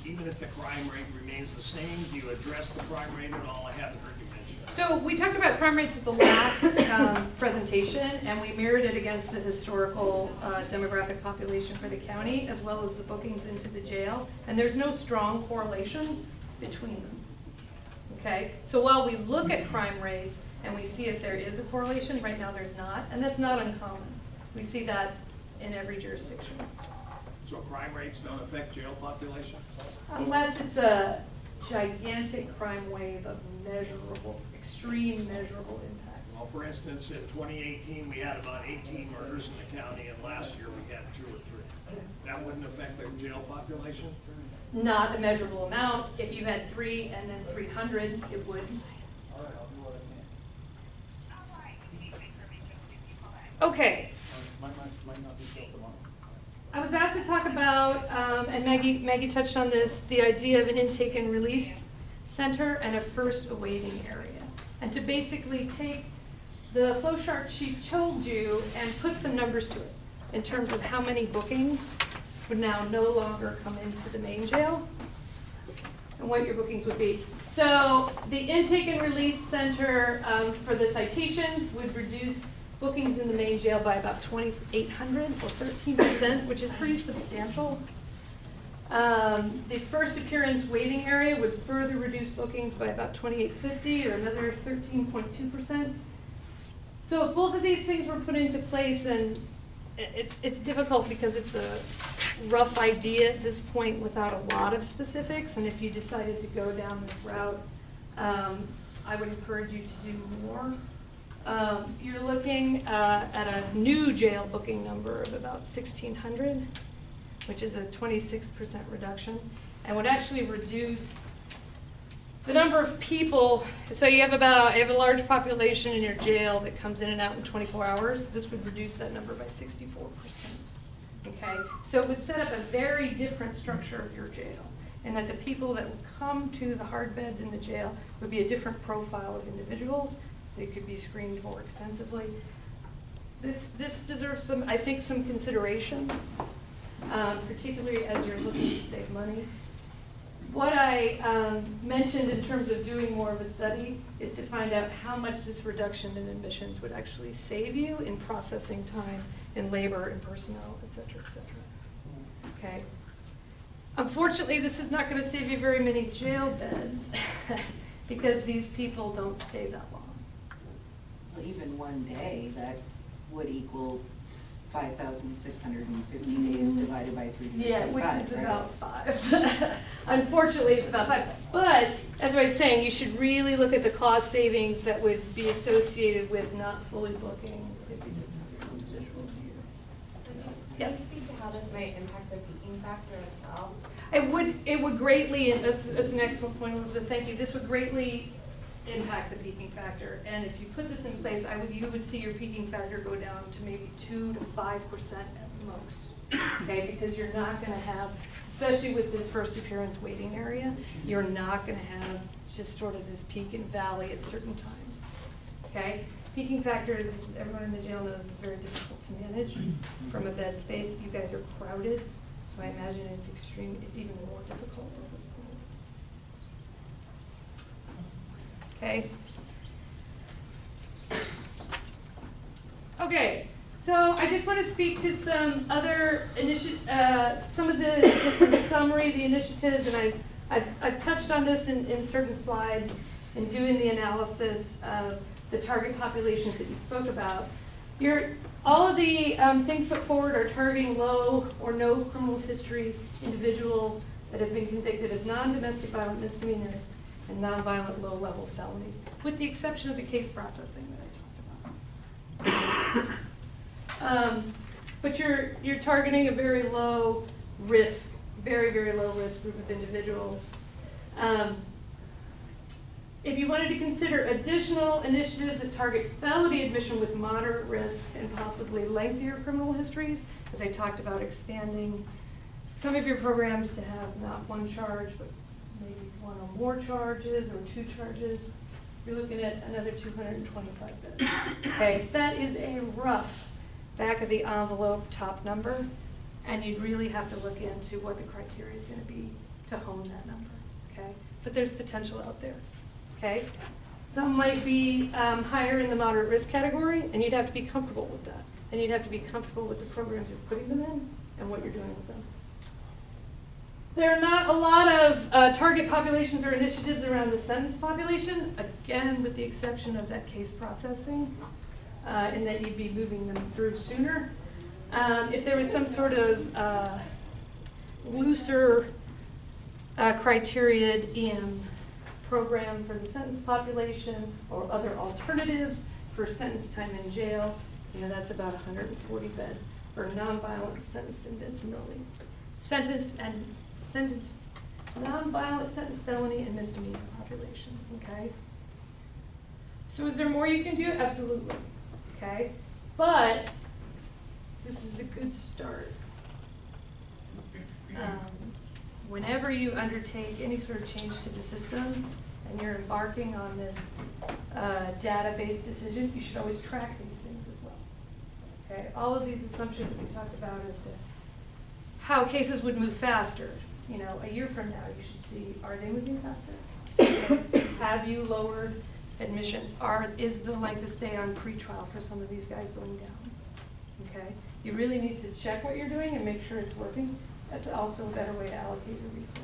even if the crime rate remains the same, do you address the crime rate at all? I haven't heard you mention it. So we talked about crime rates at the last presentation, and we mirrored it against the historical demographic population for the county, as well as the bookings into the jail, and there's no strong correlation between them. Okay, so while we look at crime rates and we see if there is a correlation, right now there's not, and that's not uncommon. We see that in every jurisdiction. So crime rates don't affect jail population? Unless it's a gigantic crime wave of measurable, extreme measurable impact. Well, for instance, in 2018, we had about 18 murders in the county, and last year we had 2 or 3. That wouldn't affect the jail population? Not a measurable amount. If you had 3 and then 300, it would. Okay. I was asked to talk about, and Maggie touched on this, the idea of an intake and release center and a first awaiting area. And to basically take the flow chart she told you and put some numbers to it in terms of how many bookings would now no longer come into the main jail and what your bookings would be. So the intake and release center for the citations would reduce bookings in the main jail by about 2,800 or 13%, which is pretty substantial. The first appearance waiting area would further reduce bookings by about 2,850 or another 13.2%. So if both of these things were put into place, and it's difficult because it's a rough idea at this point without a lot of specifics, and if you decided to go down this route, I would encourage you to do more. You're looking at a new jail booking number of about 1,600, which is a 26% reduction, and would actually reduce the number of people. So you have a large population in your jail that comes in and out in 24 hours. This would reduce that number by 64%. Okay, so it would set up a very different structure of your jail, and that the people that would come to the hard beds in the jail would be a different profile of individuals they could be screened more extensively. This deserves some, I think, some consideration, particularly as you're looking to save money. What I mentioned in terms of doing more of a study is to find out how much this reduction in admissions would actually save you in processing time, in labor, in personnel, et cetera, et cetera. Okay. Unfortunately, this is not going to save you very many jail beds because these people don't stay that long. Well, even one day, that would equal 5,650 days divided by 365, Yeah, which is right? about 5. Unfortunately, it's about 5. But, as I was saying, you should really look at the cost savings that would be associated with not fully booking 5,600 individuals a year. Yes? Can you speak to how this might impact the peaking factor as well? It would greatly, and that's an excellent point, Elizabeth, thank you. This would greatly impact the peaking factor. And if you put this in place, you would see your peaking factor go down to maybe 2 to 5% at most. Okay, because you're not going to have, especially with this first appearance waiting area, you're not going to have just sort of this peak and valley at certain times. Okay? Peaking factor, as everyone in the jail knows, is very difficult to manage from a bed space. You guys are crowded, so I imagine it's even more difficult at this point. Okay. Okay, so I just want to speak to some other some of the, just in summary, the initiatives, and I've touched on this in certain slides in doing the analysis of the target populations that you spoke about. All of the things put forward are targeting low or no criminal history individuals that have been convicted of non-domestic violent misdemeanors and non-violent low-level felonies, with the exception of the case processing that I talked about. But you're targeting a very low risk, very, very low risk group of individuals. If you wanted to consider additional initiatives that target felony admission with moderate risk and possibly lengthier criminal histories, as I talked about expanding some of your programs to have not one charge, but maybe one or more charges or 2 charges, you're looking at another 225 beds. Okay, that is a rough back of the envelope top number, and you'd really have to look into what the criteria is going to be to hone that number. Okay, but there's potential out there. Okay, some might be higher in the moderate risk category, and you'd have to be comfortable with that, and you'd have to be comfortable with the programs you're putting them in and what you're doing with them. There are not a lot of target populations or initiatives around the sentence population, again, with the exception of that case processing, and that you'd be moving them through sooner. If there was some sort of looser criteria EM program for the sentence population or other alternatives for sentence time in jail, that's about 140 beds for nonviolent sentenced invincibility. Non-violent sentence felony and misdemeanor populations, okay? So is there more you can do? Absolutely, okay? But this is a good start. Whenever you undertake any sort of change to the system and you're embarking on this data-based decision, you should always track these things as well, okay? All of these assumptions that we talked about as to how cases would move faster. A year from now, you should see, are they moving faster? Have you lowered admissions? Is the length of stay on pretrial for some of these guys going down? Okay? You really need to check what you're doing and make sure it's working. That's also a better way to allocate your resources.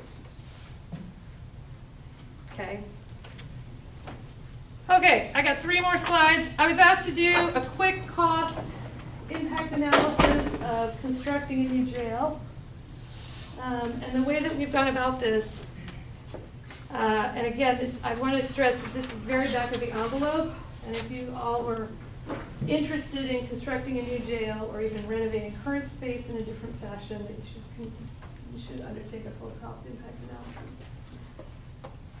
Okay? Okay, I got 3 more slides. I was asked to do a quick cost impact analysis of constructing a new jail. And the way that we've gone about this, and again, I want to stress that this is very back of the envelope, and if you all were interested in constructing a new jail or even renovating current space in a different fashion, that you should undertake a full cost impact analysis.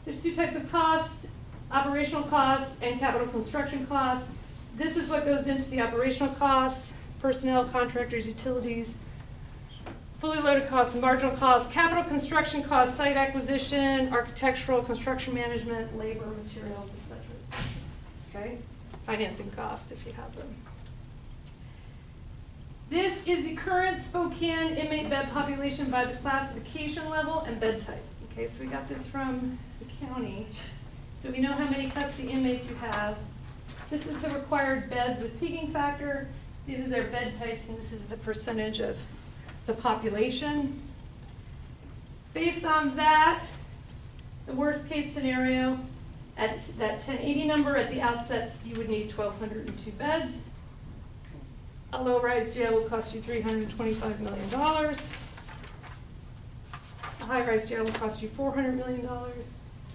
There's 2 types of costs, operational costs and capital construction costs. This is what goes into the operational costs: personnel, contractors, utilities, fully loaded costs, marginal costs, capital construction costs, site acquisition, architectural, construction management, labor, materials, et cetera, et cetera. Okay? financing cost if you have them. This is the current Spokane inmate bed population by the classification level and bed type. Okay, so we got this from the county. So we know how many custody inmates you have. This is the required beds with peaking factor. These are their bed types, and this is the percentage of the population. Based on that, the worst case scenario, at that 1080 number at the outset, you would need 1,202 beds. A low-rise jail will cost you $325 million. A high-rise jail will cost you $400 million.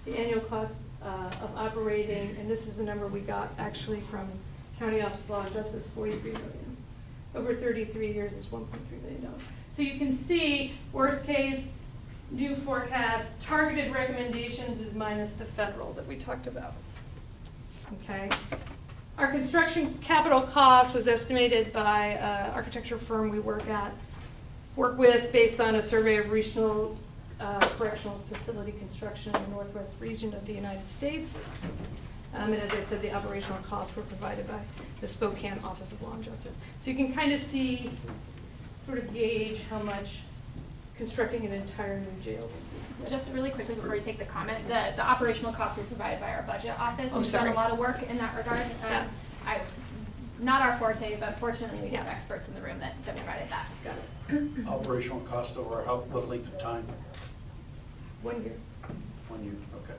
The annual cost of operating, and this is the number we got actually from County Office of Law and Justice, $43 million. Over 33 years is $1.3 million. So you can see, worst case, new forecast, targeted recommendations is minus the federal that we talked about. Okay. Our construction capital cost was estimated by an architecture firm we work with based on a survey of regional correctional facility construction in the Northwest region of the United States. And as I said, the operational costs were provided by the Spokane Office of Law and Justice. So you can kind of see, sort of gauge how much constructing an entire new jail was. Just really quickly before you take the comment, the operational costs were provided by our budget office. Oh, We've sorry. done a lot of work in that regard. Not our forte, but fortunately we have experts in the room that provided that. Got it. Operational cost over what length of time? 1 year. 1 year, okay.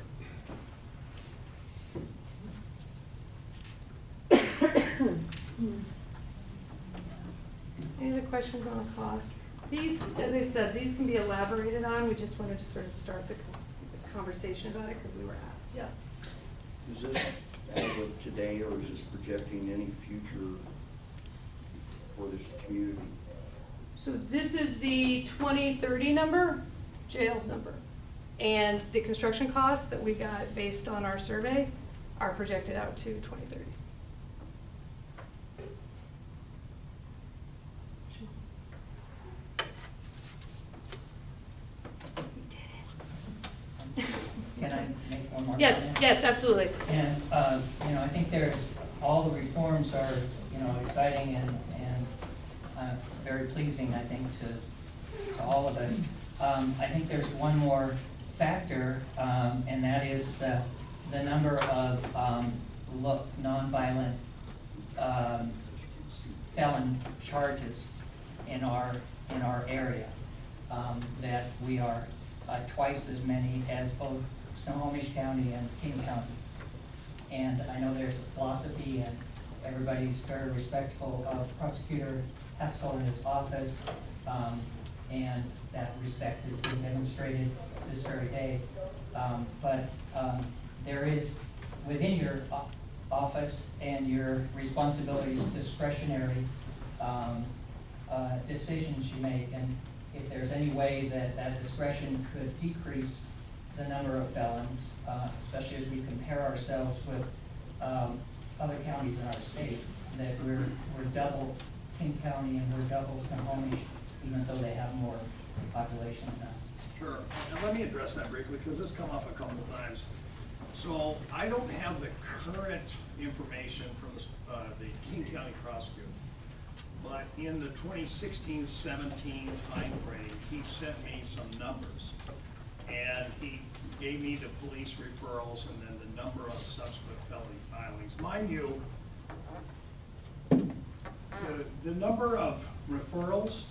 Any other questions on the cost? These, as I said, these can be elaborated on. We just wanted to sort of start the conversation about it because we were asked. Yes. Is this as of today, or is this projecting any future for this community? So this is the 2030 number, jail number. And the construction costs that we got based on our survey are projected out to 2030. Can I make one more Yes, comment? yes, absolutely. And, I think there's, all the reforms are, exciting and very pleasing, I think, to all of us. I think there's one more factor, and that is the number of nonviolent felon charges in our area. That we are twice as many as both Snohomish County and King County. And I know there's a philosophy, and everybody's very respectful of Prosecutor Haskell in his office, and that respect is being demonstrated this very day. But there is, within your office and your responsibilities, discretionary decisions you make, and if there's any way that that discretion could decrease the number of felons, especially as we compare ourselves with other counties in our state, that we're double King County and we're double Snohomish, even though they have more population than us. Sure, and let me address that briefly, because this come up a couple of times. So I don't have the current information from the King County prosecutor, but in the 2016-17 timeframe, he sent me some numbers, and he gave me the police referrals and then the number of subsequent felony filings. Mind you, the number of referrals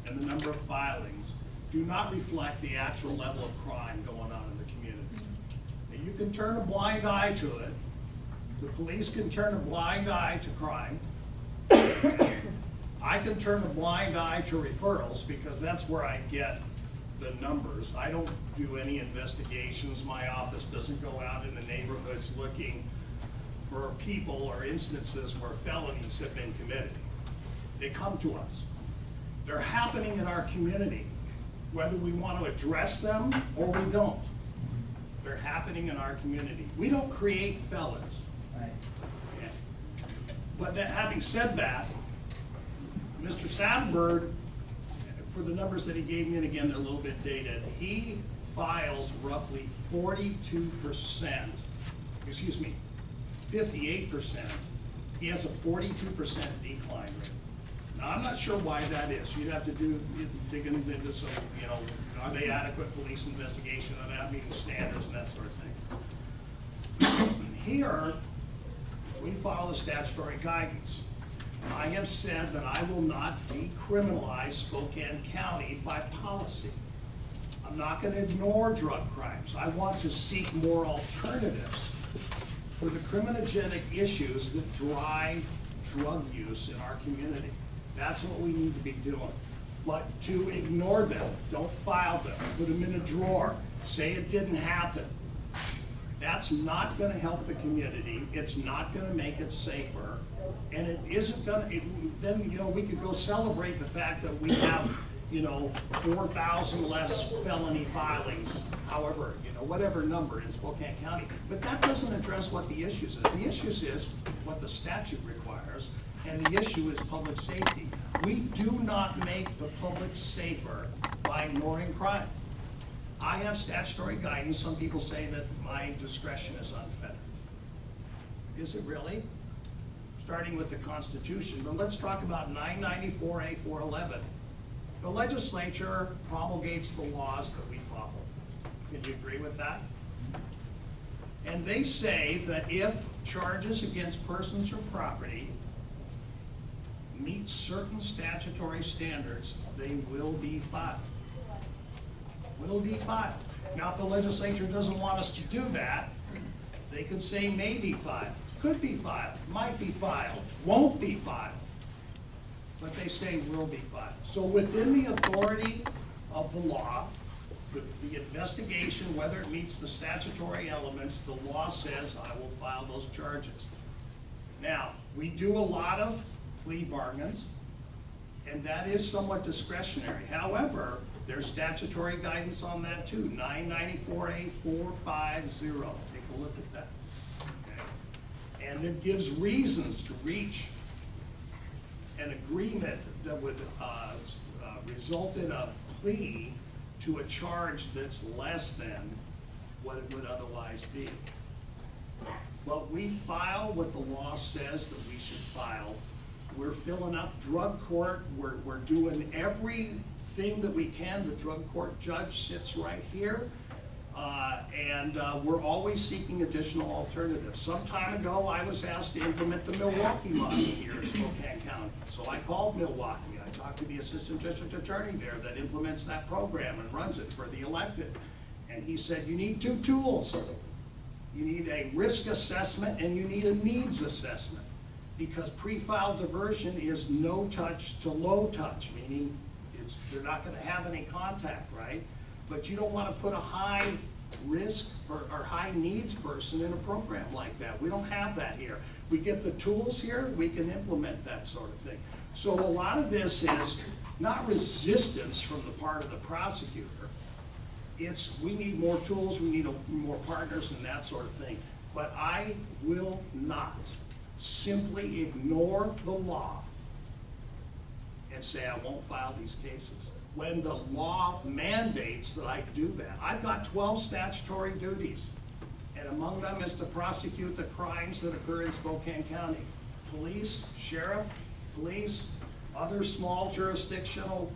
and the number of filings do not reflect the actual level of crime going on in the community. Now, you can turn a blind eye to it. The police can turn a blind eye to crime. I can turn a blind eye to referrals because that's where I get the numbers. I don't do any investigations. My office doesn't go out in the neighborhoods looking for people or instances where felonies have been committed. They come to us. They're happening in our community, whether we want to address them or we don't. They're happening in our community. We don't create felons. Right. Yeah. But that, having said that, Mr. Sandberg, for the numbers that he gave me, and again, they're a little bit dated, he files roughly 42%, excuse me, 58%, he has a 42% decline rate. Now, I'm not sure why that is. You'd have to dig into some, you know, are they adequate police investigation on that, meeting standards and that sort of thing. Here, we follow the statutory guidance. I have said that I will not decriminalize Spokane County by policy. I'm not going to ignore drug crimes. I want to seek more alternatives for the criminogenic issues that drive drug use in our community. That's what we need to be doing. But to ignore them, don't file them, put them in a drawer, say it didn't happen, that's not going to help the community. It's not going to make it safer. And it isn't going to, then, you know, we could go celebrate the fact that we have, you know, 4,000 less felony filings, however, you know, whatever number in Spokane County. But that doesn't address what the issues is. The issues is what the statute requires, and the issue is public safety. We do not make the public safer by ignoring crime. I have statutory guidance. Some people say that my discretion is unfettered. Is it really? Starting with the Constitution, but let's talk about 994A411. The legislature promulgates the laws that we follow. Can you agree with that? And they say that if charges against persons or property meet certain statutory standards, they will be filed. Will be filed. Now, if the legislature doesn't want us to do that, they could say may be filed, could be filed, might be filed, won't be filed. But they say will be filed. So within the authority of the law, the investigation, whether it meets the statutory elements, the law says I will file those charges. Now, we do a lot of plea bargains, and that is somewhat discretionary. However, there's statutory guidance on that too, 994A450. Take a look at that. Okay. And it gives reasons to reach an agreement that would result in a plea to a charge that's less than what it would otherwise be. But we file what the law says that we should file. We're filling up drug court. We're doing everything that we can. The drug court judge sits right here. And we're always seeking additional alternatives. Some time ago, I was asked to implement the Milwaukee model here in Spokane County. So I called Milwaukee. I talked to the assistant district attorney there that implements that program and runs it for the elected. And he said, you need two tools. You need a risk assessment and you need a needs assessment. Because pre-file diversion is no touch to low touch, meaning they're not going to have any contact, right? But you don't want to put a high risk or high needs person in a program like that. We don't have that here. We get the tools here, we can implement that sort of thing. So a lot of this is not resistance from the part of the prosecutor. It's we need more tools, we need more partners and that sort of thing. But I will not simply ignore the law and say I won't file these cases when the law mandates that I do that. I've got 12 statutory duties, and among them is to prosecute the crimes that occur in Spokane County. Police, sheriff, police, other small jurisdictional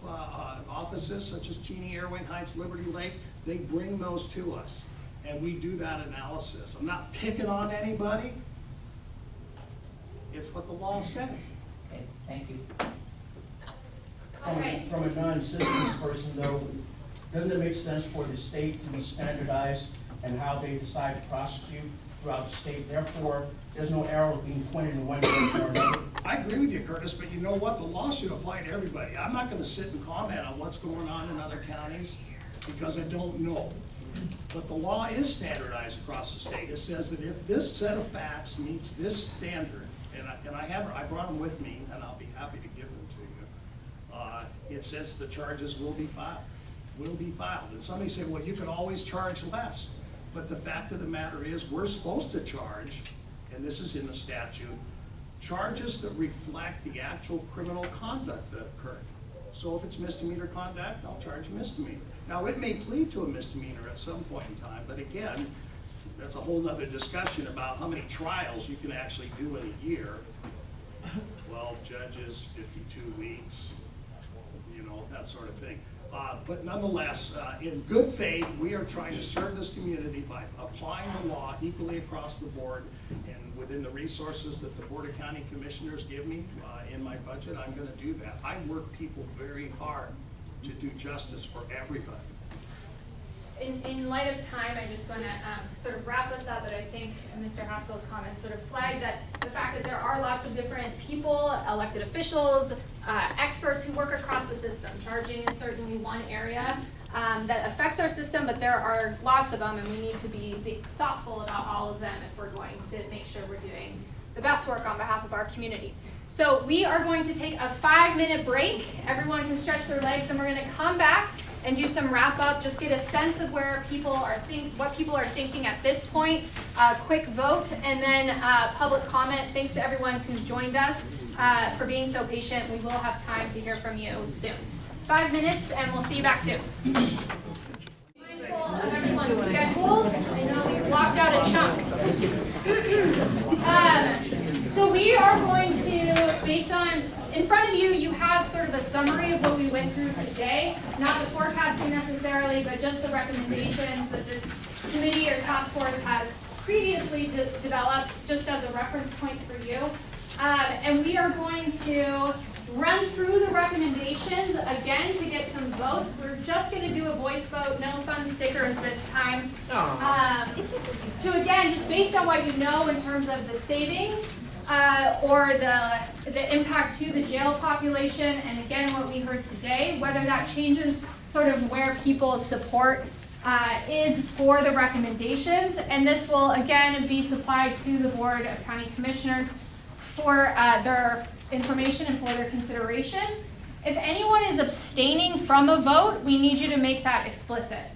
offices such as Cheney, Airway Heights, Liberty Lake, they bring those to us, and we do that analysis. I'm not picking on anybody. It's what the law says. Okay, thank you. From a non-citizens person though, doesn't it make sense for the state to be standardized and how they decide to prosecute throughout the state? Therefore, there's no arrow being pointed in one direction or another. I agree with you, Curtis, but you know what? The law should apply to everybody. I'm not going to sit and comment on what's going on in other counties because I don't know. But the law is standardized across the state. It says that if this set of facts meets this standard, and I brought them with me, and I'll be happy to give them to you. It says the charges will be filed. Will be filed. And somebody said, well, you could always charge less. But the fact of the matter is, we're supposed to charge, and this is in the statute, charges that reflect the actual criminal conduct that occurred. So if it's misdemeanor conduct, I'll charge a misdemeanor. Now, it may plead to a misdemeanor at some point in time, but again, that's a whole nother discussion about how many trials you can actually do in a year. 12 judges, 52 weeks, you know, that sort of thing. But nonetheless, in good faith, we are trying to serve this community by applying the law equally across the board, and within the resources that the Board of County Commissioners give me in my budget, I'm going to do that. I work people very hard to do justice for everybody. In light of time, I just want to sort of wrap this up, but I think Mr. Haskell's comments sort of flagged that the fact that there are lots of different people, elected officials, experts who work across the system. Charging is certainly one area that affects our system, but there are lots of them, and we need to be thoughtful about all of them if we're going to make sure we're doing the best work on behalf of our community. So we are going to take a 5-minute break. Everyone can stretch their legs, and we're going to come back and do some wrap up, just get a sense of where people are what people are thinking at this point, quick vote, and then public comment. Thanks to everyone who's joined us for being so patient. We will have time to hear from you soon. 5 minutes, and we'll see you back soon. Mindful of everyone's schedules. I know we blocked out a chunk. So we are going to, based on, in front of you, you have sort of a summary of what we went through today. Not the forecasting necessarily, but just the recommendations that this committee or task force has previously developed, just as a reference point for you. And we are going to run through the recommendations again to get some votes. We're just going to do a voice vote, no fun stickers this time. So again, just based on what you know in terms of the savings, or the impact to the jail population, and again what we heard today, whether that changes sort of where people's support is for the recommendations. And this will again be supplied to the Board of County Commissioners for their information and for their consideration. If anyone is abstaining from a vote, we need you to make that explicit.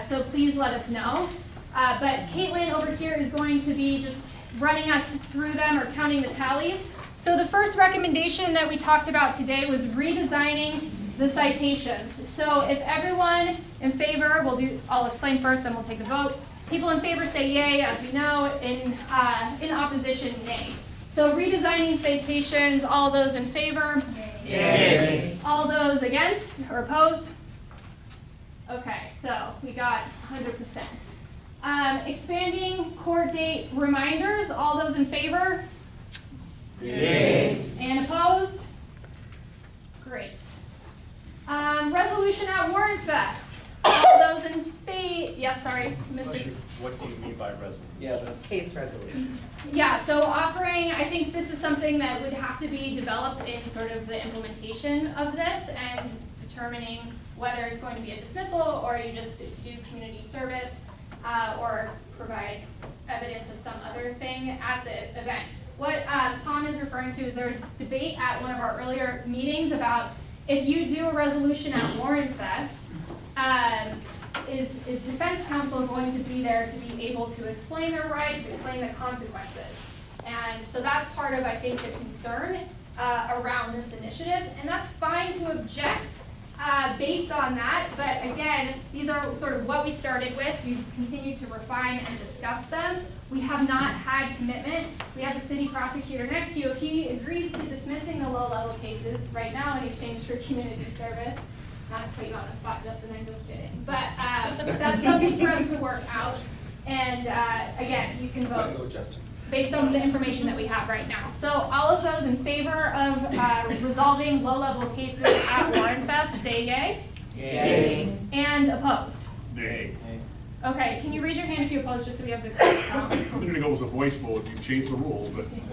So please let us know. But Caitlin over here is going to be just running us through them or counting the tallies. So the first recommendation that we talked about today was redesigning the citations. So if everyone in favor, I'll explain first, then we'll take the vote. People in favor say yay, as we know. In opposition, nay. So redesigning citations, all those in favor? Yay. All those against or opposed? Okay, so we got 100%. Expanding court date reminders, all those in favor? Yay. And opposed? Great. Resolution at Warrant Fest, all those in favor? Yes, sorry, Mr. What do you mean by resolution? Yeah, that's case resolution. Yeah, so offering, I think this is something that would have to be developed in sort of the implementation of this and determining whether it's going to be a dismissal or you just do community service. Or provide evidence of some other thing at the event. What Tom is referring to is there's debate at one of our earlier meetings about if you do a resolution at Warrant Fest, is defense counsel going to be there to be able to explain their rights, explain the consequences? And so that's part of, I think, the concern around this initiative, and that's fine to object based on that, but again, these are sort of what we started with. We've continued to refine and discuss them. We have not had commitment. We have the city prosecutor next to you. If he agrees to dismissing the low-level cases right now in exchange for community service, not to put you on the spot, Justin, I'm just kidding. But that's something for us to work out. And again, you can vote based on the information that we have right now. So all of those in favor of resolving low-level cases at Warrant Fest, say yay. Yay. And opposed? Nay. Okay, can you raise your hand if you oppose, just so we have the correct count? I'm going to go with a voice vote if you change the rules, but you've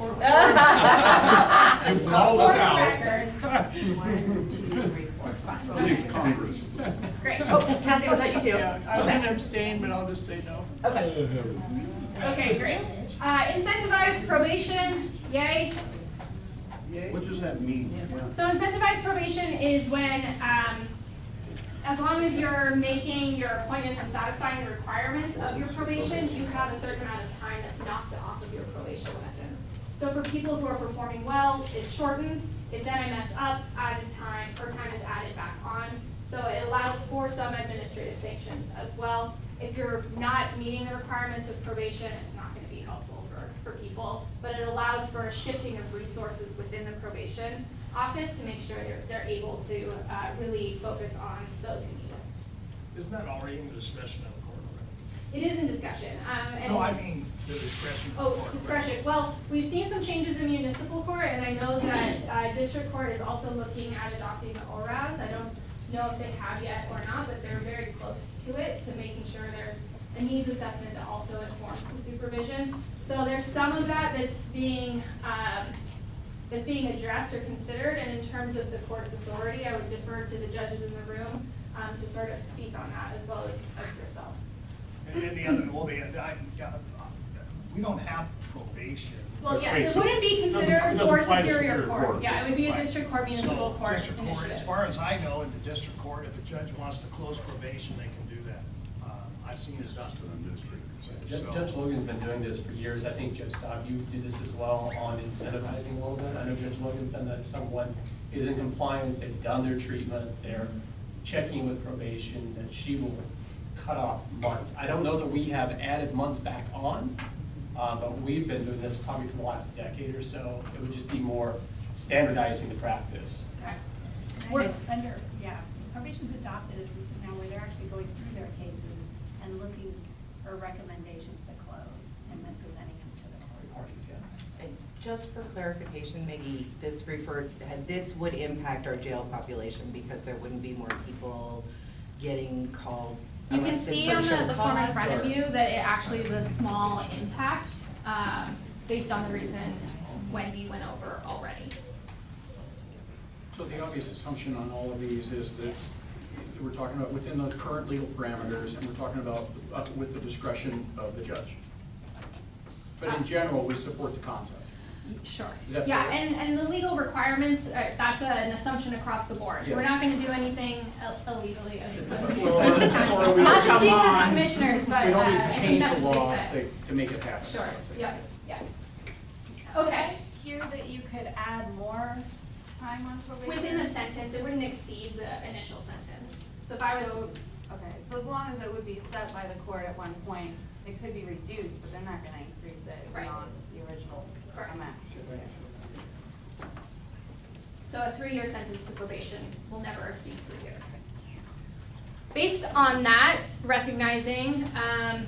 called us out. 1, 2, 3, 4, 5. Somebody it's Congress. Great. Oh, Kathy, was that you too? Yeah, I was going to abstain, but I'll just say no. Okay. Okay, great. Incentivized probation, yay. What does that mean? So incentivized probation is when, as long as you're making your appointments and satisfying the requirements of your probation, you have a certain amount of time that's knocked off of your probation sentence. So for people who are performing well, it shortens. If then I mess up, added time, or time is added back on. So it allows for some administrative sanctions as well. if you're not meeting the requirements of probation, it's not going to be helpful for people. But it allows for a shifting of resources within the probation office to make sure they're able to really focus on those who need it. Isn't that already in the discretion of the court already? It is in discussion. No, I mean the discretion of the court. Oh, discretion. Well, we've seen some changes in municipal court, and I know that district court is also looking at adopting the ORAS. I don't know if they have yet or not, but they're very close to it, to making sure there's a needs assessment that also informs the supervision. So there's some of that that's being addressed or considered, and in terms of the court's authority, I would defer to the judges in the room to sort of speak on that as well as yourself. And the other, well, we don't have probation. Well, yes, it wouldn't be considered for Superior Court. Yeah, it would be a district court, municipal court District court, initiative. as far as I know, in the district court, if a judge wants to close probation, they can do that. I've seen it done. Judge Logan's been doing this for years. I think Judge Staub, you did this as well on incentivizing a little bit. I know Judge Logan's done that. If someone is in compliance, they've done their treatment, they're checking with probation, that she will cut off months. I don't know that we have added months back on, but we've been doing this probably for the last decade or so. It would just be more standardizing the practice. Okay. Probation's adopted a system now where they're actually going through their cases and looking for recommendations to close and then presenting them to the court. And just for clarification, Maggie, this would impact our jail population because there wouldn't be more people getting called. You can see on the form in front of you that it actually is a small impact based on the reasons Wendy went over already. So the obvious assumption on all of these is that we're talking about within the current legal parameters, and we're talking about with the discretion of the judge. But in general, we support the concept. Sure. Yeah, and the legal requirements, that's an assumption across the board. Yes. We're not going to do anything illegally. Or we Not to speak come for on. the commissioners, but We don't need to change the that's law it. to make it happen. Sure, yeah. Okay. Here that you could add more time on probation? Within the sentence, it wouldn't exceed the initial sentence. So if I was... Okay, so as long as it would be set by the court at one point, it could be reduced, but they're not gonna increase it beyond the original amount. So a 3-year sentence to probation will never exceed 3 years. Based on that, recognizing that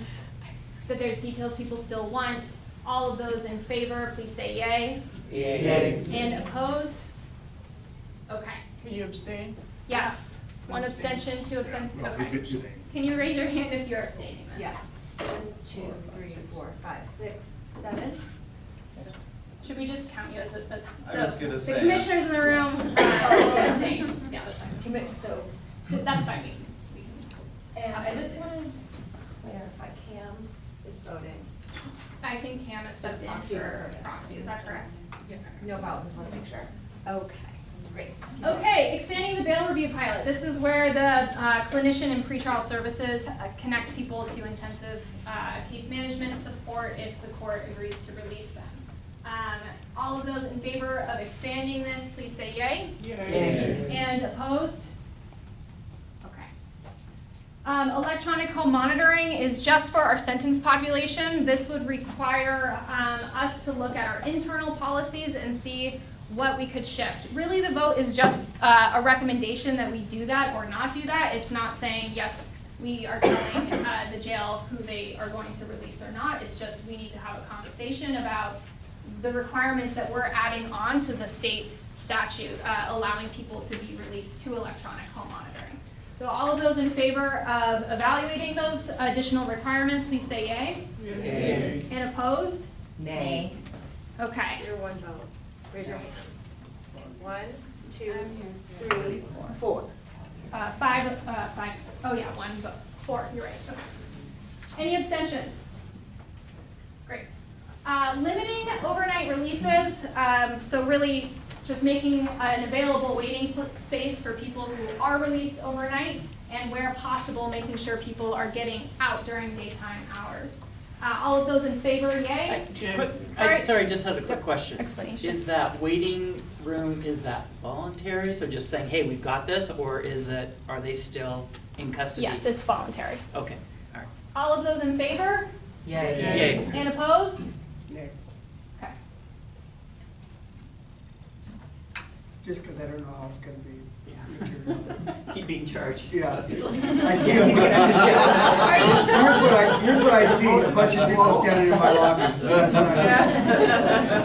there's details people still want, all of those in favor, please say yay. Yay. And opposed? Okay. Can you abstain? Yes. 1 abstention, 2 abstentions. Okay. Can you raise your hand if you're abstaining then? Yeah. 1, 2, 3, 4, 5, 6, 7. Should we just count you as a I was gonna say. the commissioners in the room abstain. Yeah, that's fine. So That's fine. and I just want to clarify, Cam is voting. I think Cam has stepped in for proxy. Is that correct? No problem, just want to make sure. Okay, great. Okay, expanding the bail review pilot. This is where the clinician in pretrial services connects people to intensive case management support if the court agrees to release them. All of those in favor of expanding this, please say yay. Yay. And opposed? Okay. Electronic home monitoring is just for our sentence population. This would require us to look at our internal policies and see what we could shift. Really, the vote is just a recommendation that we do that or not do that. It's not saying, yes, we are telling the jail who they are going to release or not. It's just we need to have a conversation about the requirements that we're adding on to the state statute, allowing people to be released to electronic home monitoring. So all of those in favor of evaluating those additional requirements, please say yay. Yay. And opposed? Nay. Okay. Your one vote. Raise your hand. 1, 2, 3, 4. 5, oh yeah, 1 vote. 4, you're right. Okay. Any abstentions? Great. Limiting overnight releases, so really just making an available waiting space for people who are released overnight, and where possible, making sure people are getting out during daytime hours. All of those in favor, yay? Sorry, just had a quick question. Explanation. Is that waiting room, is that voluntary? So just saying, hey, we've got this, or is it, are they still in custody? Yes, it's voluntary. Okay, all right. All of those in favor? Yay. And opposed? Nick, Okay. just because I don't know how it's gonna be material. He'd be in charge. Yeah. I see him. Here's what I see, a bunch of people standing in my lobby.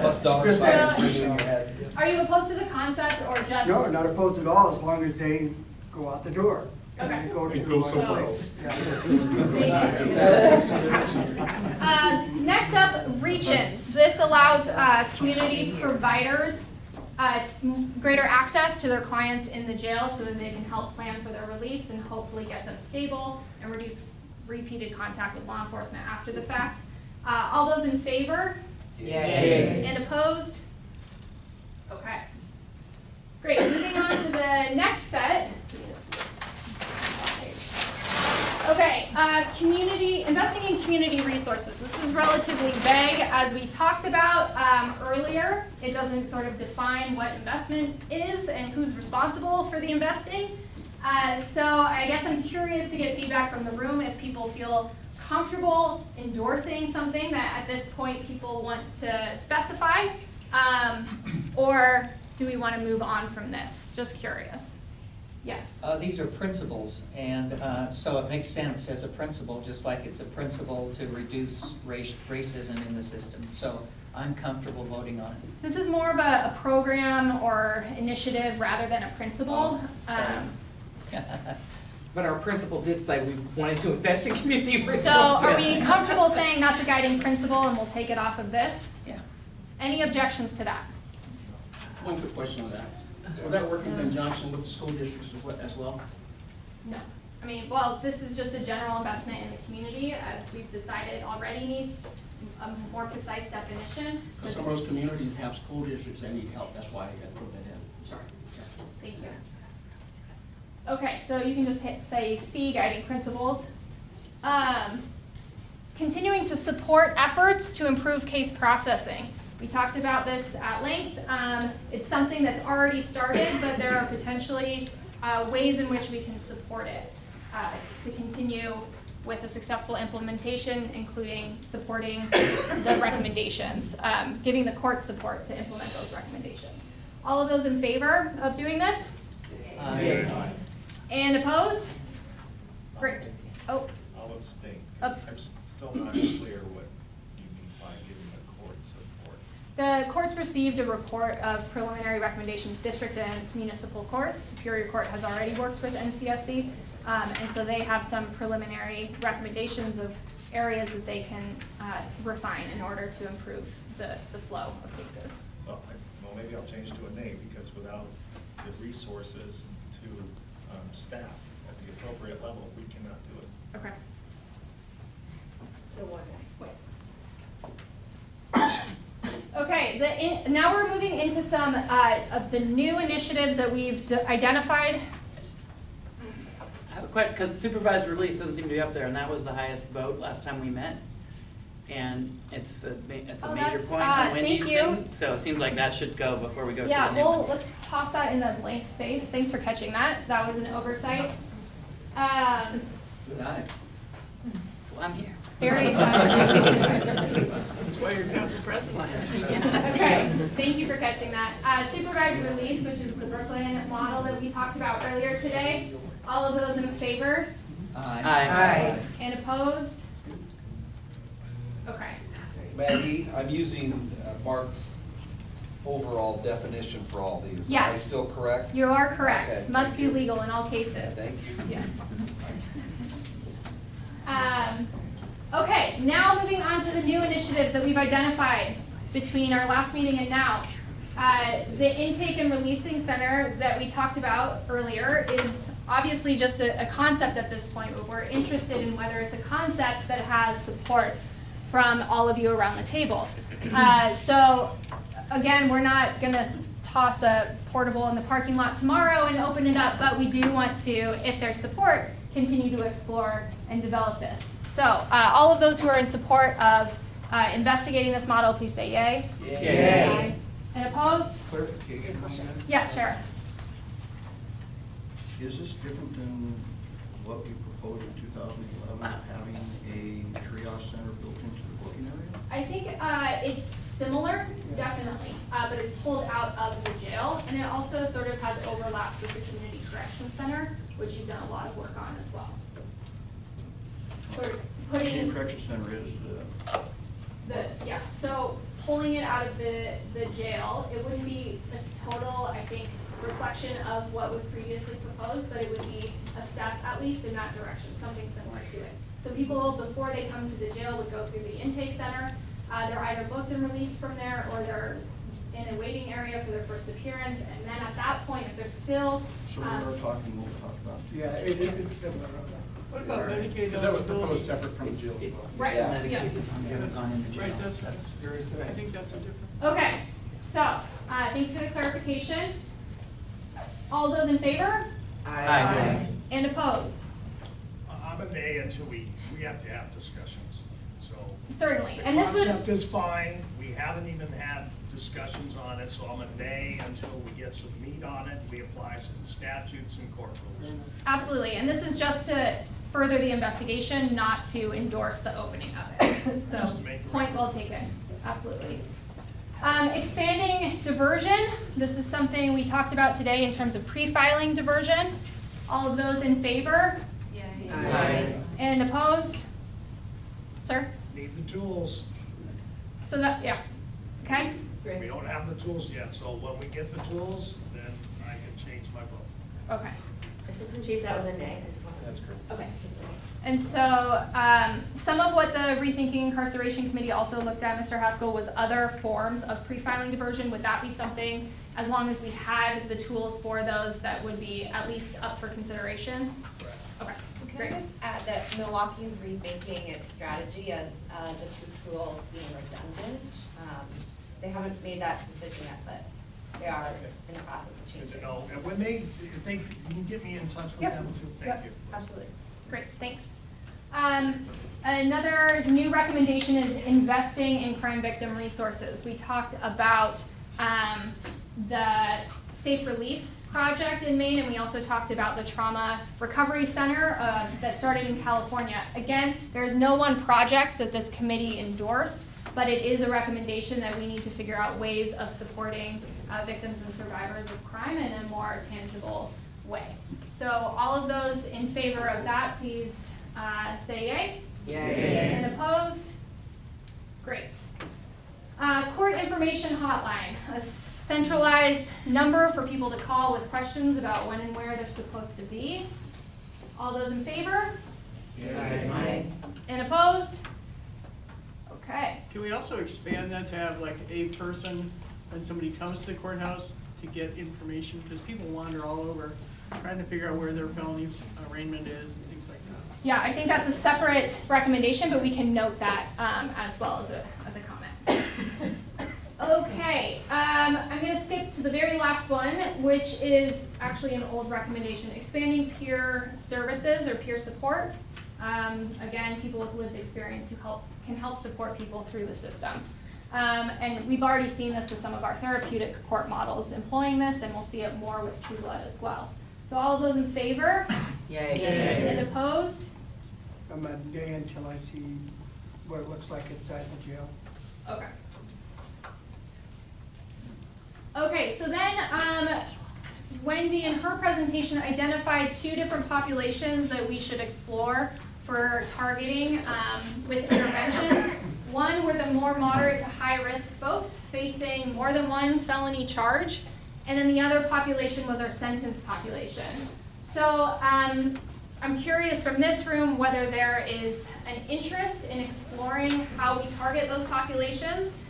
Plus dollar Just signs saying. ringing in your head. Are you opposed to the concept or just? No, not opposed at all, as long as they go out the door. And Okay. they go to And go one someplace. place. Next up, reach-ins. This allows community providers greater access to their clients in the jail so that they can help plan for their release and hopefully get them stable and reduce repeated contact with law enforcement after the fact. All those in favor? Yay. And opposed? Okay. Great, moving on to the next set. Okay, investing in community resources. This is relatively vague. As we talked about earlier, it doesn't sort of define what investment is and who's responsible for the investing. So I guess I'm curious to get feedback from the room if people feel comfortable endorsing something that at this point people want to specify, or do we want to move on from this? Just curious. Yes. These are principles, and so it makes sense as a principle, just like it's a principle to reduce racism in the system. So I'm comfortable voting on it. This is more of a program or initiative rather than a principle. But our principal did say we wanted to invest in community resources. So are we comfortable saying that's a guiding principle and we'll take it off of this? Yeah. Any objections to that? One quick question on that. Will that work in conjunction with the school districts as well? No. I mean, well, this is just a general investment in the community, as we've decided already needs a more precise definition. Because some of those communities have school districts that need help, that's why I threw that in. Sure. Thank you. Okay, so you can just say C, guiding principles. Continuing to support efforts to improve case processing. We talked about this at length. It's something that's already started, but there are potentially ways in which we can support it to continue with a successful implementation, including supporting the recommendations, giving the court support to implement those recommendations. All of those in favor of doing this? Aye. And opposed? Great. Oh. I'll abstain. I'm still not clear what you mean by giving the court support. The courts received a report of preliminary recommendations, district and municipal courts. Superior Court has already worked with NCSC, and so they have some preliminary recommendations of areas that they can refine in order to improve the flow of cases. So, well, maybe I'll change to a nay, because without the resources to staff at the appropriate level, we cannot do it. Okay. So what? Okay, now we're moving into some of the new initiatives that we've identified. I have a question, because supervised release doesn't seem to be up there, and that was the highest vote last time we met. And it's a major point on Wendy's thank you. thing, so it seems like that should go before we go to Yeah, the new one. let's toss that in the blank space. Thanks for catching that. That was an oversight. Good eye. That's why I'm here. Very exciting. That's why you're council president. Okay, thank you for catching that. Supervised release, which is the Brooklyn model that we talked about earlier today. All of those in favor? Aye. And opposed? Okay. Maggie, I'm using Mark's overall definition for all these. Yes. Am I still correct? You are correct. Okay, Must thank be you. legal in all cases. Thank you. Yeah. Okay, now moving on to the new initiatives that we've identified between our last meeting and now. The intake and releasing center that we talked about earlier is obviously just a concept at this point, but we're interested in whether it's a concept that has support from all of you around the table. So again, we're not gonna toss a portable in the parking lot tomorrow and open it up, but we do want to, if there's support, continue to explore and develop this. So all of those who are in support of investigating this model, please say yay. Yay. And opposed? Clarification on that? Yeah, sure. Is this different than what we proposed proposed in 2011 of having a triage center built into the booking area? I think it's similar, definitely, but it's pulled out of the jail, and it also sort of has overlaps with the community correction center, which you've done a lot of work on as well. Sort of putting Community correction center is yeah, so pulling it out of the jail, it wouldn't be a total, I think, reflection of what was previously proposed, but it would be a step, at least in that direction, something similar to it. So people, before they come to the jail, would go through the intake center. They're either booked and released from there, or they're in a waiting area for their first appearance, and then at that point, if they're still... So we were talking, what we talked about. Yeah, it's similar. What about dedicated Because that was eligibility? proposed separate from the jail as well. Right, Yeah. yeah. Haven't gone into jail. Right, that's, Very I similar. think that's a different. Okay, so, thank you for the clarification. All those in favor? Aye. And opposed? I'm a nay until we have to have discussions, so. Certainly, The and this would... concept is fine, we haven't even had discussions on it, so I'm a nay until we get some meat on it, we apply some statutes and court rules. Absolutely, and this is just to further the investigation, not to endorse the opening of it. So, point well taken, absolutely. Expanding diversion, this is something we talked about today in terms of pre-filing diversion. All of those in favor? Yay. Aye. And opposed? Sir? Need the tools. So that, yeah, okay? We don't have the tools yet, so when we get the tools, then I can change my vote. Okay. Assistant Chief, that was a nay. That's correct. Okay. And so some of what the Rethinking Incarceration Committee also looked at, Mr. Haskell, was other forms of pre-filing diversion. Would that be something, as long as we had the tools for those, that would be at least up for consideration? Correct. Okay, Can I great. just add that Milwaukee's rethinking its strategy as the two tools being redundant? They haven't made that decision yet, but they are in the process of Good changing. to know, and when they think, you can get me in touch with them too, thank you. Absolutely. Great, thanks. Another new recommendation is investing in crime victim resources. We talked about the Safe Release project in Maine, and we also talked about the Trauma Recovery Center that started in California. Again, there is no one project that this committee endorsed, but it is a recommendation that we need to figure out ways of supporting victims and survivors of crime in a more tangible way. So all of those in favor of that, please say yay. Yay. And opposed? Great. Court information hotline, a centralized number for people to call with questions about when and where they're supposed to be. All those in favor? Yay. And opposed? Okay. Can we also expand that to have like a person when somebody comes to the courthouse to get information? Because people wander all over trying to figure out where their felony arraignment is and things like that. Yeah, I think that's a separate recommendation, but we can note that as well as a comment. Okay, I'm going to skip to the very last one, which is actually an old recommendation, expanding peer services or peer support. Again, people with lived experience who can help support people through the system. And we've already seen this with some of our therapeutic court models employing this, and we'll see it more with True Blood as well. So all of those in favor? Yay. And opposed? I'm a nay until I see what it looks like inside the jail. Okay. Okay, so then Wendy in her presentation identified two different populations that we should explore for targeting with interventions. One were the more moderate to high risk folks facing more than one felony charge, and then the other population was our sentenced population. So I'm curious from this room whether there is an interest in exploring how we target those populations,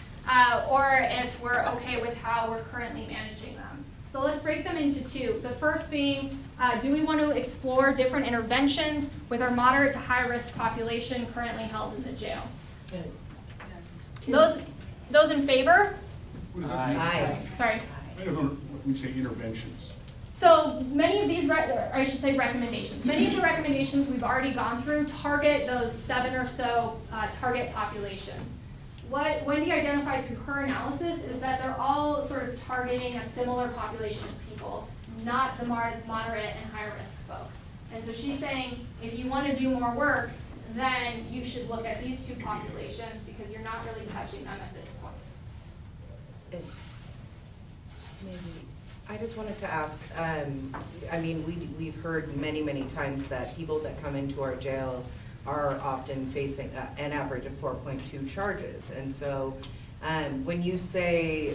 or if we're okay with how we're currently managing them. So let's break them into two. The first being, do we want to explore different interventions with our moderate to high risk population currently held in the jail? Those in favor? Aye. Sorry. I don't know when we say interventions. So many of these, or I should say recommendations, many of the recommendations we've already gone through target those 7 or so target populations. What Wendy identified through her analysis is that they're all sort of targeting a similar population of people, not the moderate and high risk folks. And so she's saying, if you want to do more work, then you should look at these two populations because you're not really touching them at this point. Maybe, I just wanted to ask, I mean, we've heard many times that people that come into our jail are often facing an average of 4.2 charges. And so when you say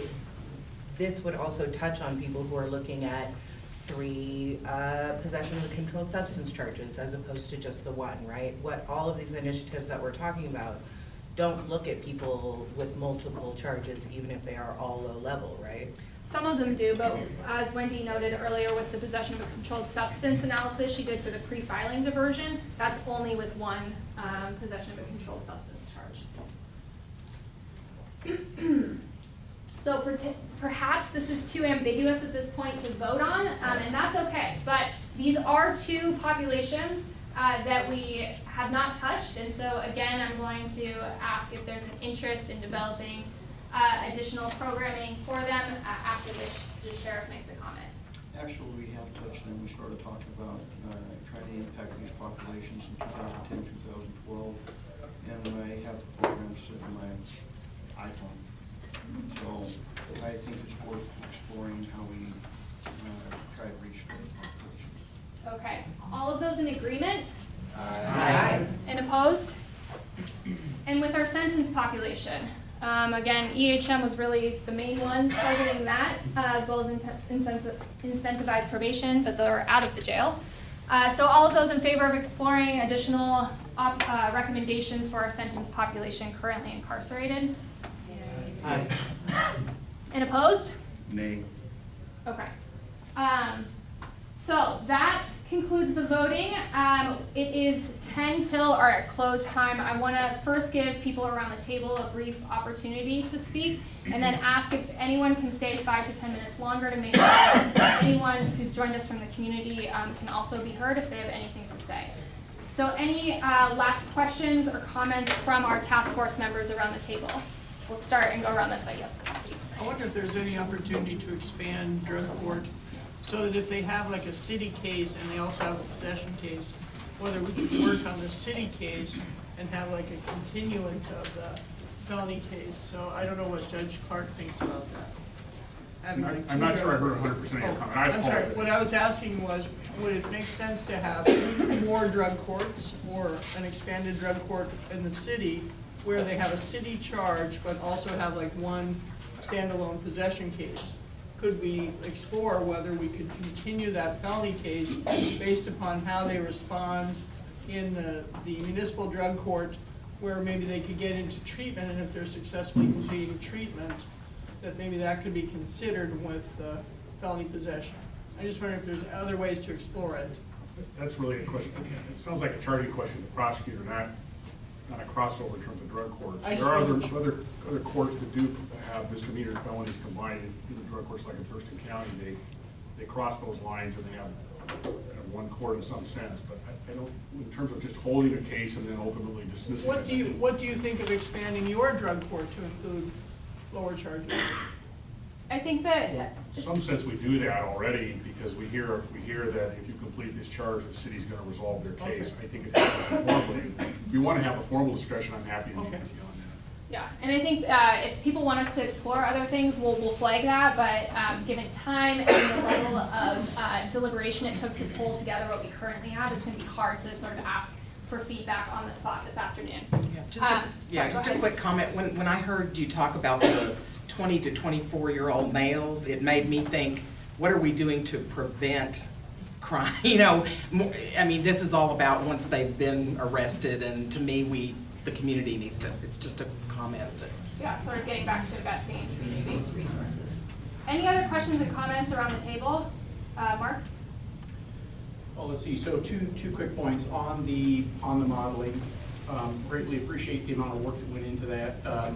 this would also touch on people who are looking at 3 possession of a controlled substance charges as opposed to just the 1, right? What all of these initiatives that we're talking about don't look at people with multiple charges, even if they are all low level, right? Some of them do, but as Wendy noted earlier with the possession of a controlled substance analysis she did for the pre-filing diversion, that's only with 1 possession of a controlled substance charge. So perhaps this is too ambiguous at this point to vote on, and that's okay. But these are 2 populations that we have not touched, and so again, I'm going to ask if there's an interest in developing additional programming for them, after which the sheriff makes a comment. Actually, we have touched them. We started talking about trying to impact these populations in 2010, 2012, and I have programs set in my iPhone. So I think it's worth exploring how we try to reach those populations. Okay, all of those in agreement? Aye. And opposed? And with our sentence population, again, EHM was really the main one targeting that, as well as incentivized probation, but they're out of the jail. So all of those in favor of exploring additional recommendations for our sentence population currently incarcerated? Aye. And opposed? Nay. Okay. So that concludes the voting. It is 10 till our close time. I want to first give people around the table a brief opportunity to speak, and then ask if anyone can stay 5 to 10 minutes longer to make sure that anyone who's joined us from the community can also be heard if they have anything to say. So any last questions or comments from our task force members around the table? We'll start and go around this way. Yes. I wonder if there's any opportunity to expand drug court so that if they have like a city case and they also have a possession case, whether we could work on the city case and have like a continuance of the felony case. So I don't know what Judge Clark thinks about that. Having like I'm 2 not drug sure I heard courts. 100% of your comment. I I'm sorry, apologize. what I was asking was, would it make sense to have more drug courts or an expanded drug court in the city where they have a city charge but also have like 1 standalone possession case? Could we explore whether we could continue that felony case based upon how they respond in the municipal drug court, where maybe they could get into treatment, and if they're successfully completing treatment, that maybe that could be considered with felony possession? I just wonder if there's other ways to explore it. That's really a question. It sounds like a charging question to the prosecutor, not a crossover in terms of drug courts. There are other courts that do have misdemeanor and felonies combined in the drug courts, like in Thurston County. They cross those lines and they have kind of 1 court in some sense. But I don't, in terms of just holding a case and then ultimately dismissing it. What do you think of expanding your drug court to include lower charges? I think that In some sense, we do that already because we hear that if you complete this charge, the city's going to resolve their case. Okay. I think it has to be formally. If you want to have a formal discussion, I'm happy to meet with you on that. Yeah, and I think if people want us to explore other things, we'll flag that, but given time and the level of deliberation it took to pull together what we currently have, it's going to be hard to sort of ask for feedback on the spot this afternoon. Just a quick comment. When I heard you talk about the 20 to 24-year-old males, it made me think, what are we doing to prevent crime? You know, I mean, this is all about once they've been arrested, and to me, the community needs to, it's just a comment that. Yeah, sort of getting back to investing in community-based resources. Any other questions and comments around the table? Mark? Well, let's see, so two quick points on the modeling. Greatly appreciate the amount of work that went into that. I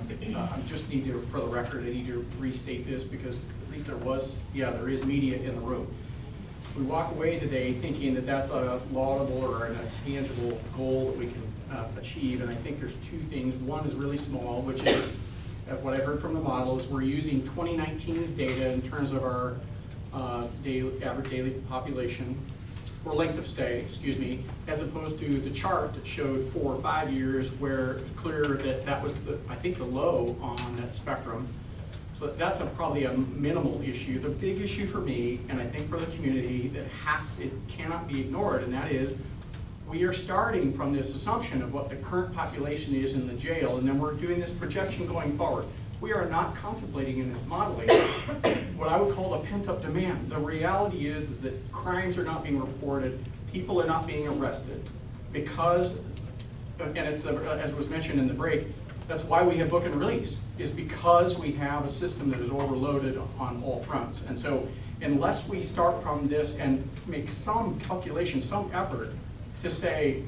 just need to, for the record, I need to restate this because at least there is media in the room. We walk away today thinking that that's a laudable or a tangible goal that we can achieve, and I think there's 2 things. One is really small, which is what I heard from the model is we're using 2019's data in terms of our average daily population. or length of stay, excuse me, as opposed to the chart that showed 4 or 5 years, where it's clear that that was, I think, the low on that spectrum. So that's probably a minimal issue. The big issue for me, and I think for the community, it cannot be ignored, and that is, we are starting from this assumption of what the current population is in the jail, and then we're doing this projection going forward. We are not contemplating in this modeling what I would call the pent-up demand. The reality is that crimes are not being reported, people are not being arrested, because, and it's, as was mentioned in the break, that's why we have book and release, is because we have a system that is overloaded on all fronts. And so unless we start from this and make some calculation, some effort to say,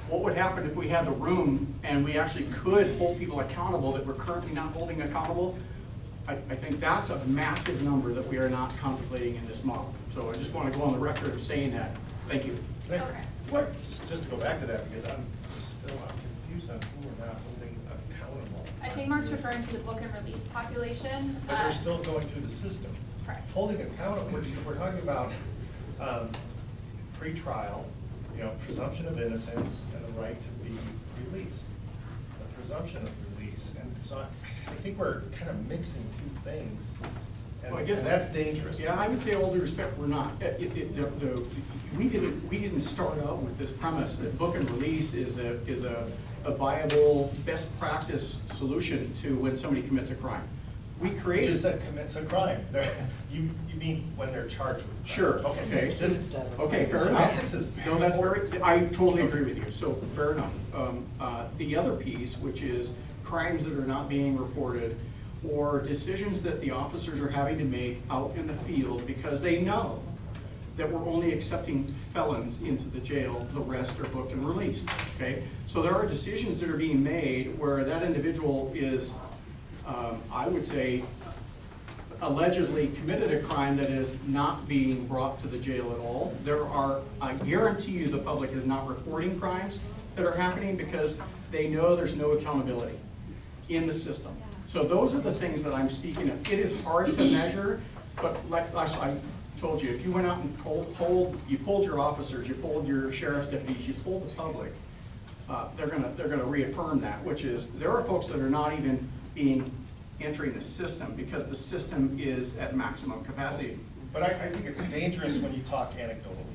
what would happen if we had the room and we actually could hold people accountable that we're currently not holding accountable? I think that's a massive number that we are not contemplating in this model. So I just want to go on the record of saying that. Thank you. Okay. Mark, just to go back to that, because I'm confused on who we're not holding accountable. I think Mark's referring to the book and release population. But they're still going through the system. Correct. Holding accountable, we're talking about pre-trial, presumption of innocence and the right to be released. The presumption of release. And so I think we're kind of mixing two things. And, well, I guess and that's dangerous. Yeah, I would say all due respect, we're not. We didn't start out with this premise that book and release is a viable best practice solution to when somebody commits a crime. We created. You just said commits a crime. You mean when they're charged with? Sure. Okay. Okay. Fair enough. No, that's I totally agree with you. So fair enough. The other piece, which is crimes that are not being reported, or decisions that the officers are having to make out in the field because they know that we're only accepting felons into the jail, the rest are booked and released, okay? So there are decisions that are being made where that individual is, I would say, allegedly committed a crime that is not being brought to the jail at all. There are, I guarantee you the public is not reporting crimes that are happening because they know there's no accountability in the system. So those are the things that I'm speaking of. It is hard to measure, but like I told you, if you went out and you polled your officers, you polled your sheriff's deputies, you polled the public, they're gonna reaffirm that, which is there are folks that are not even entering the system because the system is at maximum capacity. But I think it's dangerous when you talk anecdotally.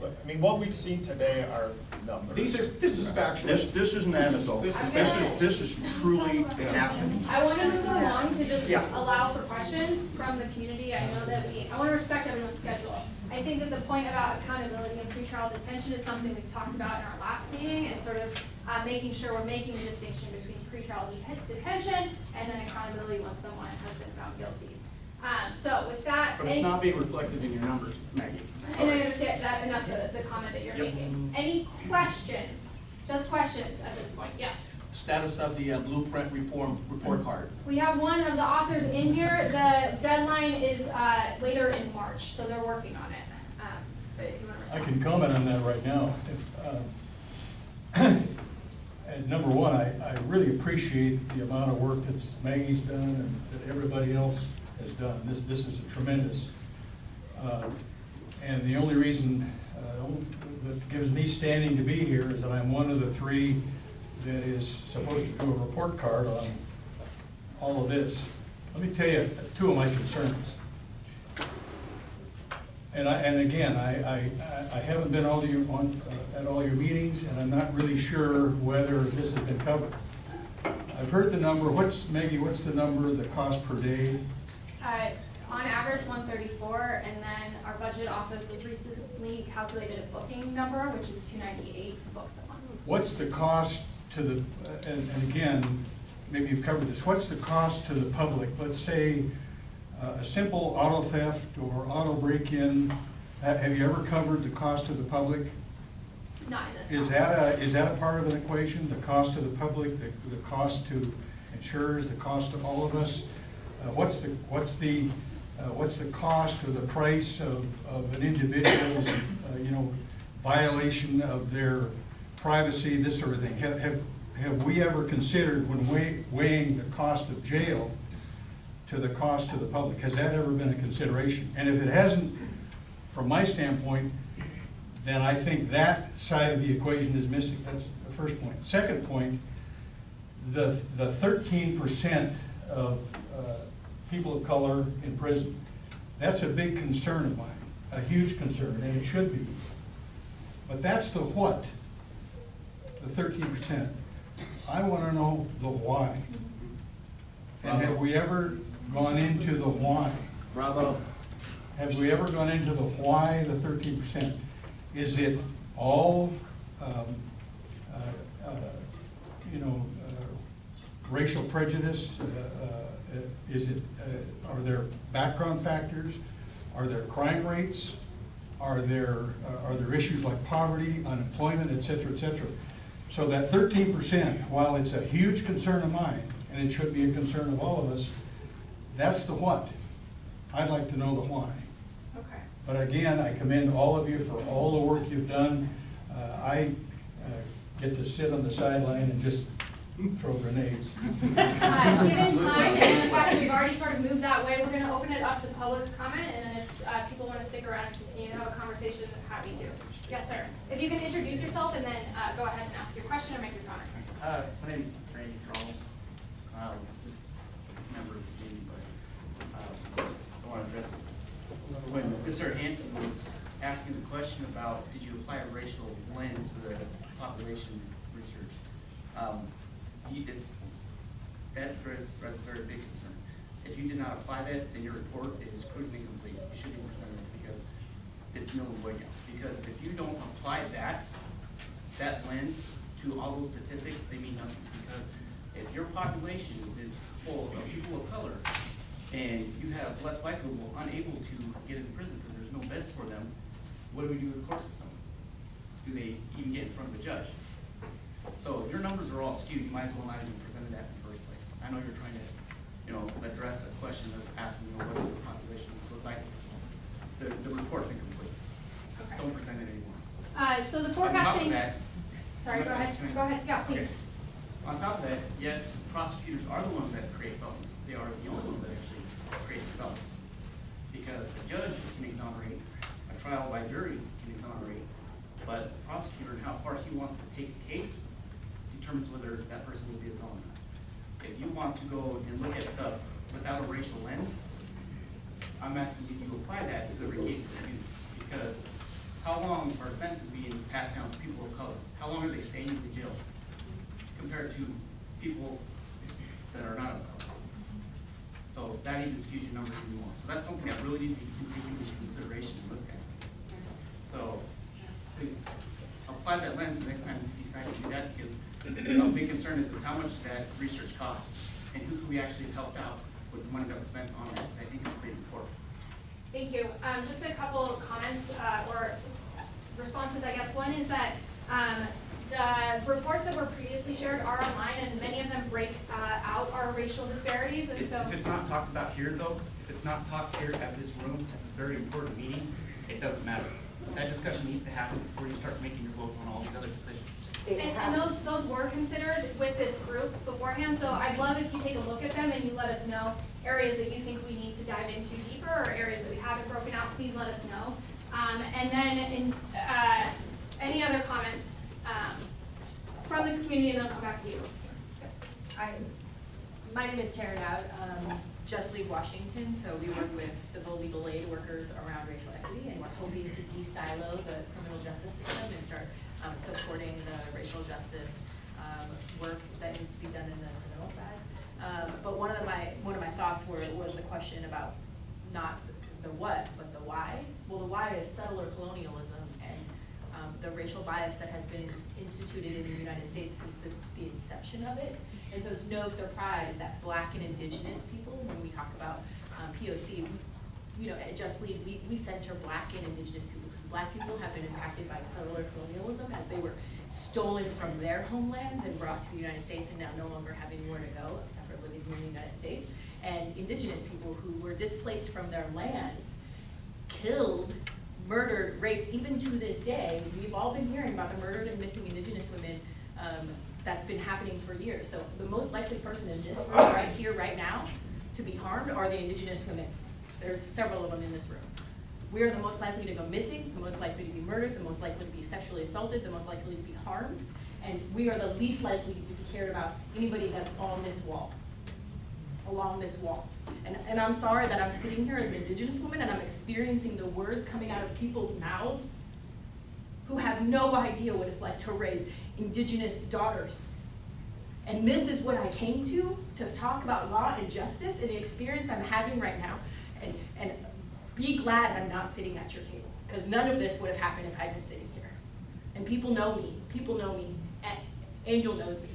But, I mean, what we've seen today are numbers. This is factual. This isn't anecdotal. This is truly happening. I want to move along to just allow for questions from the community. I know that I want to respect everyone's schedule. I think that the point about accountability and pretrial detention is something we've talked about in our last meeting, and sort of making sure we're making a distinction between pretrial detention and then accountability once someone has been found guilty. So with that, but it's not being reflected in your numbers, Maggie. And I understand that, and that's the comment that you're making. Any questions? Just questions at this point? Yes. Status of the blueprint reform report card. We have one of the authors in here. The deadline is later in March, so they're working on it. But if you want to respond. I can comment on that right now. And number one, I really appreciate the amount of work that Maggie's done and that everybody else has done. This is a tremendous, and the only reason that gives me standing to be here is that I'm one of the three that is supposed to do a report card on all of this. Let me tell you two of my concerns. And again, I haven't been at all your meetings, and I'm not really sure whether this has been covered. I've heard the number. Maggie? What's the number? The cost per day? On average, 134, and then our budget office has recently calculated a booking number, which is 298 to book someone. What's the cost to the? And again, maybe you've covered this. What's the cost to the public? Let's say a simple auto theft or auto break-in. Have you ever covered the cost to the public? Not in this. Is that a part of an equation? The cost to the public, the cost to insurers, the cost to all of us. What's the cost or the price of an individual's violation of their privacy, this sort of thing? Have we ever considered, when weighing the cost of jail to the cost to the public, has that ever been a consideration? And if it hasn't, from my standpoint, then I think that side of the equation is missing. That's the first point. Second point, the 13% of people of color in prison, that's a big concern of mine, a huge concern, and it should be. But that's the what, the 13%. I want to know the why. And have we ever gone into the why? Bravo. Have we ever gone into the why, the 13%? Is it all, racial prejudice? Is it, are there background factors? Are there crime rates? Are there issues like poverty, unemployment, et cetera, et cetera? So that 13%, while it's a huge concern of mine, and it should be a concern of all of us, that's the what. I'd like to know the why. Okay. But again, I commend all of you for all the work you've done. I get to sit on the sideline and just throw grenades. Given time and the fact that we've already sort of moved that way, we're going to open it up to public comment, and then if people want to stick around and continue to have a conversation, I'm happy to. Yes, sir. If you can introduce yourself and then go ahead and ask your question or make your comment. My name is Randy Charles. Just a member of the meeting, but I want to address when Mr. Hansen was asking the question about did you apply a racial lens to the population research. That threads a very big concern. If you did not apply that, then your report is critically incomplete. You should be presented because it's null and void now. Because if you don't apply that lens to all those statistics, they mean nothing. Because if your population is full of people of color and you have less white people unable to get into prison because there's no beds for them, what do we do with the court system? Do they even get in front of a judge? So if your numbers are all skewed, you might as well not even present that in the first place. I know you're trying to, address a question of asking, what does the population look like? The report's incomplete. Okay. Don't present it anymore. So the On top of forecasting. that, Sorry, go ahead. Go ahead. Yeah, please. okay. On top of that, yes, prosecutors are the ones that create felons. They are the only ones that actually create felons. Because a judge can exonerate, a trial by jury can exonerate, but the prosecutor and how far he wants to take the case determines whether that person will be a felon or not. If you want to go and look at stuff without a racial lens, I'm asking you to apply that to every case that you do. Because how long are sentences being passed down to people of color? How long are they staying in the jails compared to people that are not of color? So that even skews your numbers even more. So that's something that really needs to be taken into consideration and looked at. So please apply that lens the next time you decide to do that, because a big concern is how much that research costs and who can we actually have helped out with the money that was spent on that incomplete report. Thank you. Just a couple of comments or responses, I guess. One is that the reports that were previously shared are online, and many of them break out our racial disparities. And so, If it's not talked about here, though, if it's not talked here at this room, at this very important meeting, it doesn't matter. That discussion needs to happen before you start making your votes on all these other decisions. and those were considered with this group beforehand. So I'd love if you take a look at them and you let us know areas that you think we need to dive into deeper, or areas that we haven't broken out. Please let us know. And then any other comments from the community, and then I'll come back to you. My name is Tara Dowd, Just Leave Washington, so we work with civil legal aid workers around racial equity, and we're hoping to de-silo the criminal justice system and start supporting the racial justice work that needs to be done in the criminal side. But one of my thoughts was the question about not the what, but the why. Well, the why is settler colonialism and the racial bias that has been instituted in the United States since the inception of it. And so it's no surprise that Black and Indigenous people, when we talk about POC, at Just Lead, we center Black and Indigenous people, because Black people have been impacted by settler colonialism as they were stolen from their homelands and brought to the United States, and now no longer have anywhere to go except for living here in the United States. And Indigenous people who were displaced from their lands, killed, murdered, raped, even to this day. We've all been hearing about the murdered and missing Indigenous women that's been happening for years. So the most likely person in this room right here, right now, to be harmed are the Indigenous women. There's several of them in this room. We are the most likely to go missing, the most likely to be murdered, the most likely to be sexually assaulted, the most likely to be harmed, and we are the least likely to be cared about anybody that's on this wall, along this wall. And I'm sorry that I'm sitting here as an Indigenous woman and I'm experiencing the words coming out of people's mouths who have no idea what it's like to raise Indigenous daughters. And this is what I came to talk about law and justice and the experience I'm having right now. And be glad I'm not sitting at your table, because none of this would have happened if I'd been sitting here. And people know me, and Angel knows me.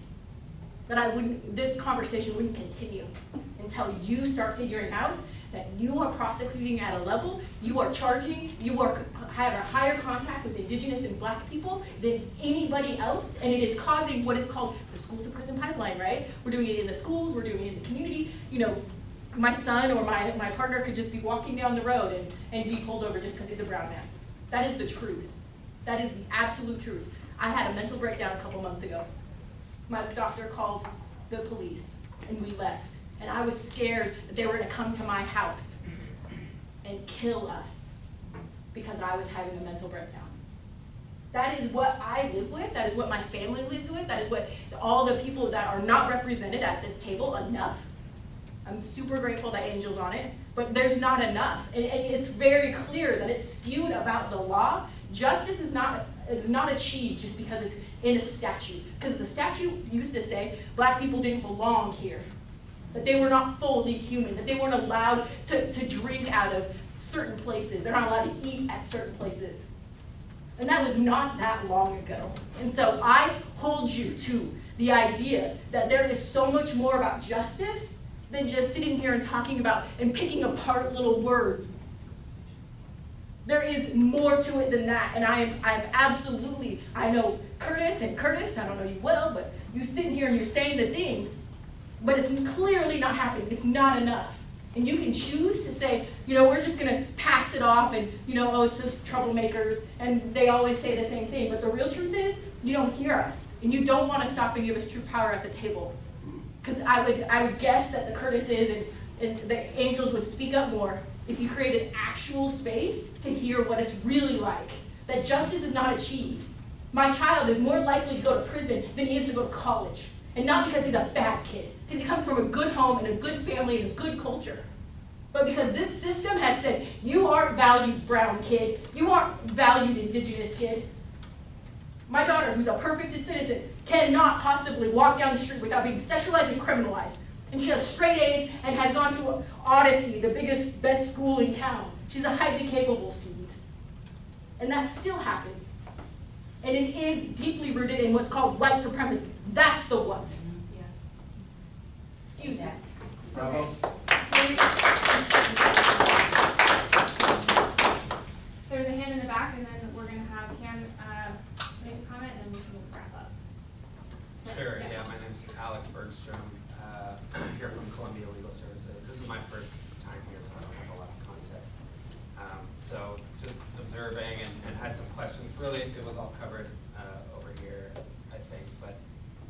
That this conversation wouldn't continue until you start figuring out that you are prosecuting at a level, you are charging, you have a higher contact with Indigenous and Black people than anybody else, and it is causing what is called the school to prison pipeline, right? We're doing it in the schools, we're doing it in the community. You know, my son or my partner could just be walking down the road and be pulled over just because he's a brown man. That is the truth. That is the absolute truth. I had a mental breakdown a couple months ago. My doctor called the police and we left. And I was scared that they were going to come to my house and kill us because I was having a mental breakdown. That is what I live with. That is what my family lives with. That is what all the people that are not represented at this table enough. I'm super grateful that Angel's on it, but there's not enough. And it's very clear that it's skewed about the law. Justice is not achieved just because it's in a statute. Because the statute used to say Black people didn't belong here, that they were not fully human, that they weren't allowed to drink out of certain places. They're not allowed to eat at certain places. And that was not that long ago. And so I hold you to the idea that there is so much more about justice than just sitting here and talking about and picking apart little words. There is more to it than that, and I'm absolutely, I know Curtis, I don't know you well, but you sit here and you're saying the things, but it's clearly not happening, it's not enough. And you can choose to say, you know, we're just gonna pass it off and, you know, oh, it's just troublemakers, and they always say the same thing, but the real truth is, you don't hear us, and you don't wanna stop and give us true power at the table. Because I would guess that the Curtises and the Angels would speak up more if you created actual space to hear what it's really like. That justice is not achieved. My child is more likely to go to prison than he is to go to college. And not because he's a bad kid, because he comes from a good home and a good family and a good culture. But because this system has said, you aren't valued, brown kid. You aren't valued, Indigenous kid. My daughter, who's a perfect citizen, cannot possibly walk down the street without being sexualized and criminalized. And she has straight A's and has gone to Odyssey, the best school in town. She's a highly capable student. And that still happens. And it is deeply rooted in what's called white supremacy. That's the what. Yes. Excuse me. Bravo. There's a hand in the back, and then we're going to have Cam make a comment, and then we'll wrap up. So, Sure, yeah, my name's Alex Bergstrom, here from Columbia Legal Services. This is my first time here, so I don't have a lot of context. So just observing and had some questions. Really, it was all covered over here, I think, but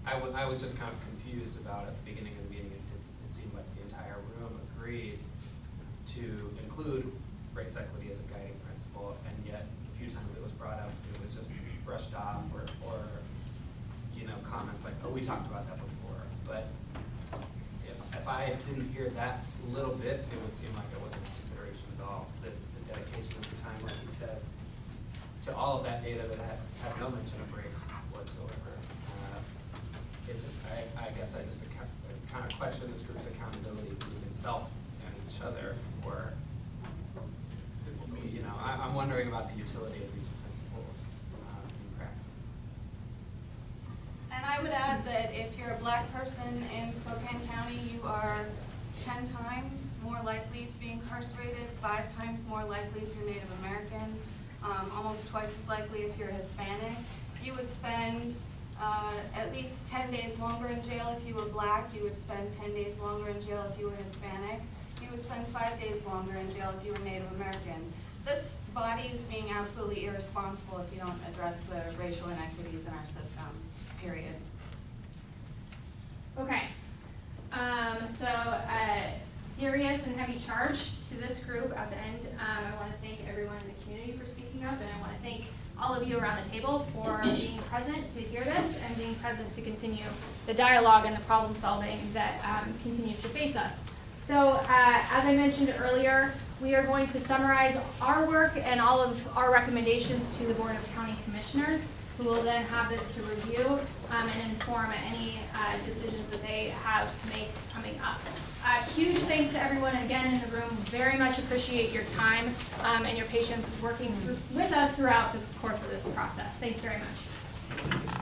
I was just kind of confused about at the beginning of the meeting. It seemed like the entire room agreed to include race equity as a guiding principle, and yet a few times it was brought up, it was just brushed off, or you know, comments like, oh, we talked about that before. But if I didn't hear that little bit, it would seem like it wasn't a consideration at all. The dedication of the time, like you said, to all of that data that had no mention of race whatsoever. It just, I guess I just kind of question this group's accountability between itself and each other, or, you know, I'm wondering about the utility of these principles in practice. And I would add that if you're a Black person in Spokane County, you are 10 times more likely to be incarcerated, 5 times more likely if you're Native American, almost twice as likely if you're Hispanic. You would spend at least 10 days longer in jail if you were Black. You would spend 10 days longer in jail if you were Hispanic. You would spend 5 days longer in jail if you were Native American. This body is being absolutely irresponsible if you don't address the racial inequities in our system, period. Okay. So serious and heavy charge to this group at the end. I want to thank everyone in the community for speaking up, and I want to thank all of you around the table for being present to hear this and being present to continue the dialogue and the problem solving that continues to face us. So as I mentioned earlier, we are going to summarize our work and all of our recommendations to the Board of County Commissioners, who will then have this to review and inform any decisions that they have to make coming up. Huge thanks to everyone again in the room. Very much appreciate your time and your patience working with us throughout the course of this process. Thanks very much.